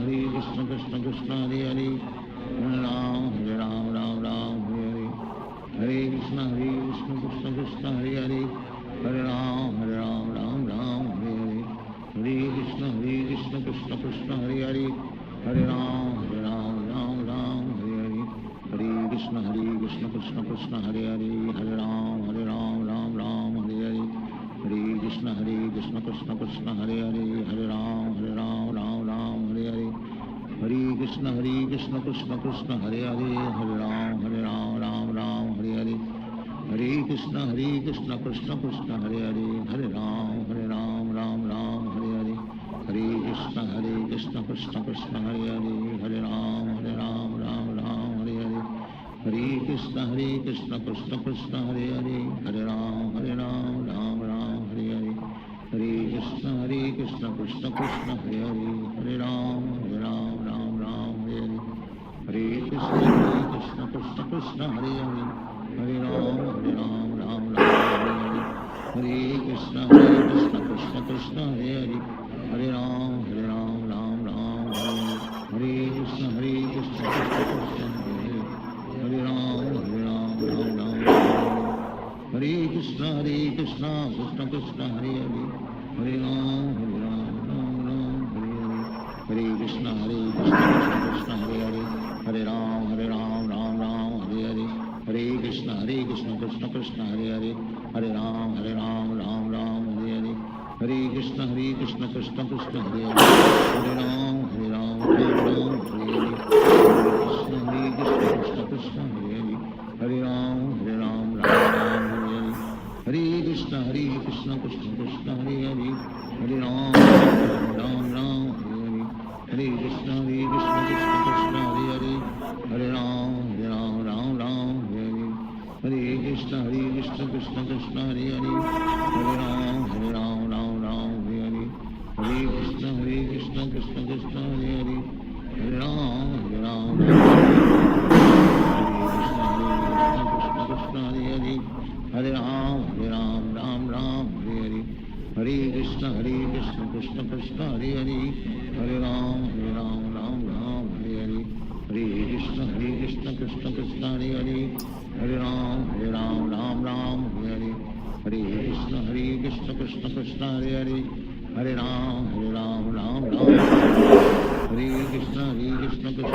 Hare Krishna Krishna Krishna Hare Hare Hare Ram Ram Ram Hare Hare Hare Krishna Krishna Krishna Hare Hare Hare Ram Ram Hare Hare Hare Krishna Krishna Krishna Hare Hare Hare Ram Ram Ram Hare Hare Hare Krishna Krishna Krishna Hare Hare Hare Ram Ram Ram Hare Hare Hare Krishna Krishna Krishna Hare Hare Hare Ram Ram Ram Hare Hare Hare Krishna Krishna Krishna Hare Hare Hare Ram Ram Ram Hare Hare Hare Krishna Krishna Krishna Hare Hare Hare Ram Ram Ram Hare Hare Hare Krishna Krishna Krishna Hare Hare Hare Ram Ram Hare Hare Hare Krishna Krishna Krishna Hare Hare Hare Ram Ram Ram Hare Hare Hare Krishna Krishna Krishna Hare Hare Hare Ram Ram Ram Hare Krishna Krishna Krishna Hare Hare Hare Ram Ram Hare Hare Hare Krishna Krishna Krishna Hare Hare Hare Ram Ram Hare Hare Hare Krishna Krishna Krishna Hare Hare Hare Ram Ram Hare Hare Hare Krishna Krishna Krishna Hare Hare Hare Ram Ram Hare Hare Hare Krishna Krishna Krishna Hare Hare Hare Ram Ram Hare Hare Hare Krishna Krishna Krishna Hare Hare Hare Ram Ram Hare Hare Hare Krishna Krishna Krishna Hare Hare Hare Ram Ram Hare Hare Hare Krishna Krishna Krishna Hare Hare Hare Ram Ram Hare Hare Hare Krishna Krishna Krishna Hare Hare Hare Ram Krishna Hare Hare Hare Ram Ram Hare Hare Hare Krishna Krishna Krishna Hare Hare Hare Ram Ram Hare Hare Hare Krishna Krishna Krishna Hare Hare Hare Ram Ram Hare Hare Hare Krishna Krishna Krishna Hare Hare Hare Ram Ram Hare Krishna Krishna Krishna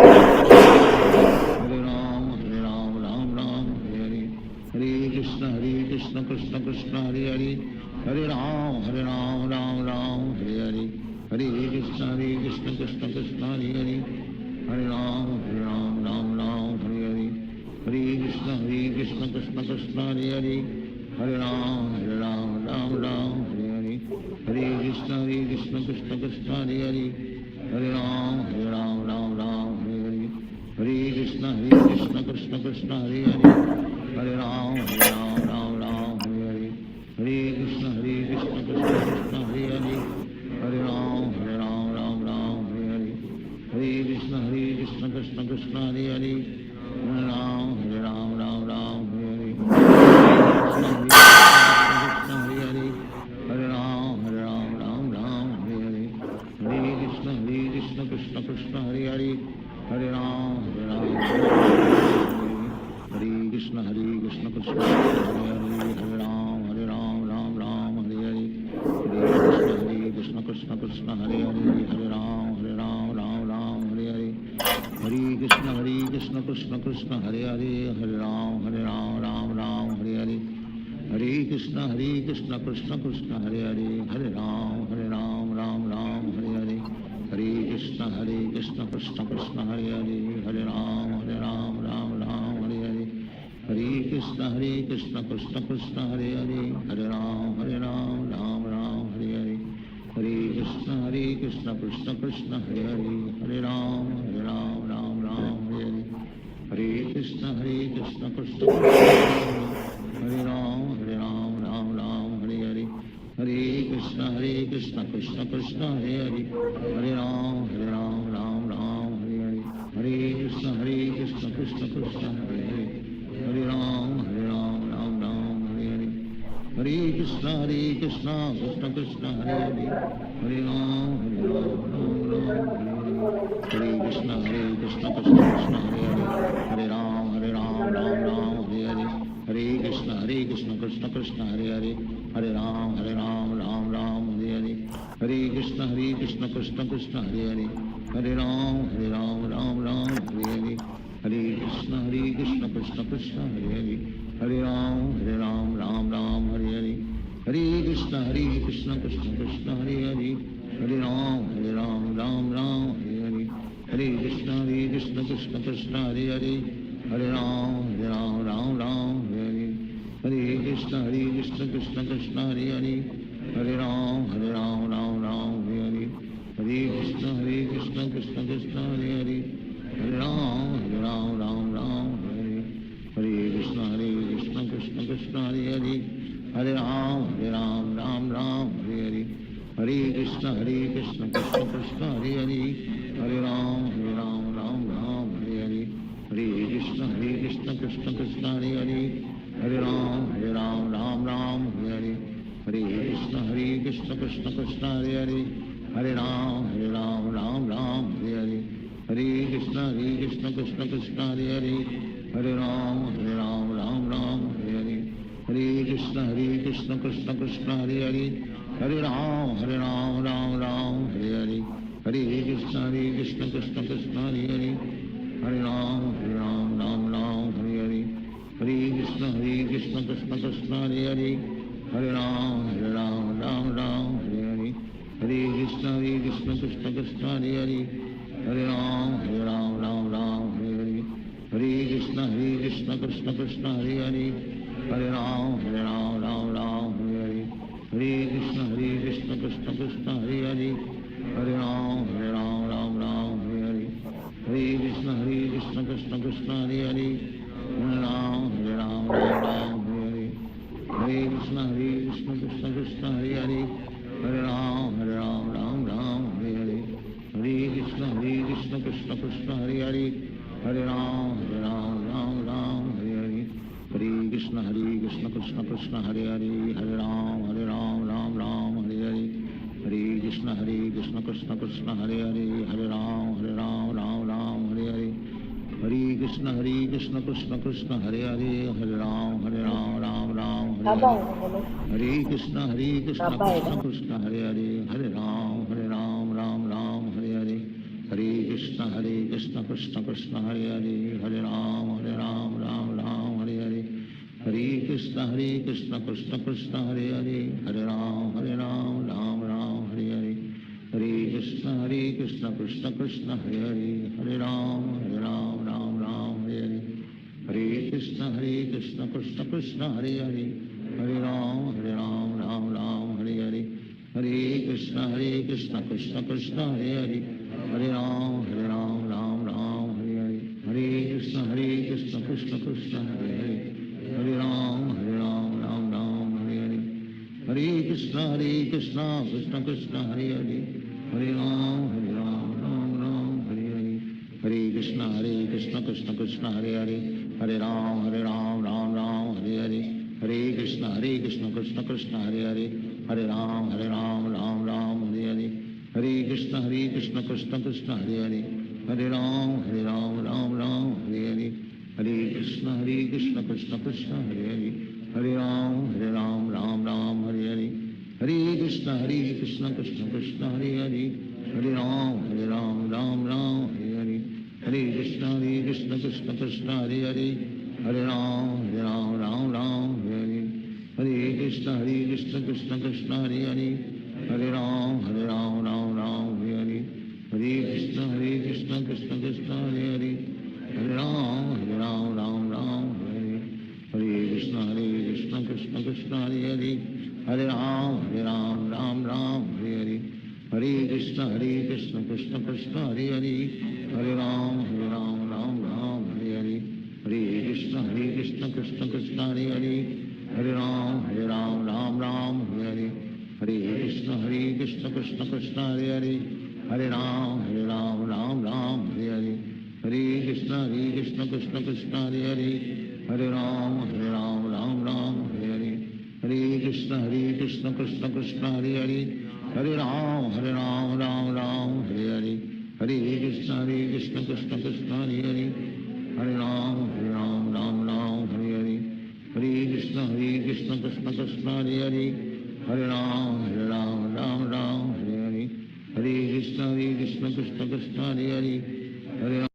Krishna Krishna Krishna Hare Hare Hare Ram Ram Ram Hare Hare Hare Krishna Krishna Krishna Hare Hare Hare Ram Ram Ram Hare Hare Hare Krishna Krishna Krishna Hare Hare Hare Ram Ram Ram Hare Hare Hare Krishna Krishna Krishna Hare Hare Hare Ram Ram Hare Hare Hare Krishna Krishna Krishna Hare Hare Hare Ram Ram Hare Hare Hare Krishna Krishna Krishna Hare Hare Hare Ram Ram Hare Hare Hare Krishna Krishna Krishna Hare Hare Hare Ram Ram Hare Hare Krishna Hare Hare Hare Ram Ram Hare Hare Hare Krishna Krishna Krishna Hare Hare Hare Ram Hare Krishna Krishna Hare Hare Hare Ram Ram Hare Hare Hare Krishna Krishna Hare Hare Hare Ram Ram Hare Hare Hare Krishna Krishna Krishna Hare Hare Hare Ram Ram Hare Hare Hare Krishna Krishna Krishna Hare Hare Hare Ram Ram Hare Hare Hare Krishna Krishna Krishna Hare Hare Hare Ram Ram Hare Hare Hare Krishna Krishna Krishna Hare Hare Hare Ram Ram Hare Hare Hare Krishna Krishna Krishna Hare Hare Hare Ram Ram Hare Hare Hare Krishna Krishna Krishna Hare Ram Ram Hare Hare Hare Krishna Krishna Krishna Hare Hare Hare Ram Ram Hare Hare Hare Krishna Krishna Krishna Hare Hare Hare Ram Ram Hare Hare Hare Krishna Krishna Krishna Hare Hare Hare Ram Ram Hare Hare Hare Krishna Krishna Krishna Hare Hare Hare Ram Ram Hare Hare Hare Krishna Krishna Krishna Hare Hare Hare Ram Ram Hare Hare Hare Krishna Krishna Krishna Hare Hare Hare Ram Ram Hare Hare Hare Krishna Krishna Krishna Hare Hare Hare Ram Ram Hare Hare Hare Krishna Krishna Krishna Hare Hare Hare Ram Ram Hare Hare Hare Krishna Krishna Krishna Hare Hare Hare Ram Ram Hare Hare Hare Krishna Krishna Krishna Hare Hare Hare Ram Ram Hare Hare Hare Krishna Krishna Krishna Hare Hare Hare Ram Ram Hare Hare Hare Krishna Krishna Krishna Hare Hare Hare Ram Ram Hare Hare Hare Krishna Krishna Krishna Hare Hare Hare Ram Ram Hare Hare Hare Krishna Krishna Krishna Hare Hare Hare Ram Ram Hare Hare Hare Krishna Krishna Krishna Hare Hare Hare Ram Ram Hare Hare Hare Krishna Krishna Krishna Hare Hare Hare Ram Ram Hare Hare Hare Krishna Krishna Krishna Hare Hare Hare Ram Ram Hare Hare Hare Krishna Krishna Krishna Hare Hare Hare Ram Ram Hare Hare Hare Krishna Krishna Krishna Hare Hare Hare Ram Ram Hare Hare Hare Krishna Krishna Krishna Hare Hare Hare Ram Ram Hare Hare Hare Krishna Krishna Krishna Hare Hare Hare Ram Ram Hare Hare Hare Krishna Krishna Krishna Hare Hare Hare Ram Ram Hare Hare Hare Krishna Krishna Krishna Hare Hare Hare Ram Ram Hare Hare Hare Krishna Krishna Krishna Hare Hare Hare Ram Ram Hare Hare Hare Krishna Krishna Krishna Hare Hare Hare Ram Ram Hare Hare Hare Krishna Krishna Krishna Hare Hare Hare Ram Ram Hare Hare Hare Krishna Krishna Krishna Hare Hare Hare Ram Ram Hare Hare Hare Krishna Krishna Krishna Hare Hare Hare Ram Ram Hare Hare Hare Krishna Krishna Krishna Hare Hare Hare Ram Ram Hare Hare Hare Krishna Krishna Krishna Hare Hare Hare Ram Ram Hare Hare Hare Krishna Krishna Krishna Hare Hare, Hare Ram Ram Ram Hare Hare, Hare Krishna Krishna Krishna Hare Hare, Hare Ram Ram Ram Hare Hare, Hare Krishna Krishna Krishna Hare Hare, Hare Ram Ram Hare Hare, Hare Krishna Krishna Krishna Hare Hare, Hare Ram Ram Hare Hare, Hare Krishna Krishna Krishna Hare Hare, Hare Ram Ram Hare Hare, Hare Krishna Krishna Krishna Hare Hare, Hare Ram Ram Hare Hare, Hare Krishna Krishna Krishna Hare Hare, Hare Ram Ram Hare Hare, Hare Krishna Krishna Krishna Hare Hare, Hare Ram Ram Hare Hare, Hare Krishna Krishna Krishna Hare Hare, Hare Ram Ram Hare Hare, Hare Krishna Krishna Krishna Hare Hare, Hare Ram Ram Hare Hare, Hare Krishna Krishna Krishna Hare Hare, Hare Ram Ram Hare Hare, Hare Krishna Krishna Krishna Hare Hare, Hare Ram Ram Hare Hare, Hare Krishna Krishna Krishna Hare Hare, Hare Ram Ram Hare Hare, Hare Krishna Krishna Krishna Hare Hare, Hare Ram Ram Hare Hare, Hare Krishna Krishna Krishna Hare Hare, Hare Ram Ram Hare Hare, Hare Krishna Krishna Krishna Hare Hare, Hare Ram Ram Hare Hare, Hare Krishna Krishna Krishna Hare Hare, Hare Ram Ram Hare Hare, Hare Krishna Krishna Krishna Hare Hare, Hare Ram Ram Hare Hare, Hare Krishna Krishna Krishna Hare Hare, Hare Ram Ram Hare Hare, Hare Krishna Krishna Krishna Hare Hare, Hare Ram Ram Hare Hare, Hare Krishna Krishna Krishna Hare Hare, Hare Ram Ram Hare Hare, Hare Krishna Krishna Krishna Hare Hare, Hare Ram Hare Hare, Hare Krishna Krishna Krishna Hare Hare, Hare Ram.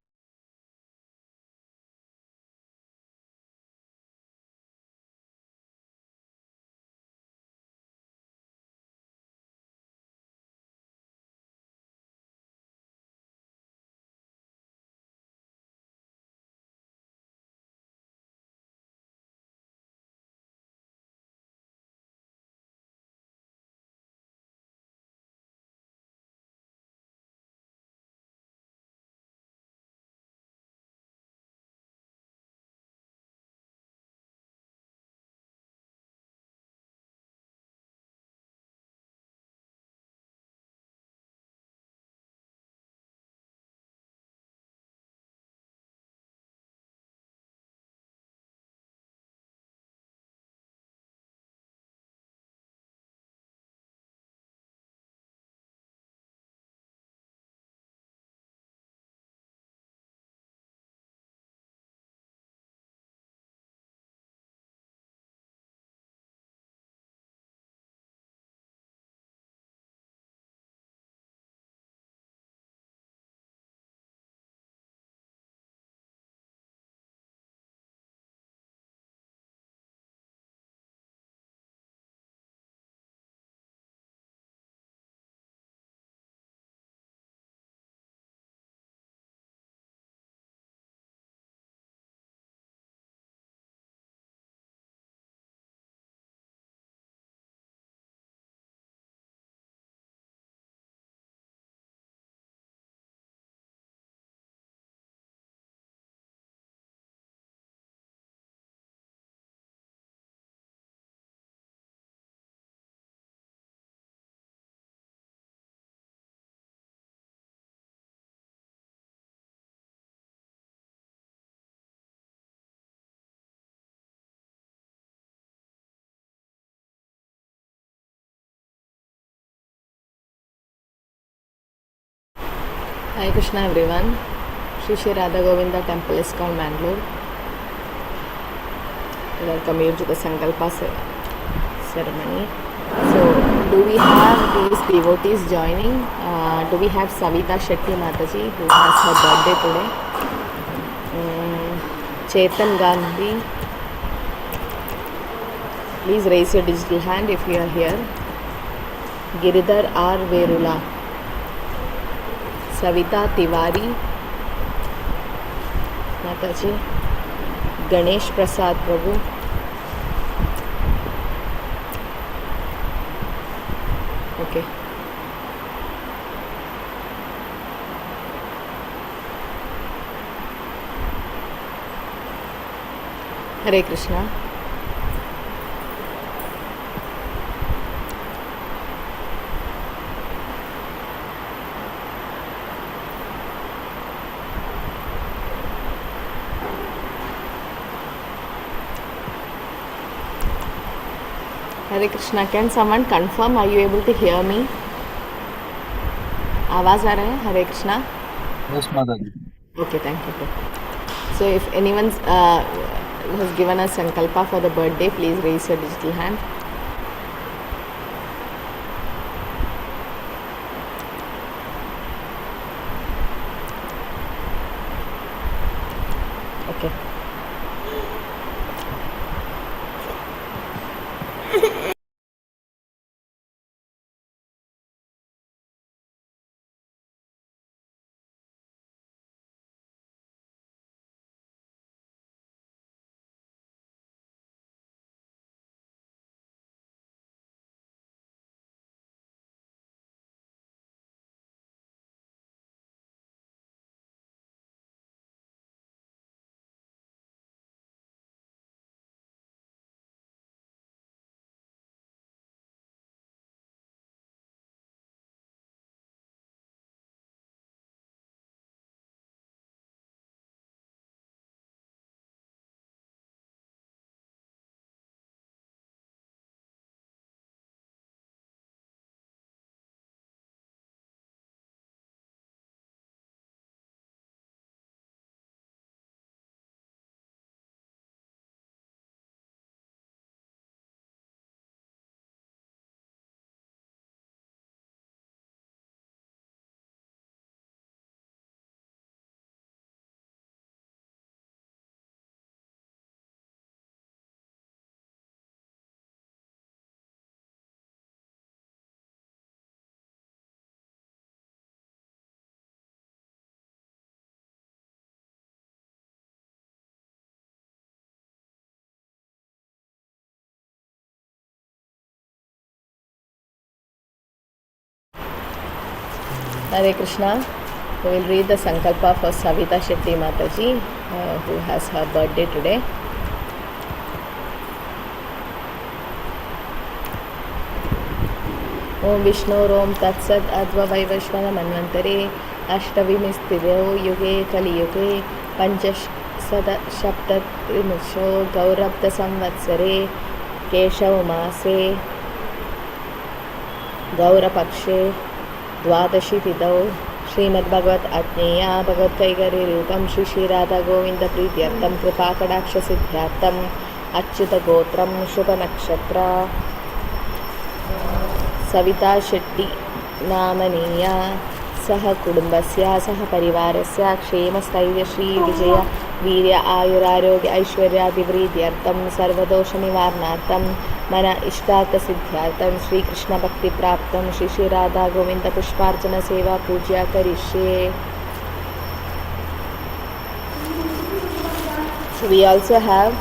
Hare Krishna everyone. Shri Shri Radha Govinda Temple is called Mangalore. Welcome you to the Sankalpa ceremony. So, do we have these devotees joining? Do we have Savita Shetty Mataji who has her birthday today? Chetan Gandhi, Please raise your digital hand if you are here. Giridhar R. Verula, Savita Tiwari, Mataji, Ganesh Prasad Prabhu, okay. Hare Krishna. Hare Krishna. Can someone confirm? Are you able to hear me? आवाज आ रहा है? हरे Krishna. Yes, Mataji. Okay, thank you. So if anyone has given us sankalpa for the birthday, please raise your digital hand. Okay. Hare Krishna. We will read the Sankalpa for Savita Shetty Mataji, who has her birthday today. Om Vishnu Rom Tatsat Adva Vaivashvana Manvantare Ashtavimistirio Yuge Kali Yuge Panchash Sada Shaptat Trimusho Gaurabda Samvatsare Keshav Mase Gaurapakshe Dwadashi Tidau Srimad-Bhagavat Ajneya Bhagavat Kaigari Rupam Shri Shri Radha Govinda Prityartam Kripa Kadaksha Siddhyartam Achyuta Gotram Shubha Nakshatra Savita Shetty Namaniya Saha Kudumbasya Saha Parivarasya Kshema Stairya Shri Vijaya Virya Ayurarogya Aishwarya Divridyartam Sarvadosha Nivarnartam Mana Ishtata Siddhyartam Shri Krishna Bhakti Praptam Shri Shri Radha Govinda Pushparchana Seva Puja Karishe. So we also have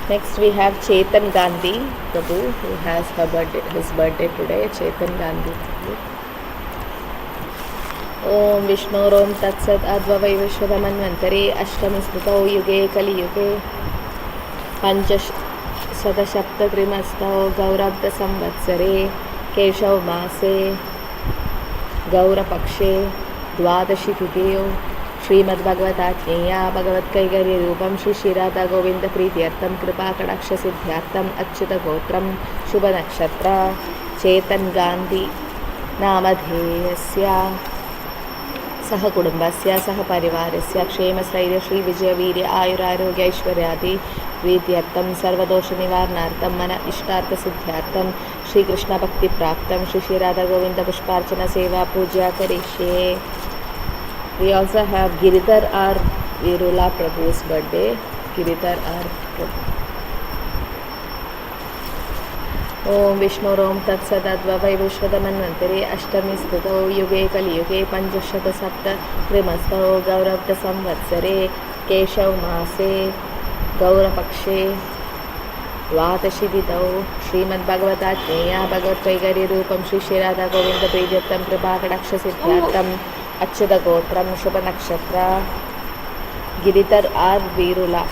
next we have Chetan Gandhi Prabhu, who has his birthday today. Chetan Gandhi Prabhu. Om Vishnu Rom Tatsat Adva Vaivashvada Manvantare Ashtami Stutau Yuge Kali Yuge Panchash Sadashapta Trimastau Gaurabda Samvatsare Keshav Mase Gaurapakshe Dwadashi Tideo Srimad-Bhagavat Ajneya Bhagavat Kaigari Rupam Shri Shri Radha Govinda Prityartam Kripa Kadaksha Siddhyartam Achyuta Gotram Shubha Nakshatra Chetan Gandhi Namadheyasya सह कुटुम्बस्य सह परिवारस्य क्षेमस्थैर्य श्रीविजयवीर्य आयुरारोग्य ऐश्वर्यादि प्रीत्यर्थं सर्वदोषनिवारणार्थं मन इष्टार्थसिद्ध्यर्थं श्रीकृष्णभक्तिप्राप्तं श्री श्री राधा गोविंद पुष्पार्चना सेवा पूजा करिष्ये. We also have Giridhar R. Virula Prabhu's birthday. Giridhar R. Prabhu. Om Vishnu Rom Tat Sadadvavai Vishwadamanvantare Ashtami Sthitau Yuge Kaliyuge Panchashata Sapta Trimastau Gauravta Samvatsare Keshav Mase Gaurapakshe Vatashiditau Srimad Bhagavatatmeya Bhagavat Kaigari Rupam Shri Shri Radha Govinda Prijattam Prabhakadaksha Siddhyartam Achyuta Gotram Shubha Nakshatra Giridhar R. Virula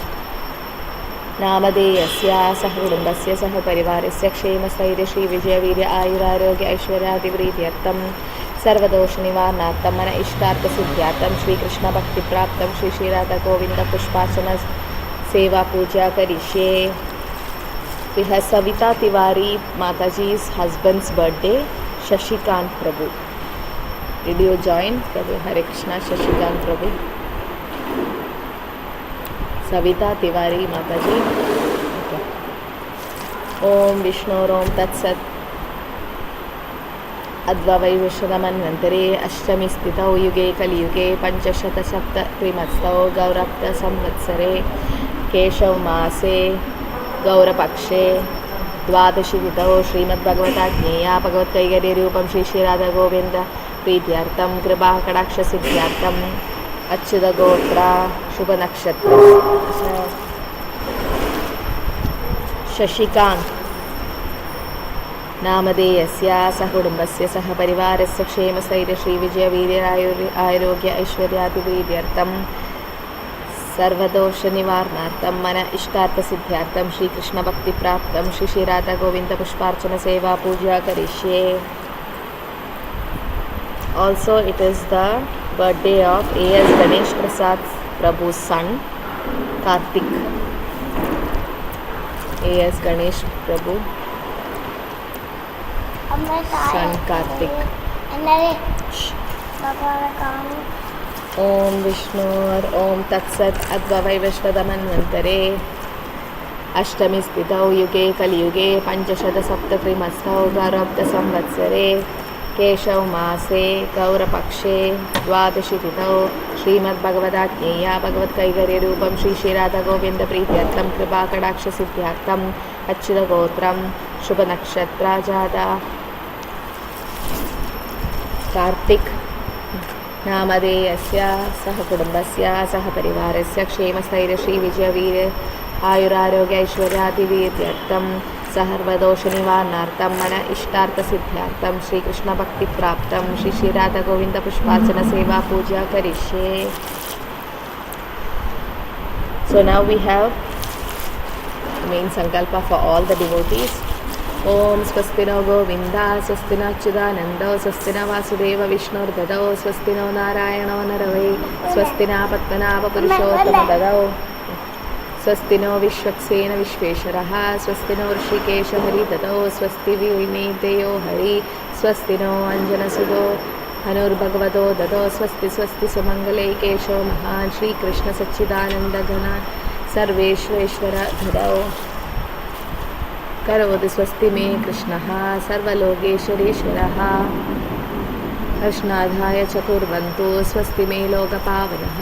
नामधेयस्य सह कुटुम्बस्य सह परिवारस्य क्षेमस्थैर्य श्रीविजयवीर्य आयुरारोग्य ऐश्वर्यादिप्रीत्यर्थं सर्वदोषनिवारणार्थं मन इष्टार्थसिद्ध्यर्थं श्रीकृष्णभक्तिप्राप्तं श्री श्री राधा गोविंद पुष्पार्चना सेवा पूजा करिष्ये. We have Savita Tiwari Mataji's husband's birthday, Shashikant Prabhu. Did you join? Prabhu Hare Krishna Shashikant Prabhu. Savita Tiwari Mataji. Okay. Om Vishnu Rom Tat Sat Advavai Vishwadamanvantare Ashtami Sthitau Yuge Kaliyuge Panchashata Sapta Trimastau Gaurapta Samvatsare Keshav Mase Gaurapakshe Dvadashi Vitau Srimad Bhagavatatmeya Bhagavat Kaigari Rupam Shri Shri Radha Govinda Pridhyartam Kripa Kadaksha Siddhyartam Achyuta Gotra Shubha Nakshatra Shashikant नामधेयस्य सह कुटुम्बस्य सह परिवारस्य क्षेमस्थैर्य श्रीविजयवीर्य आयुरारोग्य ऐश्वर्यादिप्रीत्यर्थं सर्वदोषनिवारणार्थं मन इष्टार्थसिद्ध्यर्थं श्रीकृष्णभक्तिप्राप्तं श्री श्री राधा गोविंद पुष्पार्चना सेवा पूजा करिष्ये. Also it is the birthday of A.S. Ganesh Prasad Prabhu's son Karthik. A.S. Ganesh Prabhu son Karthik. Om Vishnu Om Tatsat Advavai Vishwadamanvantare Ashtami Sthitau Yuge Kaliyuge Panchashata Sapta Trimastau Gaurabda Samvatsare Keshav Mase Gaurapakshe Dvadashi Titau Srimad Bhagavatatmeya Bhagavat Kaigari Rupam Shri Shri Radha Govinda Pridhyartam Kripa Kadaksha Siddhyartam Achyuta Gotram Shubha Nakshatra Jada Karthik नामधेयस्य सह कुटुम्बस्य सह परिवारस्य क्षेमस्थैर्य श्रीविजयवीर्य आयुरारोग्य ऐश्वर्यादिप्रीत्यर्थं सर्वदोषनिवारणार्थं मन इष्टार्थसिद्ध्यर्थं श्रीकृष्णभक्तिप्राप्तं श्री श्री राधा गोविंद पुष्पार्चना सेवा पूजा करिष्ये. So now we have main sankalpa for all the devotees. Om Swastino Govinda, Swastino Achyutananda, Swastino Vasudeva Vishnurdadao, Swastino Narayano Naravai, Swastina Patmanava Purushottama Dadao, Swastino Vishwaksena Vishveshwaraha, Swastino Rishikesha Hari Dadao, Swasti Viniteyo Hari, Swastino Anjana Sudo, Hanur Bhagavato Dado, Swasti Swasti Sumangale Kesho Mahan, Shri Krishna Sachidananda Ghana, Sarveshweshwara Dadao. करोति स्वस्ति मे कृष्णः सर्वलोकेश्वरेश्वरः हर्षनाधाय च कुर्वन्तु स्वस्ति मे लोकपावनः.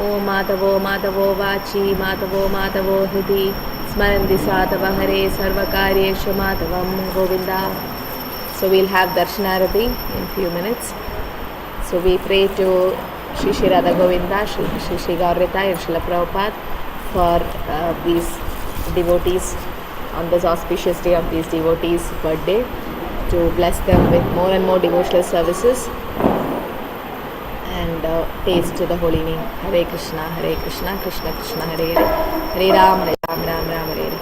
ॐ माधवो माधवो वाची माधवो माधवो हृदि स्मरन्ति साधव हरे सर्वकार्येषु माधवं Govinda. So we'll have Darshanarati in few minutes. So we pray to Shri Shri Radha Govinda, Shri Shri Gaurita and Srila Prabhupada for these devotees on this auspicious day of these devotees' birthday, to bless them with more and more devotional services and taste to the holy name. Hare Krishna, Krishna Krishna, Hare Hare, Hare Ram, Ram Ram, Hare Hare.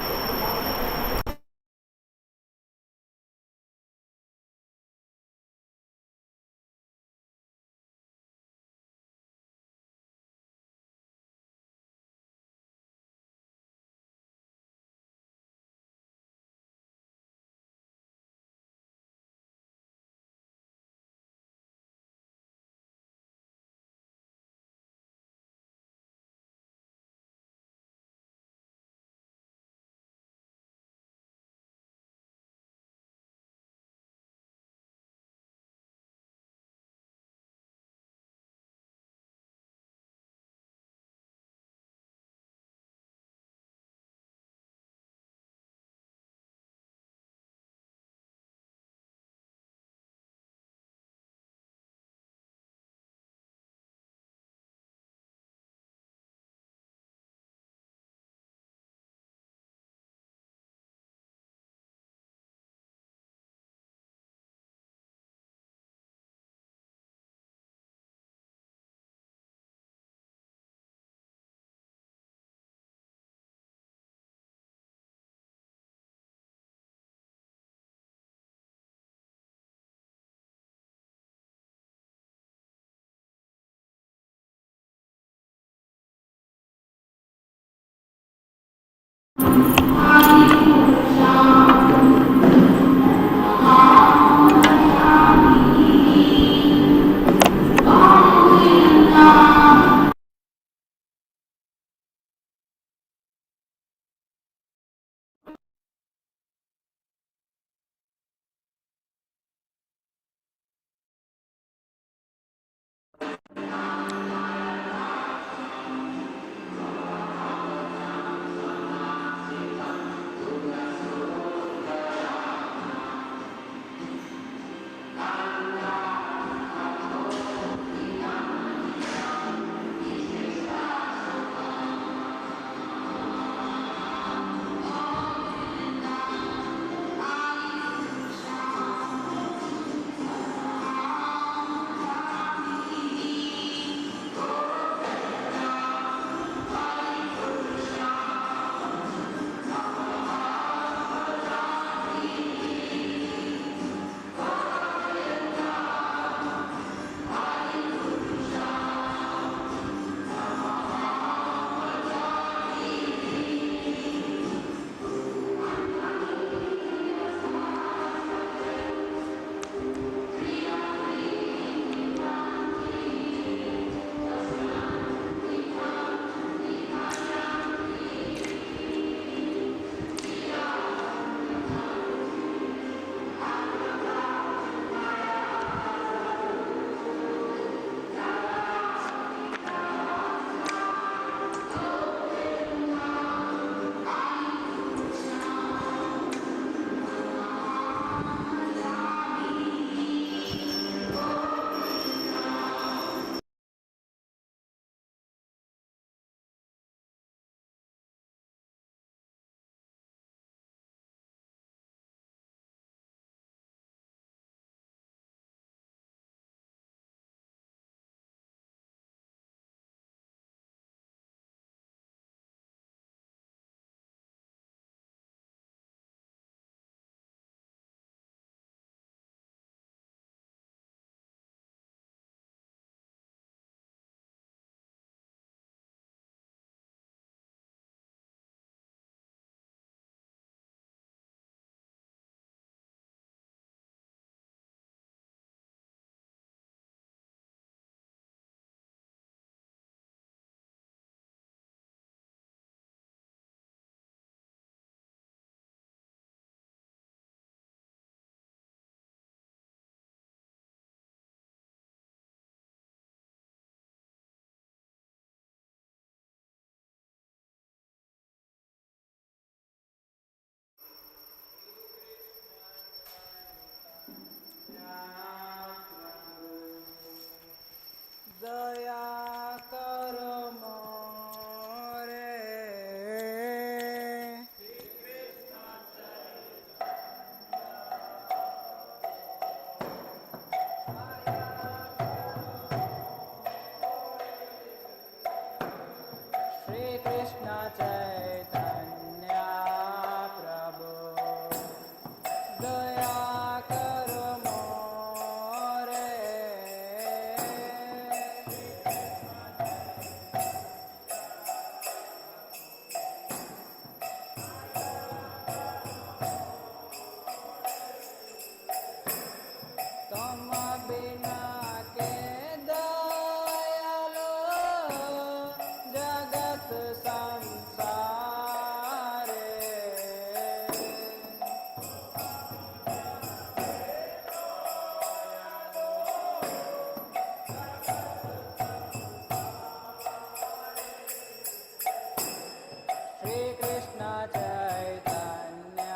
Shri Krishna Chaitanya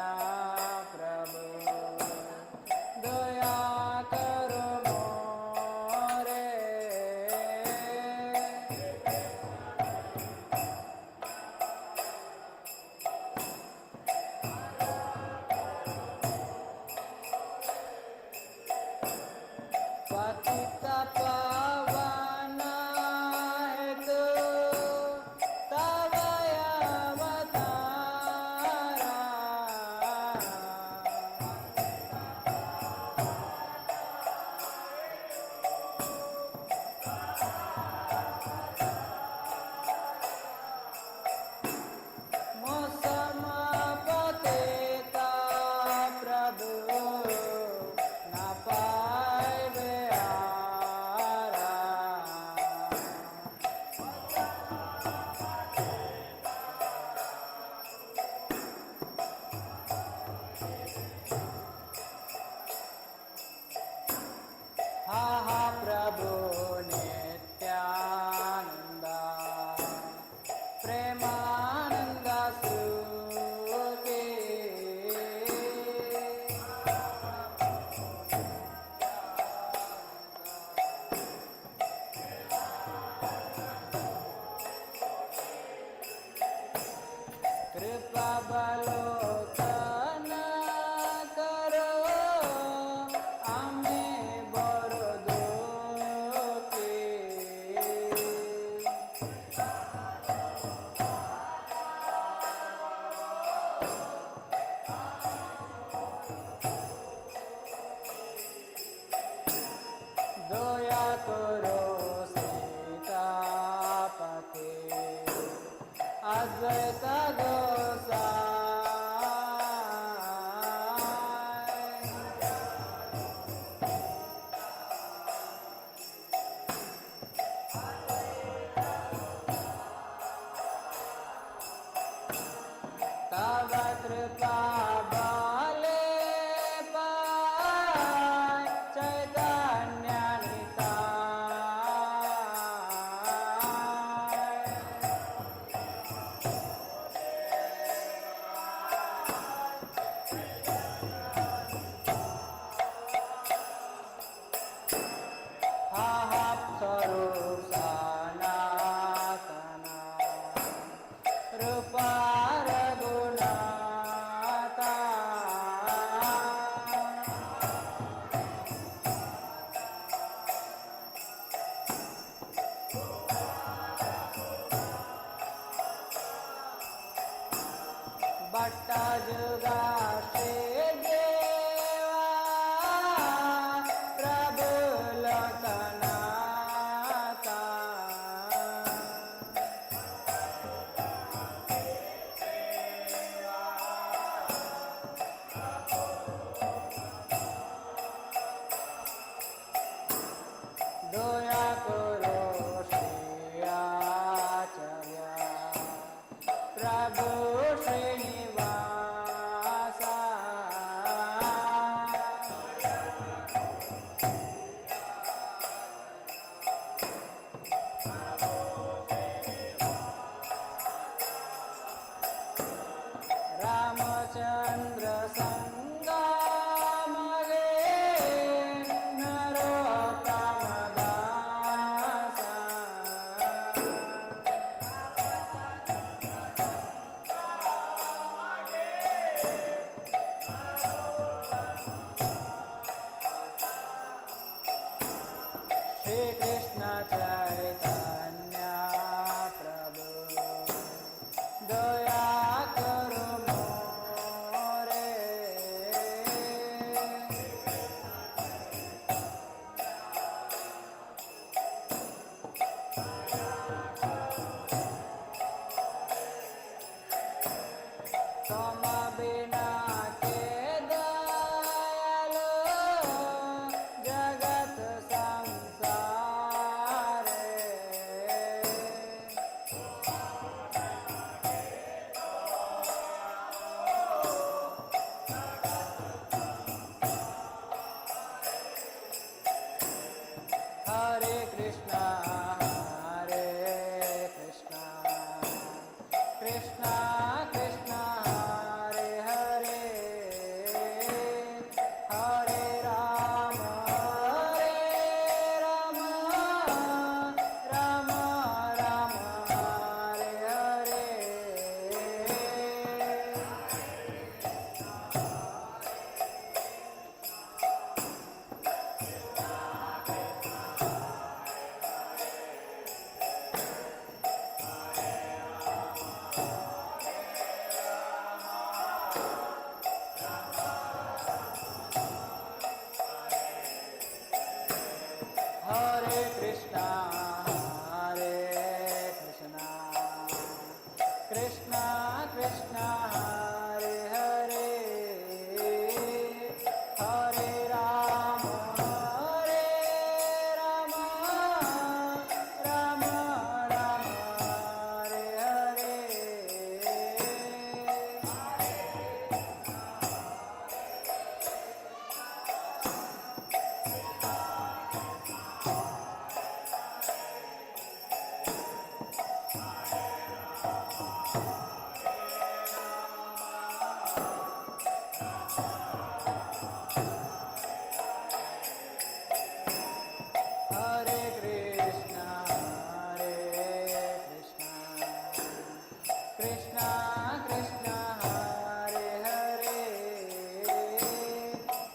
प्रभु दया करो मोरे पतित पावन हेतु तव अवतारा मौसम पतिता प्रभु न पाइबे आरा हा हा प्रभु नित्यानंद प्रेमानंद सुखे कृपा बलोकन करो आमे बड़ दुखी दया करो सीतापति अद्वैत गोसाई तव कृपा बले पाय चैतन्य निताय हा हा स्वरूप सनातना रूपा रघुनाथा बट्टा जुगा श्री देवा प्रभु लोकनाथा दया करो श्री आचार्य प्रभु श्रीनिवासा रामचंद्र संगा मगे नरोत्तम दासा श्री कृष्ण चैतन्य प्रभु दया करो मोरे तुम बिना के दयालु जगत संसार हरे Krishna Krishna Krishna Krishna Hare Hare Hare Rama Hare Rama Rama Rama Hare Hare Hare Krishna, Hare Krishna, Krishna Krishna, Hare Hare,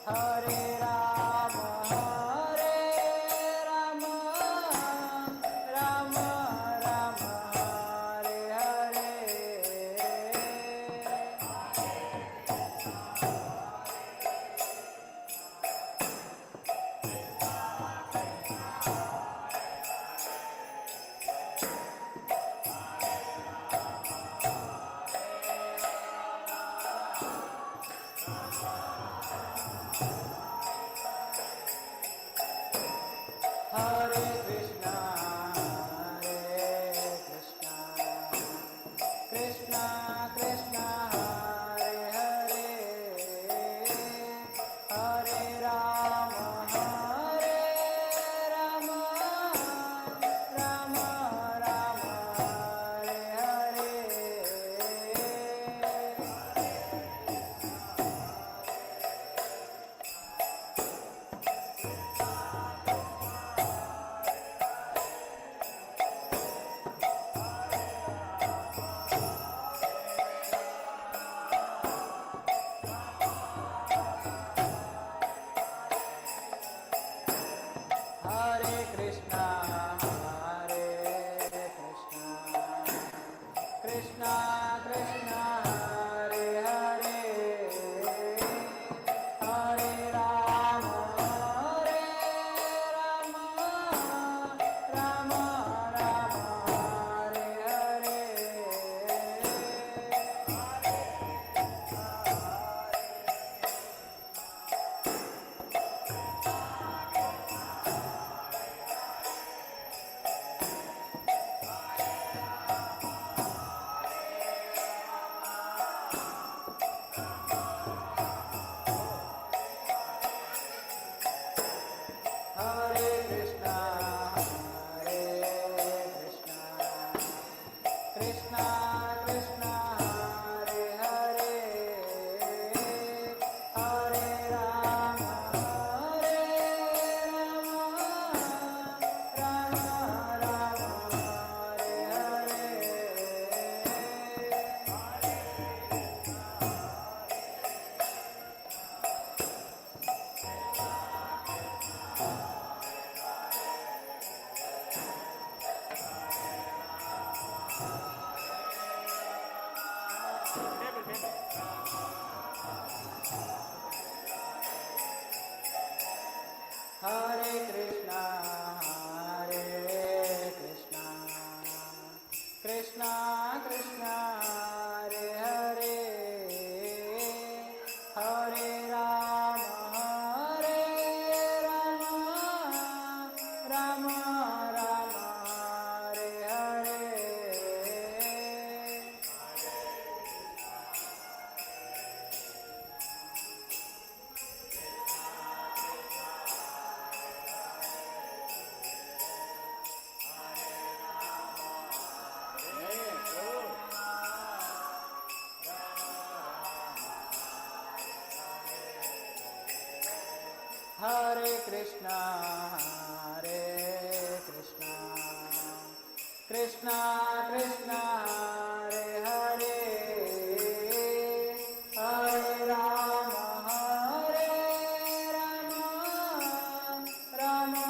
Hare Rama, Hare Rama, Rama Rama, Hare Hare. Hare Krishna, Hare Krishna, Krishna Krishna, Hare Hare, Hare Rama, Hare Rama, Rama Rama, Hare Hare. Hare Krishna, Hare Krishna, Krishna Krishna, Hare Hare, Hare Rama, Hare Rama, Rama Rama, Hare Hare. Hare Krishna, Hare Krishna, Krishna Krishna, Hare Hare, Hare Rama, Hare Rama, Rama Rama, Hare Hare Krishna, Hare Krishna, Krishna Krishna, Hare Hare, Hare Rama, Hare Rama, Rama Rama, Hare Hare. Hare Krishna, Hare Krishna, Krishna Krishna, Hare Hare, Hare Rama, Hare Rama, Rama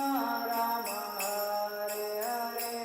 Rama, Hare Hare.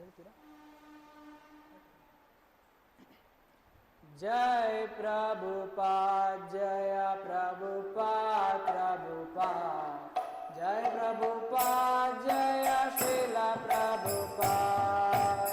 ಹೇಳ್ತೀರಾ? जय प्रभुपाद जय प्रभुपाद प्रभुपाद जय प्रभुपाद जय श्रीला प्रभुपाद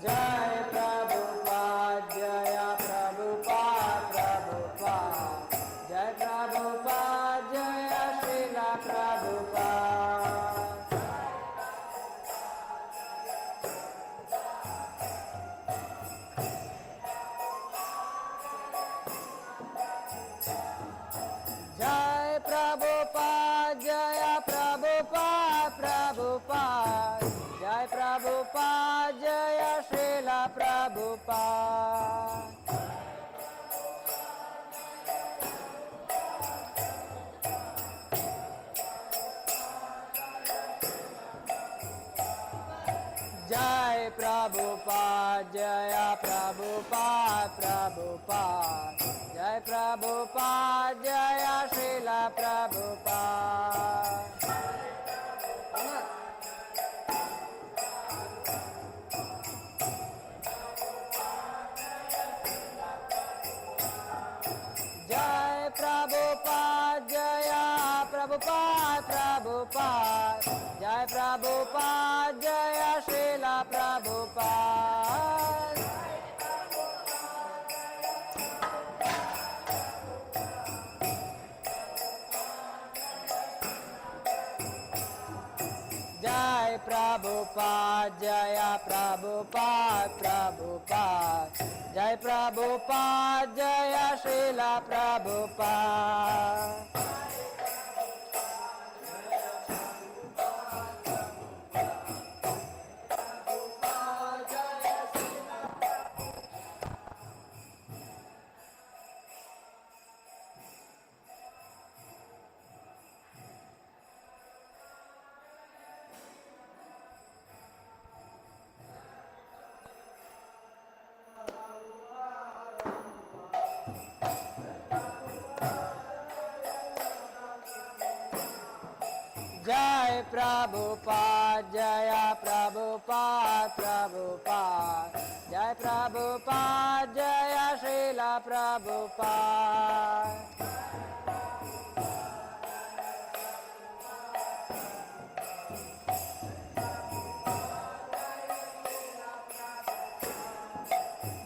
जय प्रभुपाद जय प्रभुपाद प्रभुपाद जय प्रभुपाद जय श्रीला प्रभुपाद जय प्रभुपाद जय प्रभुपाद प्रभुपाद जय प्रभुपाद जय श्रीला प्रभुपाद जय प्रभुपाद जय प्रभुपाद प्रभुपाद जय प्रभुपाद जय श्रीला प्रभुपाद जय प्रभुपाद जय प्रभुपाद प्रभुपाद जय प्रभुपाद जय श्रीला प्रभुपाद जय प्रभुपाद जय प्रभुपाद प्रभुपाद जय प्रभुपाद जय श्रीला प्रभुपाद जय प्रभुपाद जय प्रभुपाद प्रभुपाद जय प्रभुपाद जय श्रीला प्रभुपाद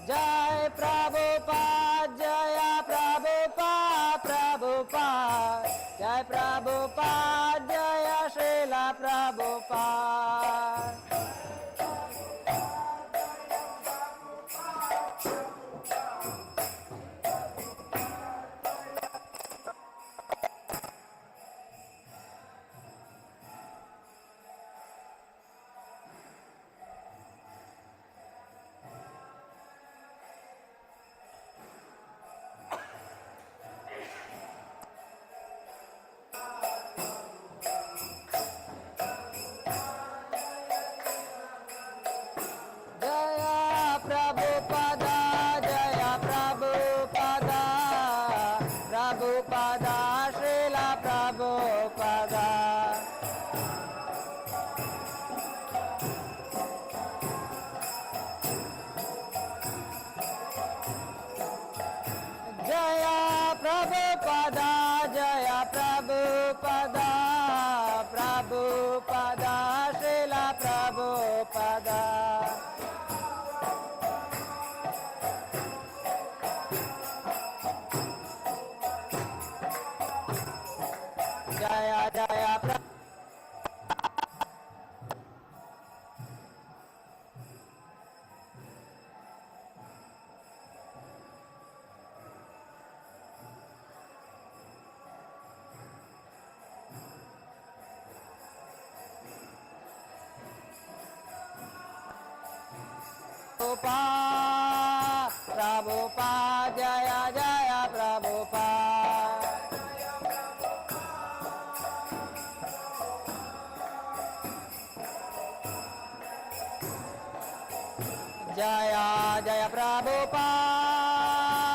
जय प्रभुपाद जय प्रभुपाद प्रभुपाद जय प्रभुपाद जय श्रीला प्रभुपाद प्रभुपादा जय प्रभुपादा प्रभुपादा श्रीला प्रभुपादा जय प्रभुपादा जय प्रभुपादा प्रभुपादा श्रीला प्रभुपादा जय जय प्रभुपाद जय जय प्रभुपाद जय जय प्रभुपाद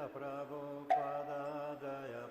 Prabhupada, Jaya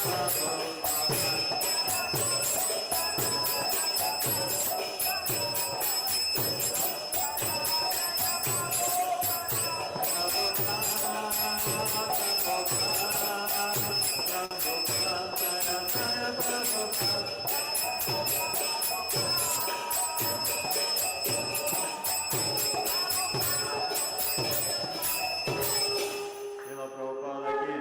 Шрила Прабхупада ки.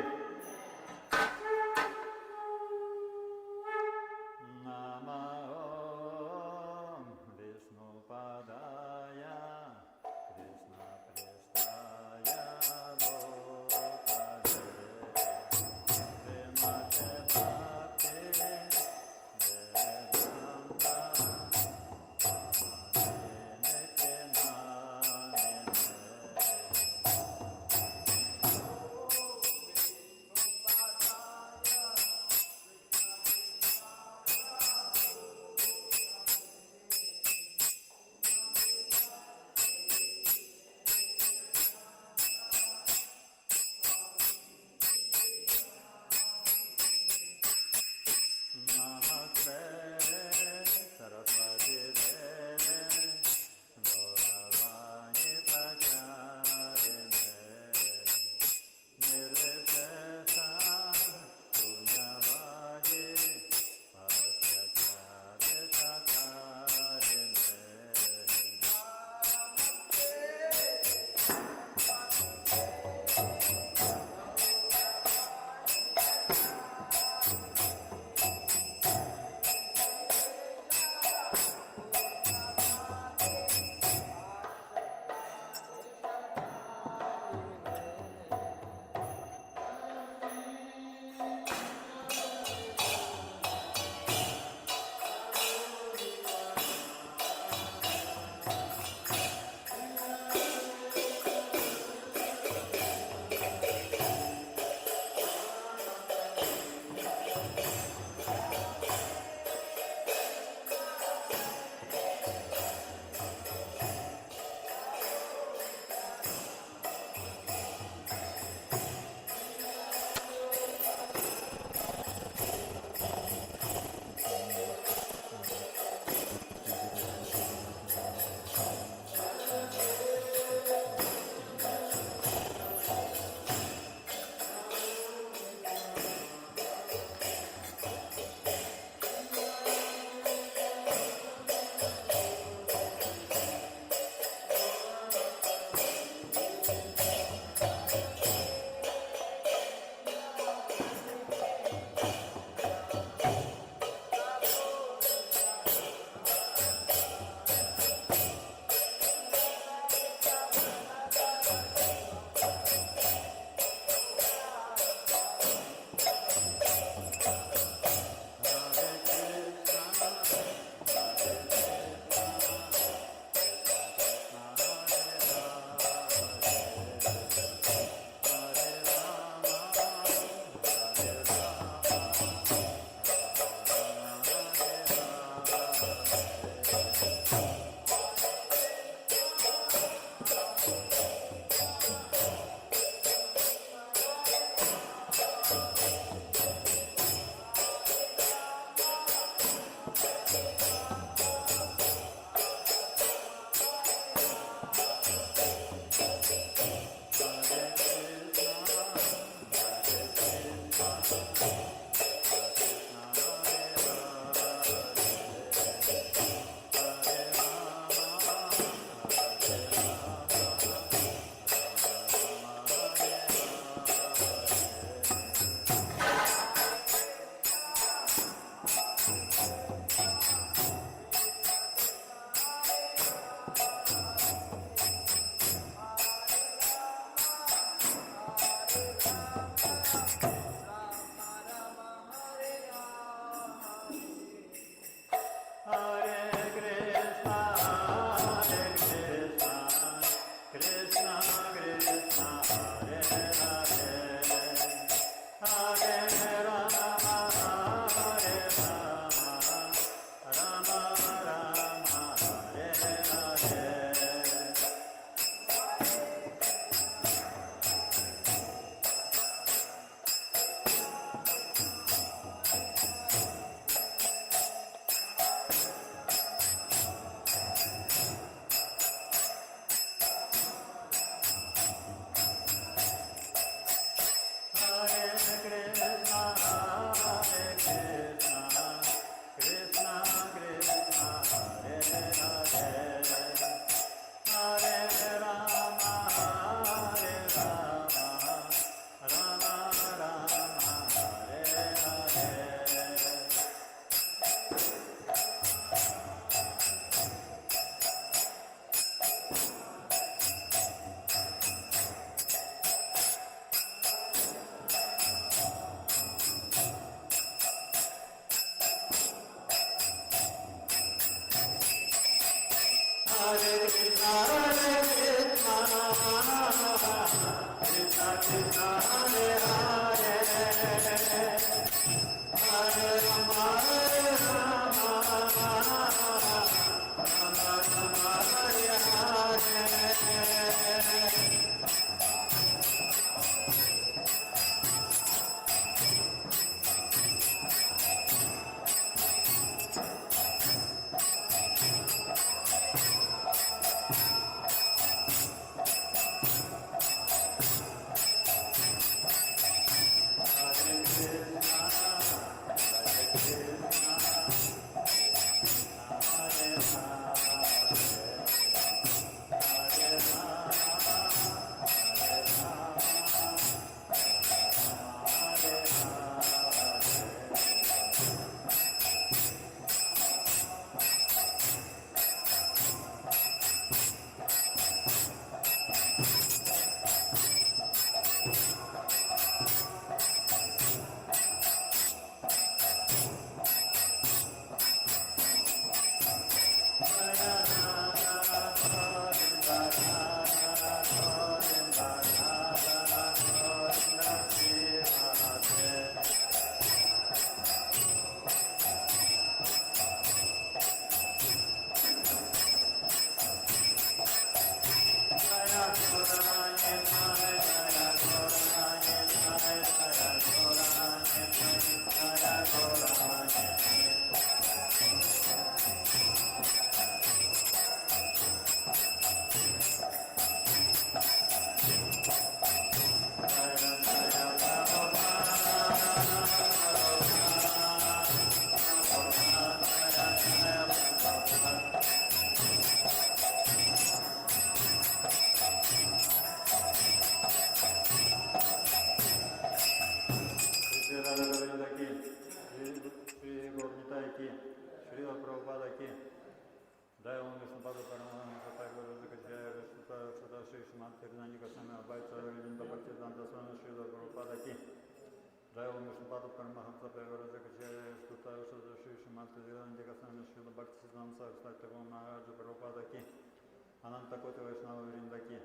Ананта Коти Вайшнава Вринда ки,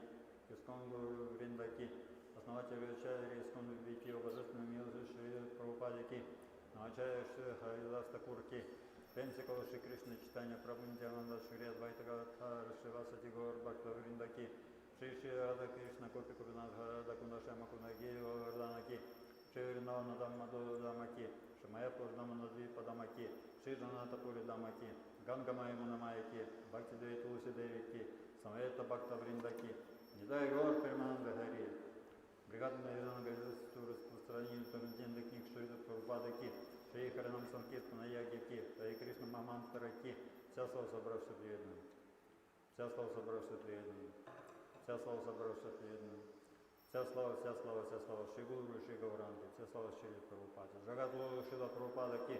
Искон Гуру Вринда ки, основатель Ачарьи Искон Вики, Божественной милости Шри Прабхупаде ки, Ачарья Шри Харидас Такур ки, Пенсикова Шри Кришна Читания Прабху Нитянанда Шри Адвайта Гададхара Шри Васати Гор Бхакта Вринда ки, Шри Шри Рада Кришна Копи Куринадха Рада Кундашама Кунаги Вардана ки, Шри Вринавана Дамма Дама ки, Шамая Пурнама Надвипа Дама ки, Шри Джаната Пури Дама ки, Ганга Маймана Майя ки, Бхакти Деви Тулси Деви ки, Самаета Бхакта Вринда ки, Нидай Гор Пермананда Хари, Бригадная Ирана Газету распространение Турнденда книг Шри Прабхупада ки, Шри Харинам Санкиртана Яги ки, Хари Кришна Мамантара ки, вся слава собравшись преданным, вся слава собравшись преданным, вся слава собравшись преданным, вся слава Шри Гуру Шри Гауранги, вся слава Шри Прабхупаде, Джагат Лору Шрила Прабхупада ки,